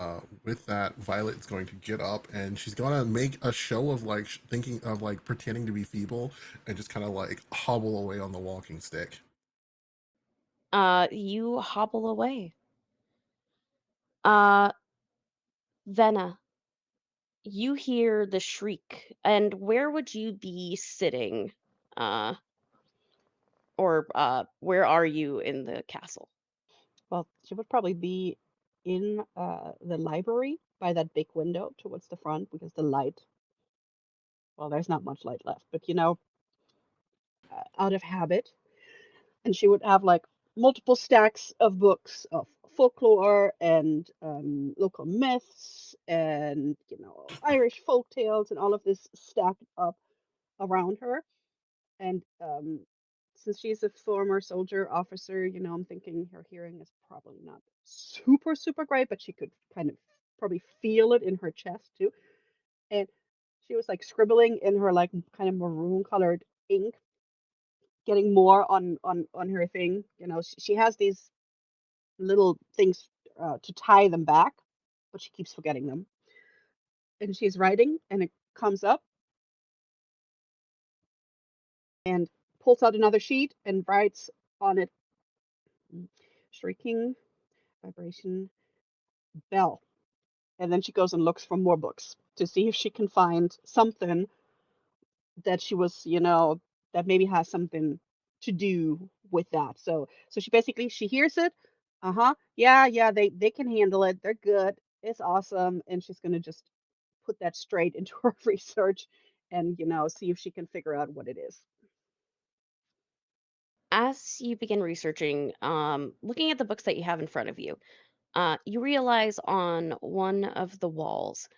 with that, Violet's going to get up and she's gonna make a show of like thinking of like pretending to be feeble and just kind of like hobble away on the walking stick. You hobble away. Uh, Venna, you hear the shriek, and where would you be sitting? Uh, or where are you in the castle? Well, she would probably be in the library by that big window towards the front because the light, well, there's not much light left, but you know, out of habit. And she would have like multiple stacks of books of folklore and local myths and Irish folk tales and all of this stacked up around her. And since she's a former soldier officer, I'm thinking her hearing is probably not super, super great, but she could kind of probably feel it in her chest too. And she was like scribbling in her like kind of maroon colored ink, getting more on her thing. She has these little things to tie them back, but she keeps forgetting them. And she's writing, and it comes up and pulls out another sheet and writes on it, shrieking vibration bell. And then she goes and looks for more books to see if she can find something that she was, that maybe has something to do with that. So she hears it. Uh-huh. Yeah, yeah, they can handle it. They're good. It's awesome. And she's gonna just put that straight into her research and, see if she can figure out what it is. As you begin researching, looking at the books that you have in front of you, you realize on one of the walls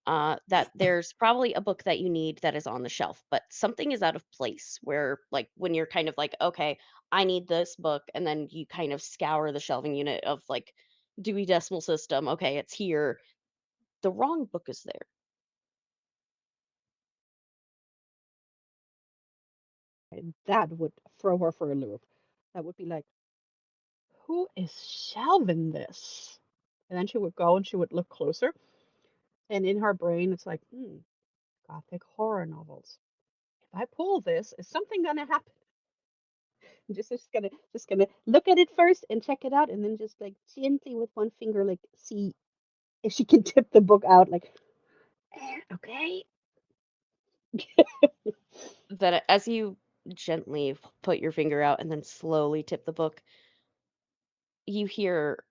that there's probably a book that you need that is on the shelf, but something is out of place where, like, when you're kind of like, okay, I need this book, and then you kind of scour the shelving unit of like Dewey Decimal System. Okay, it's here. The wrong book is there. And that would throw her for a loop. That would be like, who is shelving this? And then she would go and she would look closer. And in her brain, it's like, gothic horror novels. If I pull this, is something gonna happen? Just gonna look at it first and check it out, and then just like gently with one finger, like see if she can tip the book out, like, okay. That as you gently put your finger out and then slowly tip the book, you hear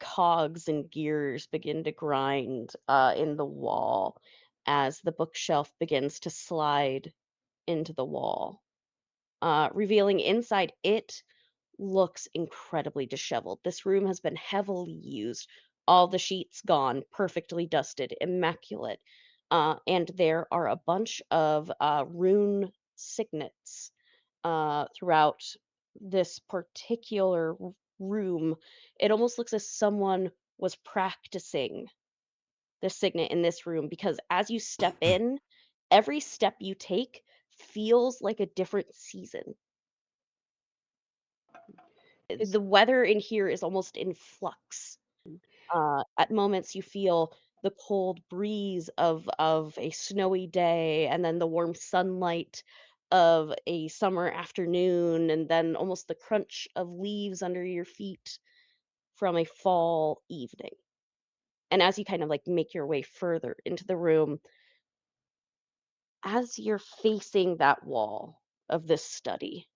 cogs and gears begin to grind in the wall as the bookshelf begins to slide into the wall, revealing inside it looks incredibly disheveled. This room has been heavily used, all the sheets gone, perfectly dusted, immaculate. And there are a bunch of rune signets throughout this particular room. It almost looks as someone was practicing the signet in this room because as you step in, every step you take feels like a different season. Is The weather in here is almost in flux. At moments, you feel the cold breeze of a snowy day, and then the warm sunlight of a summer afternoon, and then almost the crunch of leaves under your feet from a fall evening. And as you kind of like make your way further into the room, as you're facing that wall of this study,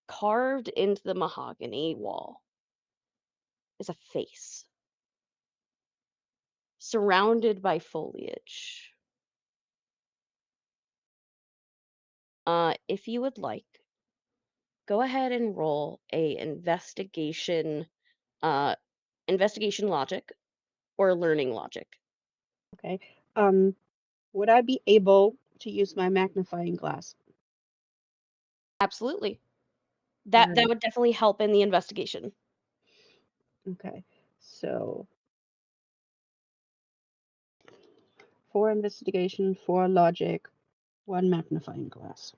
carved into the mahogany wall is a face surrounded by foliage. If you would like, go ahead and roll a uh, investigation logic or learning logic. okay. Um, would I be able to use my magnifying glass? Absolutely. All That right. would definitely help in the investigation. Okay. So 4 investigation, 4 logic, 1 magnifying glass.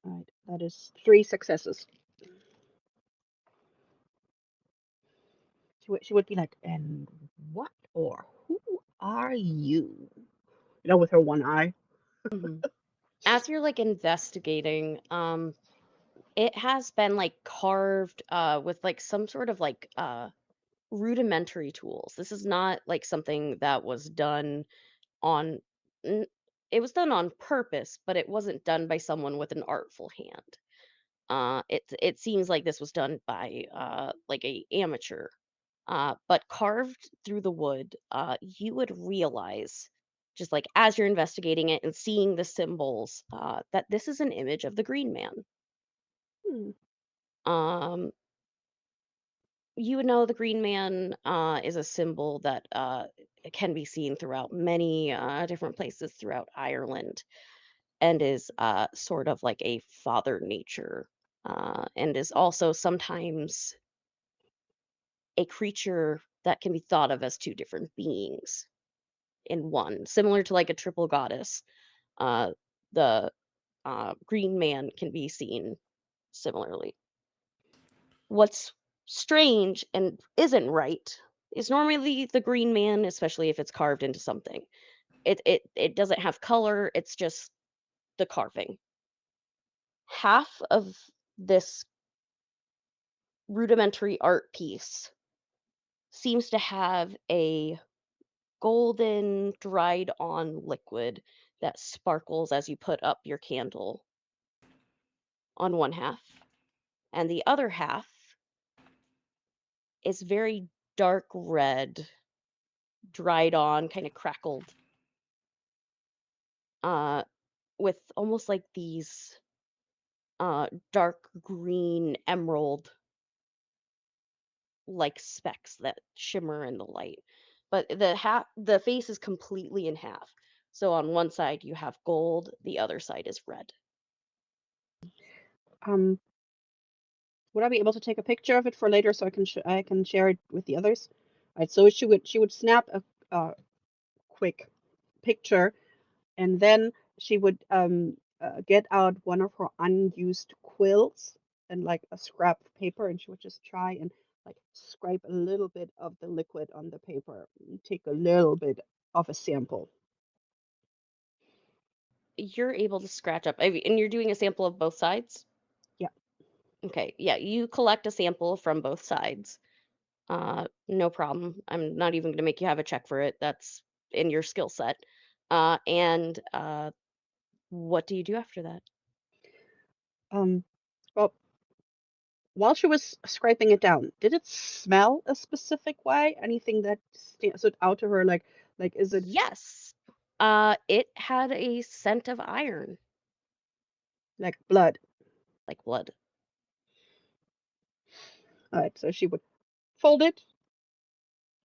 All right. That is 3 successes. She would be like, and what or who are you? With her one eye. Mhm. As you're like investigating, it has been like carved with like some sort of like rudimentary tools. This is not like something that was done on n- it was done on purpose, but it wasn't done by someone with an artful hand. It seems like this was done by like a amateur. But carved through the wood, you would realize just like as you're investigating it and seeing the symbols, that this is an image of the Green Man. Hmm. Um, you would know the Green Man is a symbol that can be seen throughout many different places throughout Ireland, and is sort of like a father nature, and is also sometimes a creature that can be thought of as two different beings in one, similar to like a triple goddess. The Green Man can be seen similarly. What's strange and isn't right is normally the Green Man, especially if it's carved into something. It doesn't have color, it's just the carving. Half of this rudimentary art piece seems to have a golden dried on liquid that sparkles as you put up your candle on one half, and the other half is very dark red, dried on, kind of crackled, uh, with almost like these dark green emerald like specks that shimmer in the light. But the face is completely in half. So on one side you have gold, the other side is red. Um, would I be able to take a picture of it for later so I can share it with the others? Right. So she would snap a quick picture, and then she would get out one of her unused quills and like a scrap of paper, and she would just try and like scrape a little bit of the liquid on the paper, and take a little bit of a sample. You're able to scratch up, and you're doing a sample of both sides? Yeah. Okay, yeah, you collect a sample from both sides. No problem. I'm not even gonna make you have a check for it. That's in your skill set. And what do you do after that? Um, well, while she was scraping it down, did it smell a specific way? Anything that stood out to her? Like is it Yes. It had a scent of iron, like blood? like blood. All right, so she would fold it,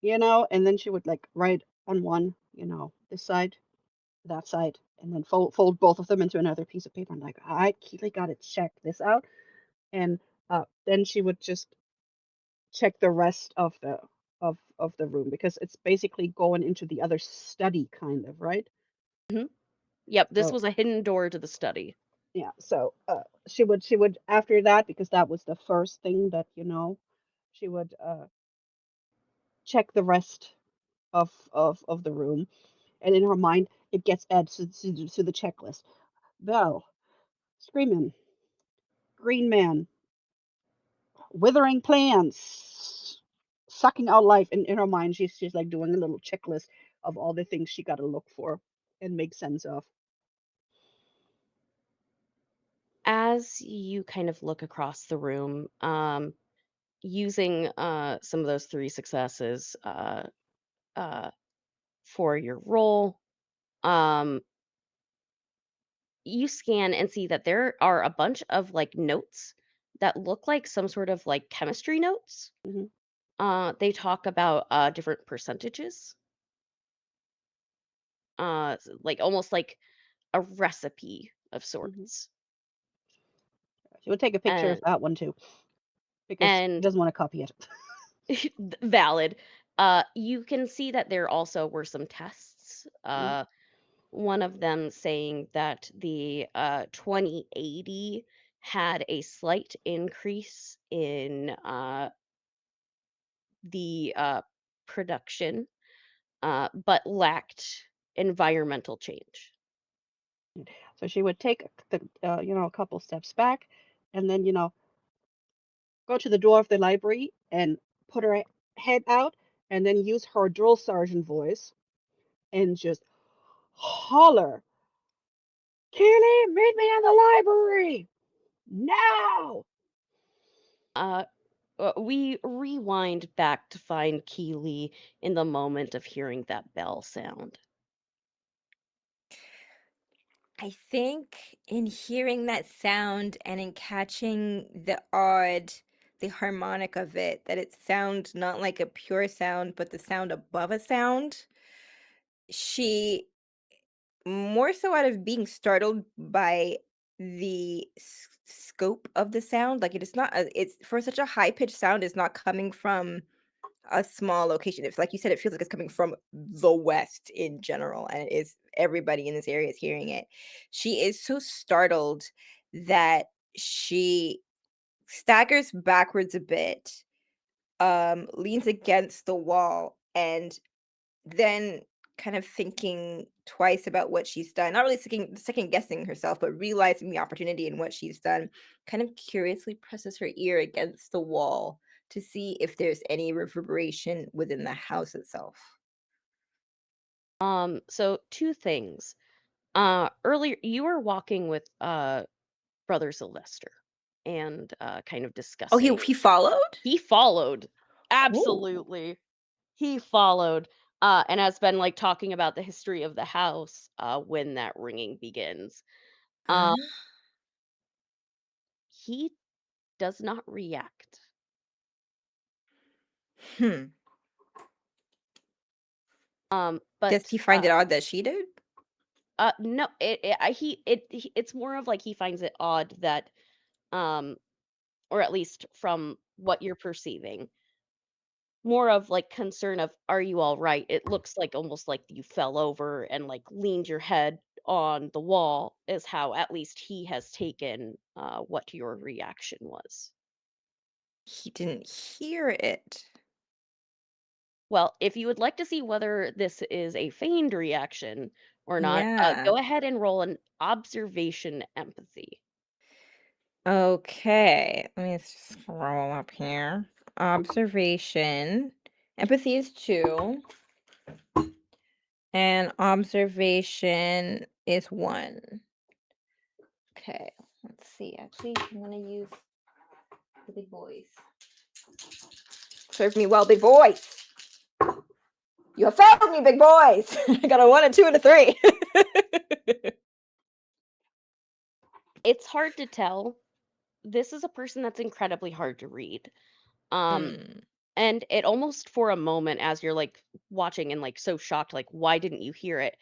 and then she would like write on one, this side, that side, and then fold both of them into another piece of paper. I'm like, I really got to check this out. And then she would just check the rest of the room because it's basically going into the other study, kind of, right? Mhm. Yep, this So was a hidden door to the study. yeah, so she would after that, because that was the first thing that she would check the rest of the room, and in her mind it gets added to the checklist. Bell, screaming, green man, withering plants, sucking out life. And in her mind, she's like doing a little checklist of all the things she got to look for and make sense of. As you kind of look across the room, using some of those three successes uh, for your roll, um, you scan and see that there are a bunch of like notes that look like some sort of like chemistry notes. Hmm. They talk about different percentages, like almost like a recipe of Hmm. sorts. She would take a picture of And that one too because she and doesn't want to copy it. valid. You can see that there also were some tests. Mhm. One of them saying that the 2080 had a slight increase in the production, but lacked environmental change. So she would take a couple steps back, and then go to the door of the library and put her head out, and then use her drill sergeant voice and just holler, Keely, meet me in the library now. Uh, we rewind back to find Keeley in the moment of hearing that bell sound. I think in hearing that sound and in catching the harmonic of it, that it sounds not like a pure sound, but the sound above a sound, she, more so out of being startled by the scope of the sound, like it is not, it's for such a high pitched sound, is not coming from a small location. It's like you said, it feels like it's coming from the West in general, and it is everybody in this area is hearing it. She is so startled that she staggers backwards a bit, leans against the wall, and then kind of thinking twice about what she's done, not really second guessing herself, but realizing the opportunity in what she's done, kind of curiously presses her ear against the wall to see if there's any reverberation within the house itself. So two things. Earlier you were walking with Brother Sylvester and kind of Oh, he discussing. he followed? He followed. Ooh. Absolutely. He followed and has been like talking about the history of the house when that ringing begins. Um, Ah. he does not react. Hmm. Does But he find it odd that she did? no, it's more of like he finds it odd that um or at least from what you're perceiving, more of like concern of are you all right? It looks like almost like you fell over and like leaned your head on the wall is how at least he has taken what your reaction was. He didn't hear it. Well, if you would like to see whether this is a feigned reaction or not, Yeah. go ahead and roll an observation empathy. Okay. Let me scroll up here. Observation. Empathy is 2. And observation is 1. Okay, let's see. Actually, I'm gonna use the big boys. Serve me well, big boys. You have failed me, big boys. I got a 1, a 2, and a 3. It's hard to tell. This is a person that's incredibly hard to read. Um, Hmm. and it almost for a moment as you're like watching and like so shocked, like, why didn't you hear it?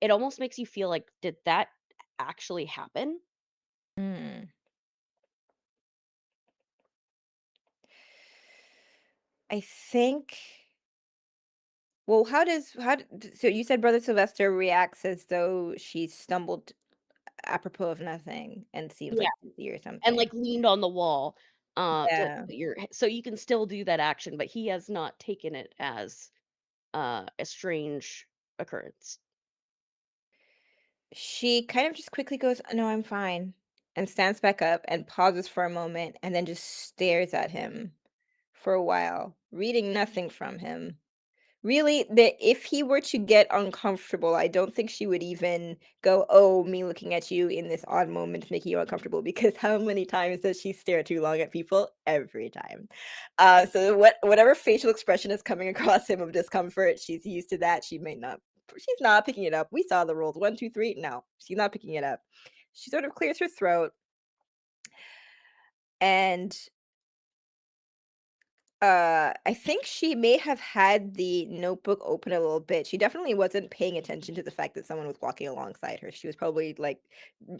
It almost makes you feel like, did that actually happen? Hmm. I think. Well, so you said Brother Sylvester reacts as though she stumbled apropos of nothing and seems Yeah. like dizzy or And something. like leaned on the wall. Yeah. So you can still do that action, but he has not taken it as a strange occurrence. She kind of just quickly goes, "No, I'm fine," and stands back up and pauses for a moment and then just stares at him for a while, reading nothing from him. Really, that if he were to get uncomfortable, I don't think she would even go, "Oh, me looking at you in this odd moment is making you uncomfortable," because how many times does she stare too long at people? Every time. So whatever facial expression is coming across him of discomfort, she's used to that. She's not picking it up. We saw the rolls 1, 2, 3. No, she's not picking it up. She sort of clears her throat and I think she may have had the notebook open a little bit. She definitely wasn't paying attention to the fact that someone was walking alongside her. She was probably like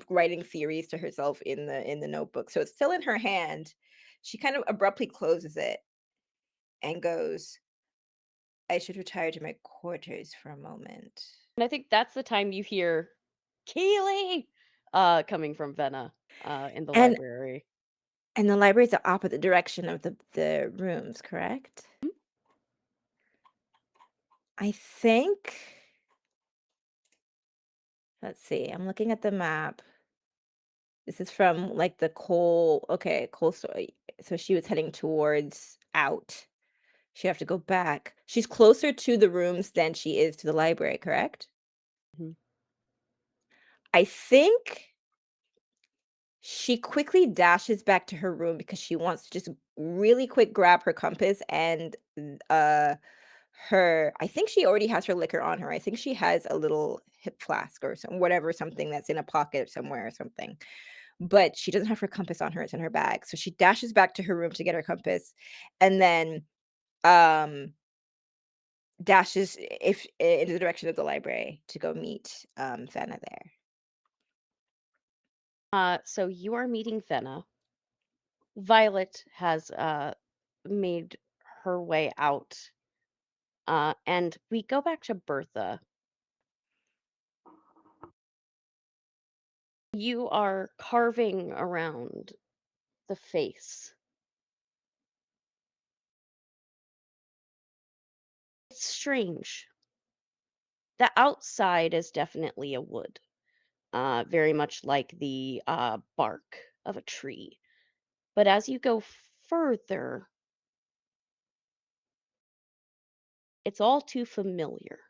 writing theories to herself in the notebook. So it's still in her hand. She kind of abruptly closes it and goes, "I should retire to my quarters for a moment." And I think that's the time you hear Keely coming from Venna in the And library. and the library is the opposite direction of the rooms, correct? I think, let's see. I'm looking at the map. This is from, like, the coal story. So she was heading towards out. She have to go back. She's closer to the rooms than she is to the library, correct? Mhm. I think she quickly dashes back to her room because she wants to just really quick grab her compass and, I think she already has her liquor on her. I think she has a little hip flask or something that's in a pocket somewhere or something. But she doesn't have her compass on her, it's in her bag. So she dashes back to her room to get her compass and then um dashes in the direction of the library to go meet Fenna there. So you are meeting Fenna. Violet has made her way out. And we go back to Bertha. You are carving around the face. It's strange. The outside is definitely a wood, very much like the bark of a tree. But as you go further, it's all too familiar.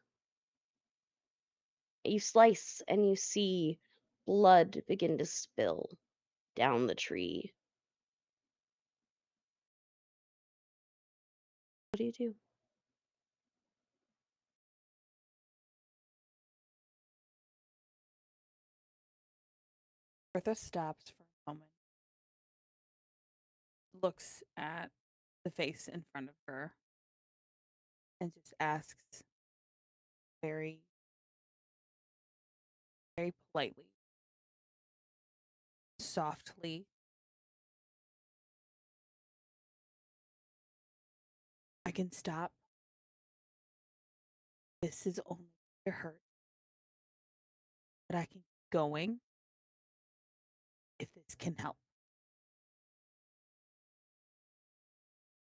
You slice and you see blood begin to spill down the tree. What do you do? Bertha stops for a moment, looks at the face in front of her, and just asks very, very politely, softly, I can stop. This is only to hurt, but I can keep going if this can help.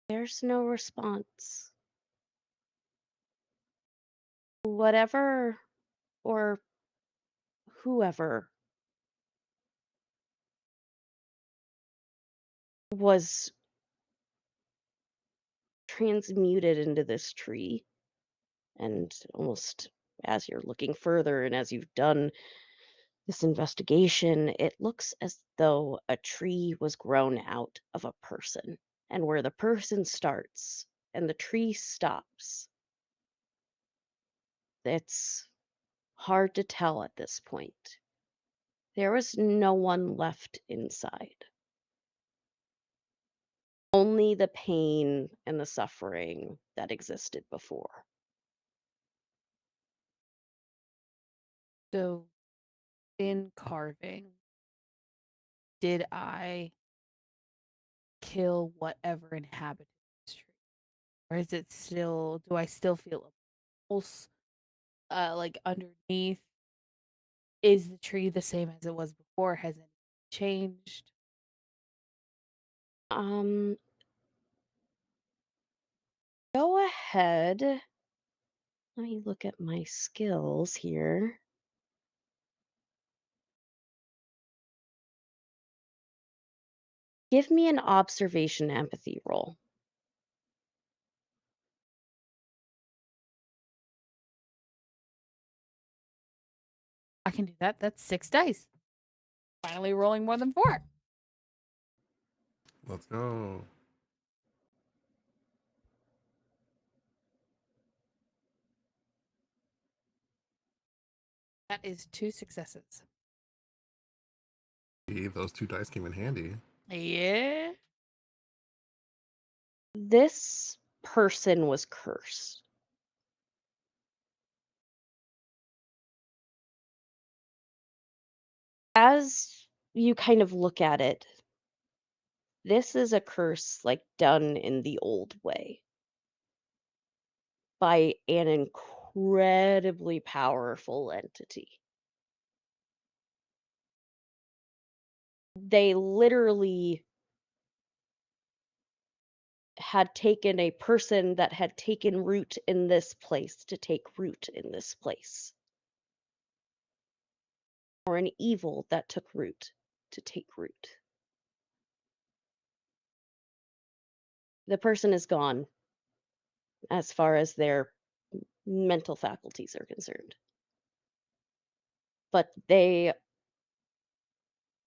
There's no response. Whatever or whoever was transmuted into this tree, and almost as you're looking further and as you've done this investigation, it looks as though a tree was grown out of a person. And where the person starts and the tree stops, it's hard to tell at this point. There was no one left inside. Only the pain and the suffering that existed before. So, in carving, did I kill whatever inhabited this tree? Or is it still, do I still feel a pulse like underneath? Is the tree the same as it was before? Has it changed? Um, go ahead. Let me look at my skills here. Give me an observation empathy roll. I can do that. That's 6 dice. Finally rolling more than 4. Let's go. That is 2 successes. See, those 2 dice came in handy. Yeah. This person was cursed. As you kind of look at it, this is a curse like done in the old way by an incredibly powerful entity. They literally had taken a person that had taken root in this place to take root in this place, or an evil that took root to take root. The person is gone as far as their mental faculties are concerned. But they,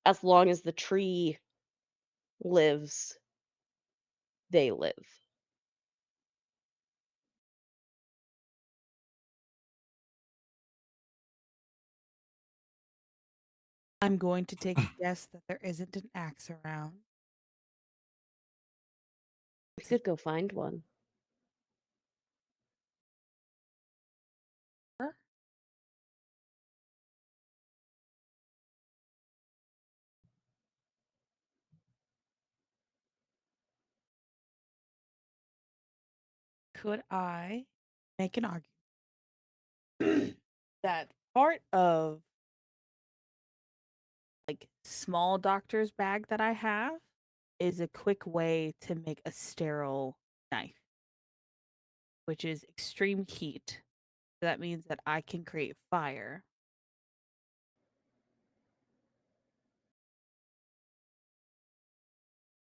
as long as the tree lives, they live. I'm going to take a guess that there isn't an axe around. We could go find one. Could I make an argument that part of like small doctor's bag that I have is a quick way to make a sterile knife, which is extreme heat. So that means that I can create fire.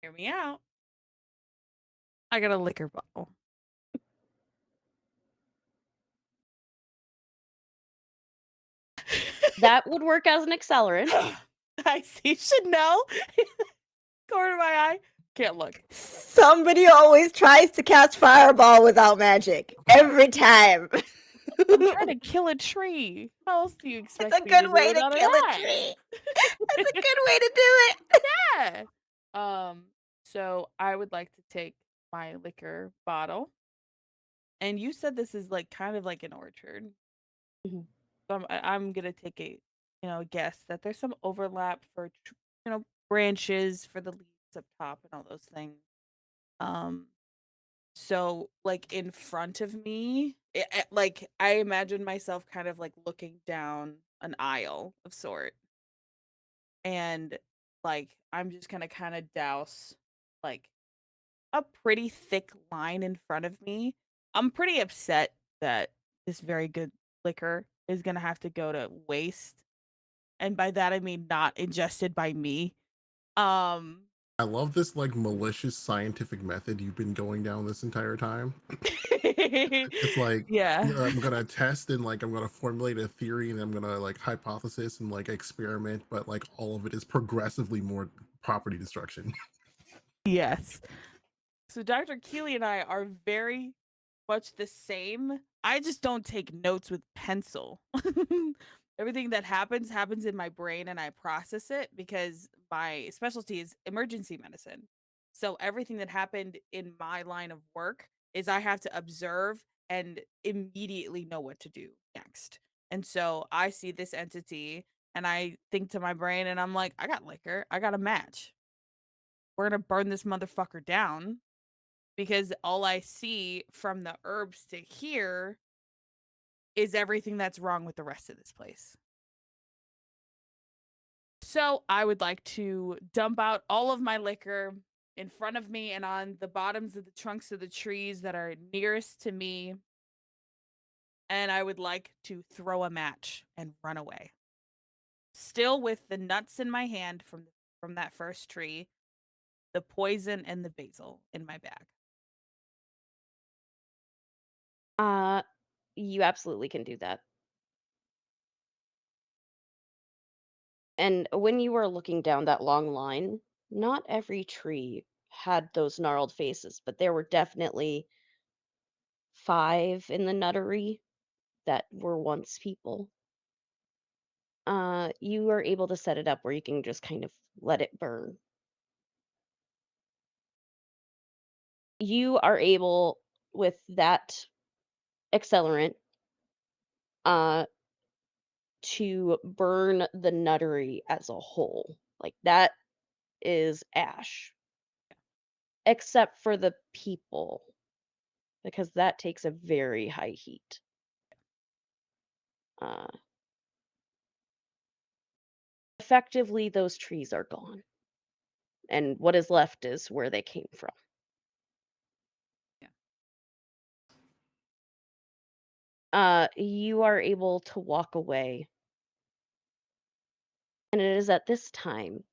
Hear me out. I got a liquor bottle. That would work as an accelerant. I see. Should know. Corner of my eye. Can't look. Somebody always tries to cast fireball without magic. Every time. I'm trying to kill a tree. How else do you expect It's a me to good do way it to on an kill a axe? tree. That's a good way to do it. Yeah. So I would like to take my liquor bottle. And you said this is like kind of like an orchard. Mhm. So I'm gonna take a guess that there's some overlap for branches for the leaves up top and all those things. So like in front of me, like I imagine myself kind of like looking down an aisle of sort, and like I'm just gonna kind of douse like a pretty thick line in front of me. I'm pretty upset that this very good liquor is gonna have to go to waste, and by that I mean not ingested by me. Um, I love this like malicious scientific method you've been going down this entire time. It's like yeah. I'm gonna test and like I'm gonna formulate a theory and I'm gonna like hypothesis and like experiment, but like all of it is progressively more property destruction. Yes. So Dr. Keeley and I are very much the same. I just don't take notes with pencil. Everything that happens in my brain and I process it because my specialty is emergency medicine. So everything that happened in my line of work is I have to observe and immediately know what to do next. And so I see this entity and I think to my brain and I'm like, I got liquor, I got a match. We're going to burn this motherfucker down because all I see from the herbs to here is everything that's wrong with the rest of this place. So I would like to dump out all of my liquor in front of me and on the bottoms of the trunks of the trees that are nearest to me. And I would like to throw a match and run away. Still with the nuts in my hand from that first tree, the poison and the basil in my bag. You absolutely can do that. And when you were looking down that long line, not every tree had those gnarled faces, but there were definitely 5 in the nuttery that were once people. You are able to set it up where you can just kind of let it burn. You are able, with that accelerant, uh, to burn the nuttery as a whole. Like that is ash, except for the people, because that takes a very high heat. Uh, Effectively, those trees are gone, and what is left is where they came from. You are able to walk away, and it is at this time,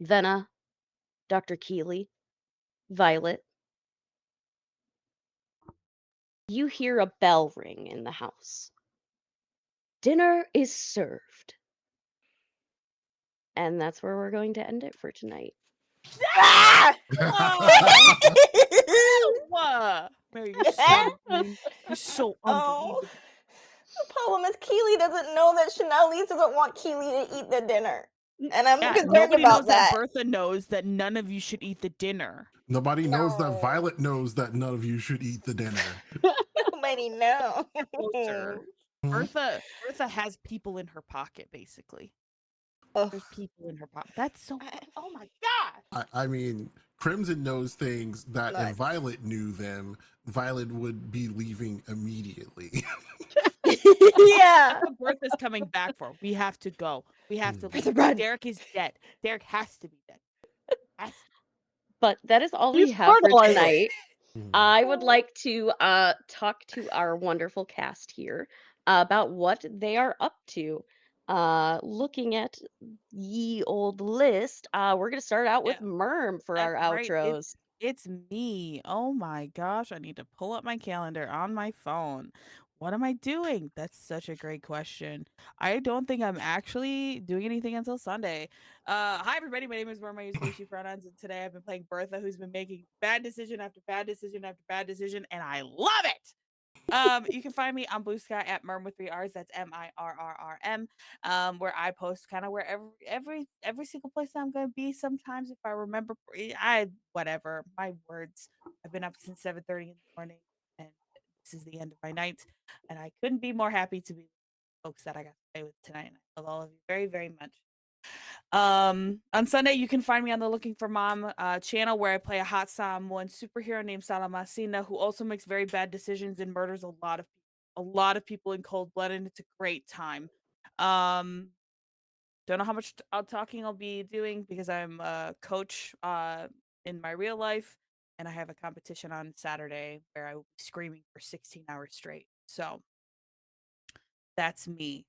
Venna, Dr. Keeley, Violet, you hear a bell ring in the house. Dinner is served. And that's where we're going to end it for tonight. Ah! Whoa! Mary, you're so mean. You're so Oh. unbelievable. The problem is Keely doesn't know that Chanelise doesn't want Keely to eat the dinner. And I'm Yeah, concerned nobody about knows that. Bertha knows that none of you should eat the dinner. Nobody knows that No. Violet knows that none of you should eat the dinner. Nobody knows. Closer. Mhm. Bertha has people in her pocket, basically. Ugh. There's people in her pocket. That's so. Oh my god. I mean, Crimson knows things that if Nuts. Violet knew them, Violet would be leaving immediately. Yeah. That's what Bertha's coming back for. We have to go. We have to Bertha, leave. run. Derek is dead. Derek has to be dead. Has to. But that is all we He's have for fertilizer. tonight. Mhm. I would like to talk to our wonderful cast here about what they are up to. Looking at ye old list, we're gonna start out with Yeah, Merm for our That's right. outros. It's me. Oh my gosh. I need to pull up my calendar on my phone. What am I doing? That's such a great question. I don't think I'm actually doing anything until Sunday. Hi everybody. My name is Merm. I use they she pronouns, and today I've been playing Bertha, who's been making bad decision after bad decision after bad decision, and I love it. You can find me on Blue Sky at Merm with 3 R's. That's MIRRRM. Where I post kind of wherever every single place I'm gonna be. Sometimes if I remember, I whatever my words. I've been up since 7:30 in the morning, and this is the end of my night, and I couldn't be more happy to be with folks that I got to play with tonight. And I love all of you very very much. On Sunday, you can find me on the Looking for Mom channel where I play a hot Samoan superhero named Salamasina who also makes very bad decisions and murders a lot of people in cold blood, and it's a great time. Um, don't know how much talking I'll be doing because I'm a coach in my real life, and I have a competition on Saturday where I will be screaming for 16 hours straight. So that's me.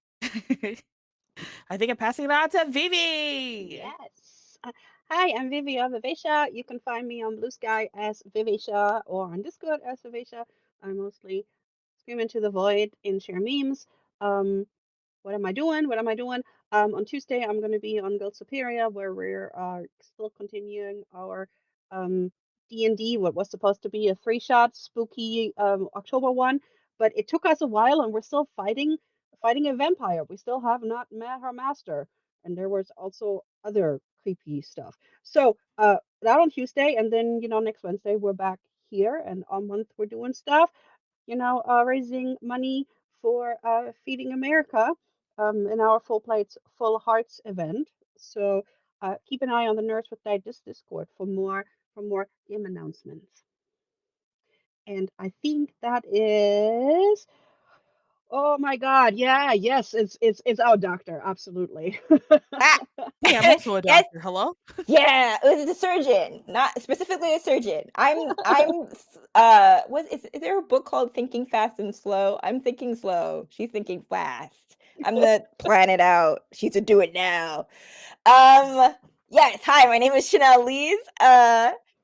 I think I'm passing it on to Vivi. Yes. Hi, I'm Vivi of Vivacia. You can find me on Blue Sky as Vivacia or on Discord as Vivacia. I mostly scream into the void and share memes. Um, what am I doing? What am I doing? On Tuesday, I'm going to be on Guild Superior, where we're still continuing our D&D, what was supposed to be a three-shot spooky October one, but it took us a while, and we're still fighting a vampire. We still have not met her master, and there was also other creepy stuff. So that on Tuesday, and then next Wednesday we're back here, and all month we're doing stuff. Raising money for Feeding America in our Full Plates, Full Hearts event. So keep an eye on the Nerds with Dice Discord for more game announcements. And I think that is. Oh my God! Yeah, yes, it's our doctor. Absolutely. Ah. Hey, I'm also a Yes. doctor. Hello? Yeah, it was a surgeon, not specifically a surgeon. What is there a book called Thinking Fast and Slow? I'm thinking slow. She's thinking fast. I'm gonna plan it out. She's to do it now. Yes, hi, my name is Chanel Lees.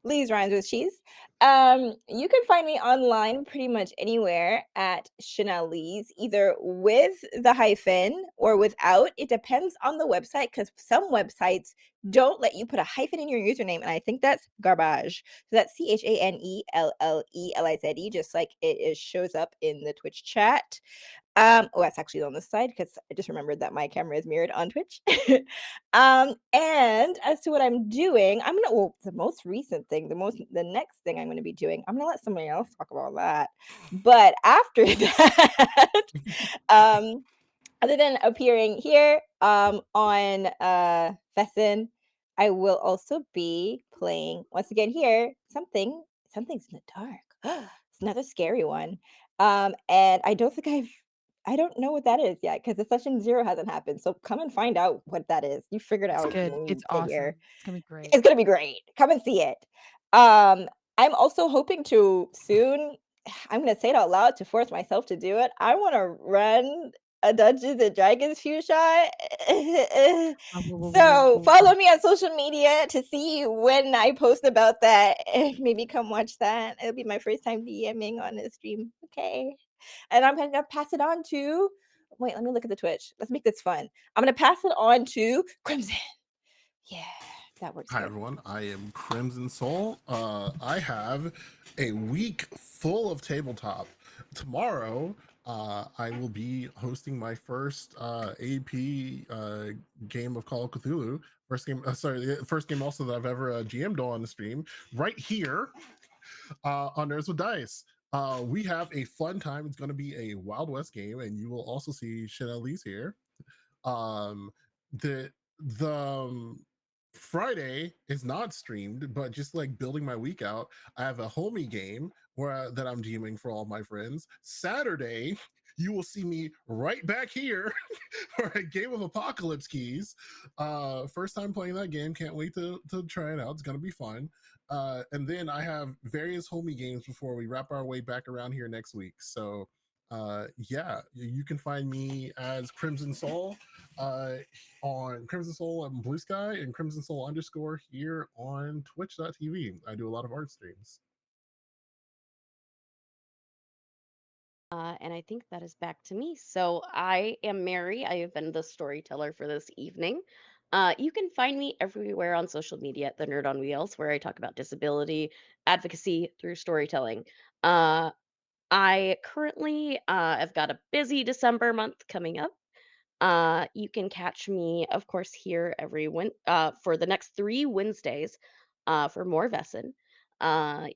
Lees rhymes with cheese. You can find me online pretty much anywhere at Chanel Lees, either with the hyphen or without. It depends on the website because some websites don't let you put a hyphen in your username, and I think that's garbage. So that's CHANELLELIZE, just like shows up in the Twitch chat. That's actually on this side because I just remembered that my camera is mirrored on Twitch. And as to what I'm doing, the most recent thing, the next thing I'm gonna be doing, I'm gonna let somebody else talk about that. But after that, other than appearing here, on Vaesen, I will also be playing once again here something's in the dark. It's another scary one. And I don't know what that is yet because the session 0 hasn't happened. So come and find out what that is. You figured It's out good. when you It's get awesome. here. It's gonna be great. It's gonna be great. Come and see it. I'm also hoping to soon. I'm gonna say it out loud to force myself to do it. I want to run a Dungeons and Dragons fuchsia. So follow me on social media to see when I post about that. Maybe come watch that. It'll be my first time DMing on a stream. Okay. And I'm gonna pass it on to. Wait, let me look at the Twitch. Let's make this fun. I'm gonna pass it on to Crimson. Yeah, that works. Hi Good. everyone, I am Crimson Soul. I have a week full of tabletop. Tomorrow, I will be hosting my first AP game of Call of Cthulhu. First game, the first game also that I've ever GM'd on the stream, right here on Nerds with Dice. We have a fun time. It's going to be a Wild West game, and you will also see Chanel Lee's here. Um, the Friday is not streamed, but just like building my week out, I have a homie game where that I'm DMing for all my friends. Saturday, you will see me right back here for a game of Apocalypse Keys. First time playing that game, can't wait to try it out. It's gonna be fun. And then I have various homie games before we wrap our way back around here next week. So yeah, you can find me as Crimson Soul on Crimson Soul on Blue Sky and Crimson Soul _ here on twitch.tv. I do a lot of art streams. And I think that is back to me. So I am Mary. I have been the storyteller for this evening. You can find me everywhere on social media at the Nerd on Wheels, where I talk about disability advocacy through storytelling. Uh, I currently have got a busy December month coming up. You can catch me, of course, here for the next 3 Wednesdays for more Vaesen.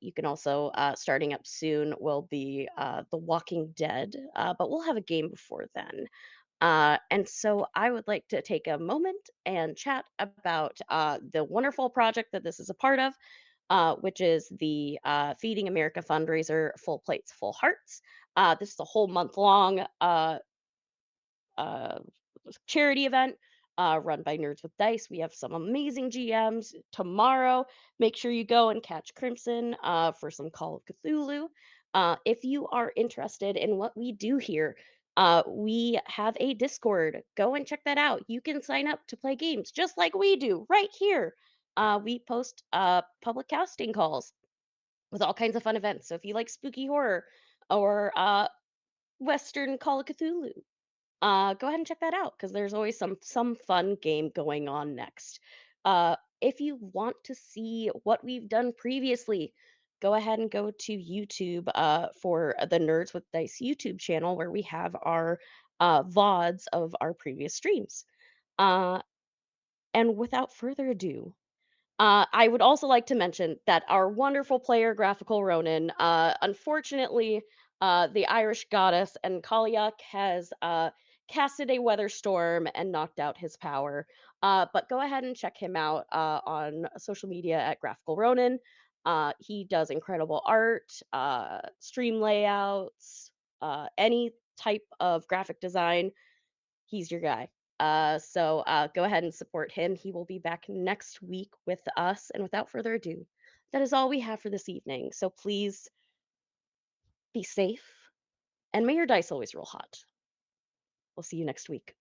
You can also, starting up soon, will be The Walking Dead, but we'll have a game before then. And so I would like to take a moment and chat about the wonderful project that this is a part of, which is the Feeding America fundraiser, Full Plates, Full Hearts. This is a whole month long uh, charity event run by Nerds with Dice. We have some amazing GMs tomorrow. Make sure you go and catch Crimson for some Call of Cthulhu. If you are interested in what we do here, we have a Discord. Go and check that out. You can sign up to play games just like we do right here. We post public casting calls with all kinds of fun events. So if you like spooky horror or Western Call of Cthulhu, go ahead and check that out because there's always some fun game going on next. If you want to see what we've done previously, go ahead and go to YouTube for the Nerds with Dice YouTube channel where we have our VODs of our previous streams. Uh, and without further ado, I would also like to mention that our wonderful player, Graphical Ronin, unfortunately, the Irish goddess and Kaliak has casted a weather storm and knocked out his power. But go ahead and check him out on social media at Graphical Ronin. He does incredible art, stream layouts, any type of graphic design. He's your guy. So go ahead and support him. He will be back next week with us. And without further ado, that is all we have for this evening. So please be safe and may your dice always roll hot. We'll see you next week.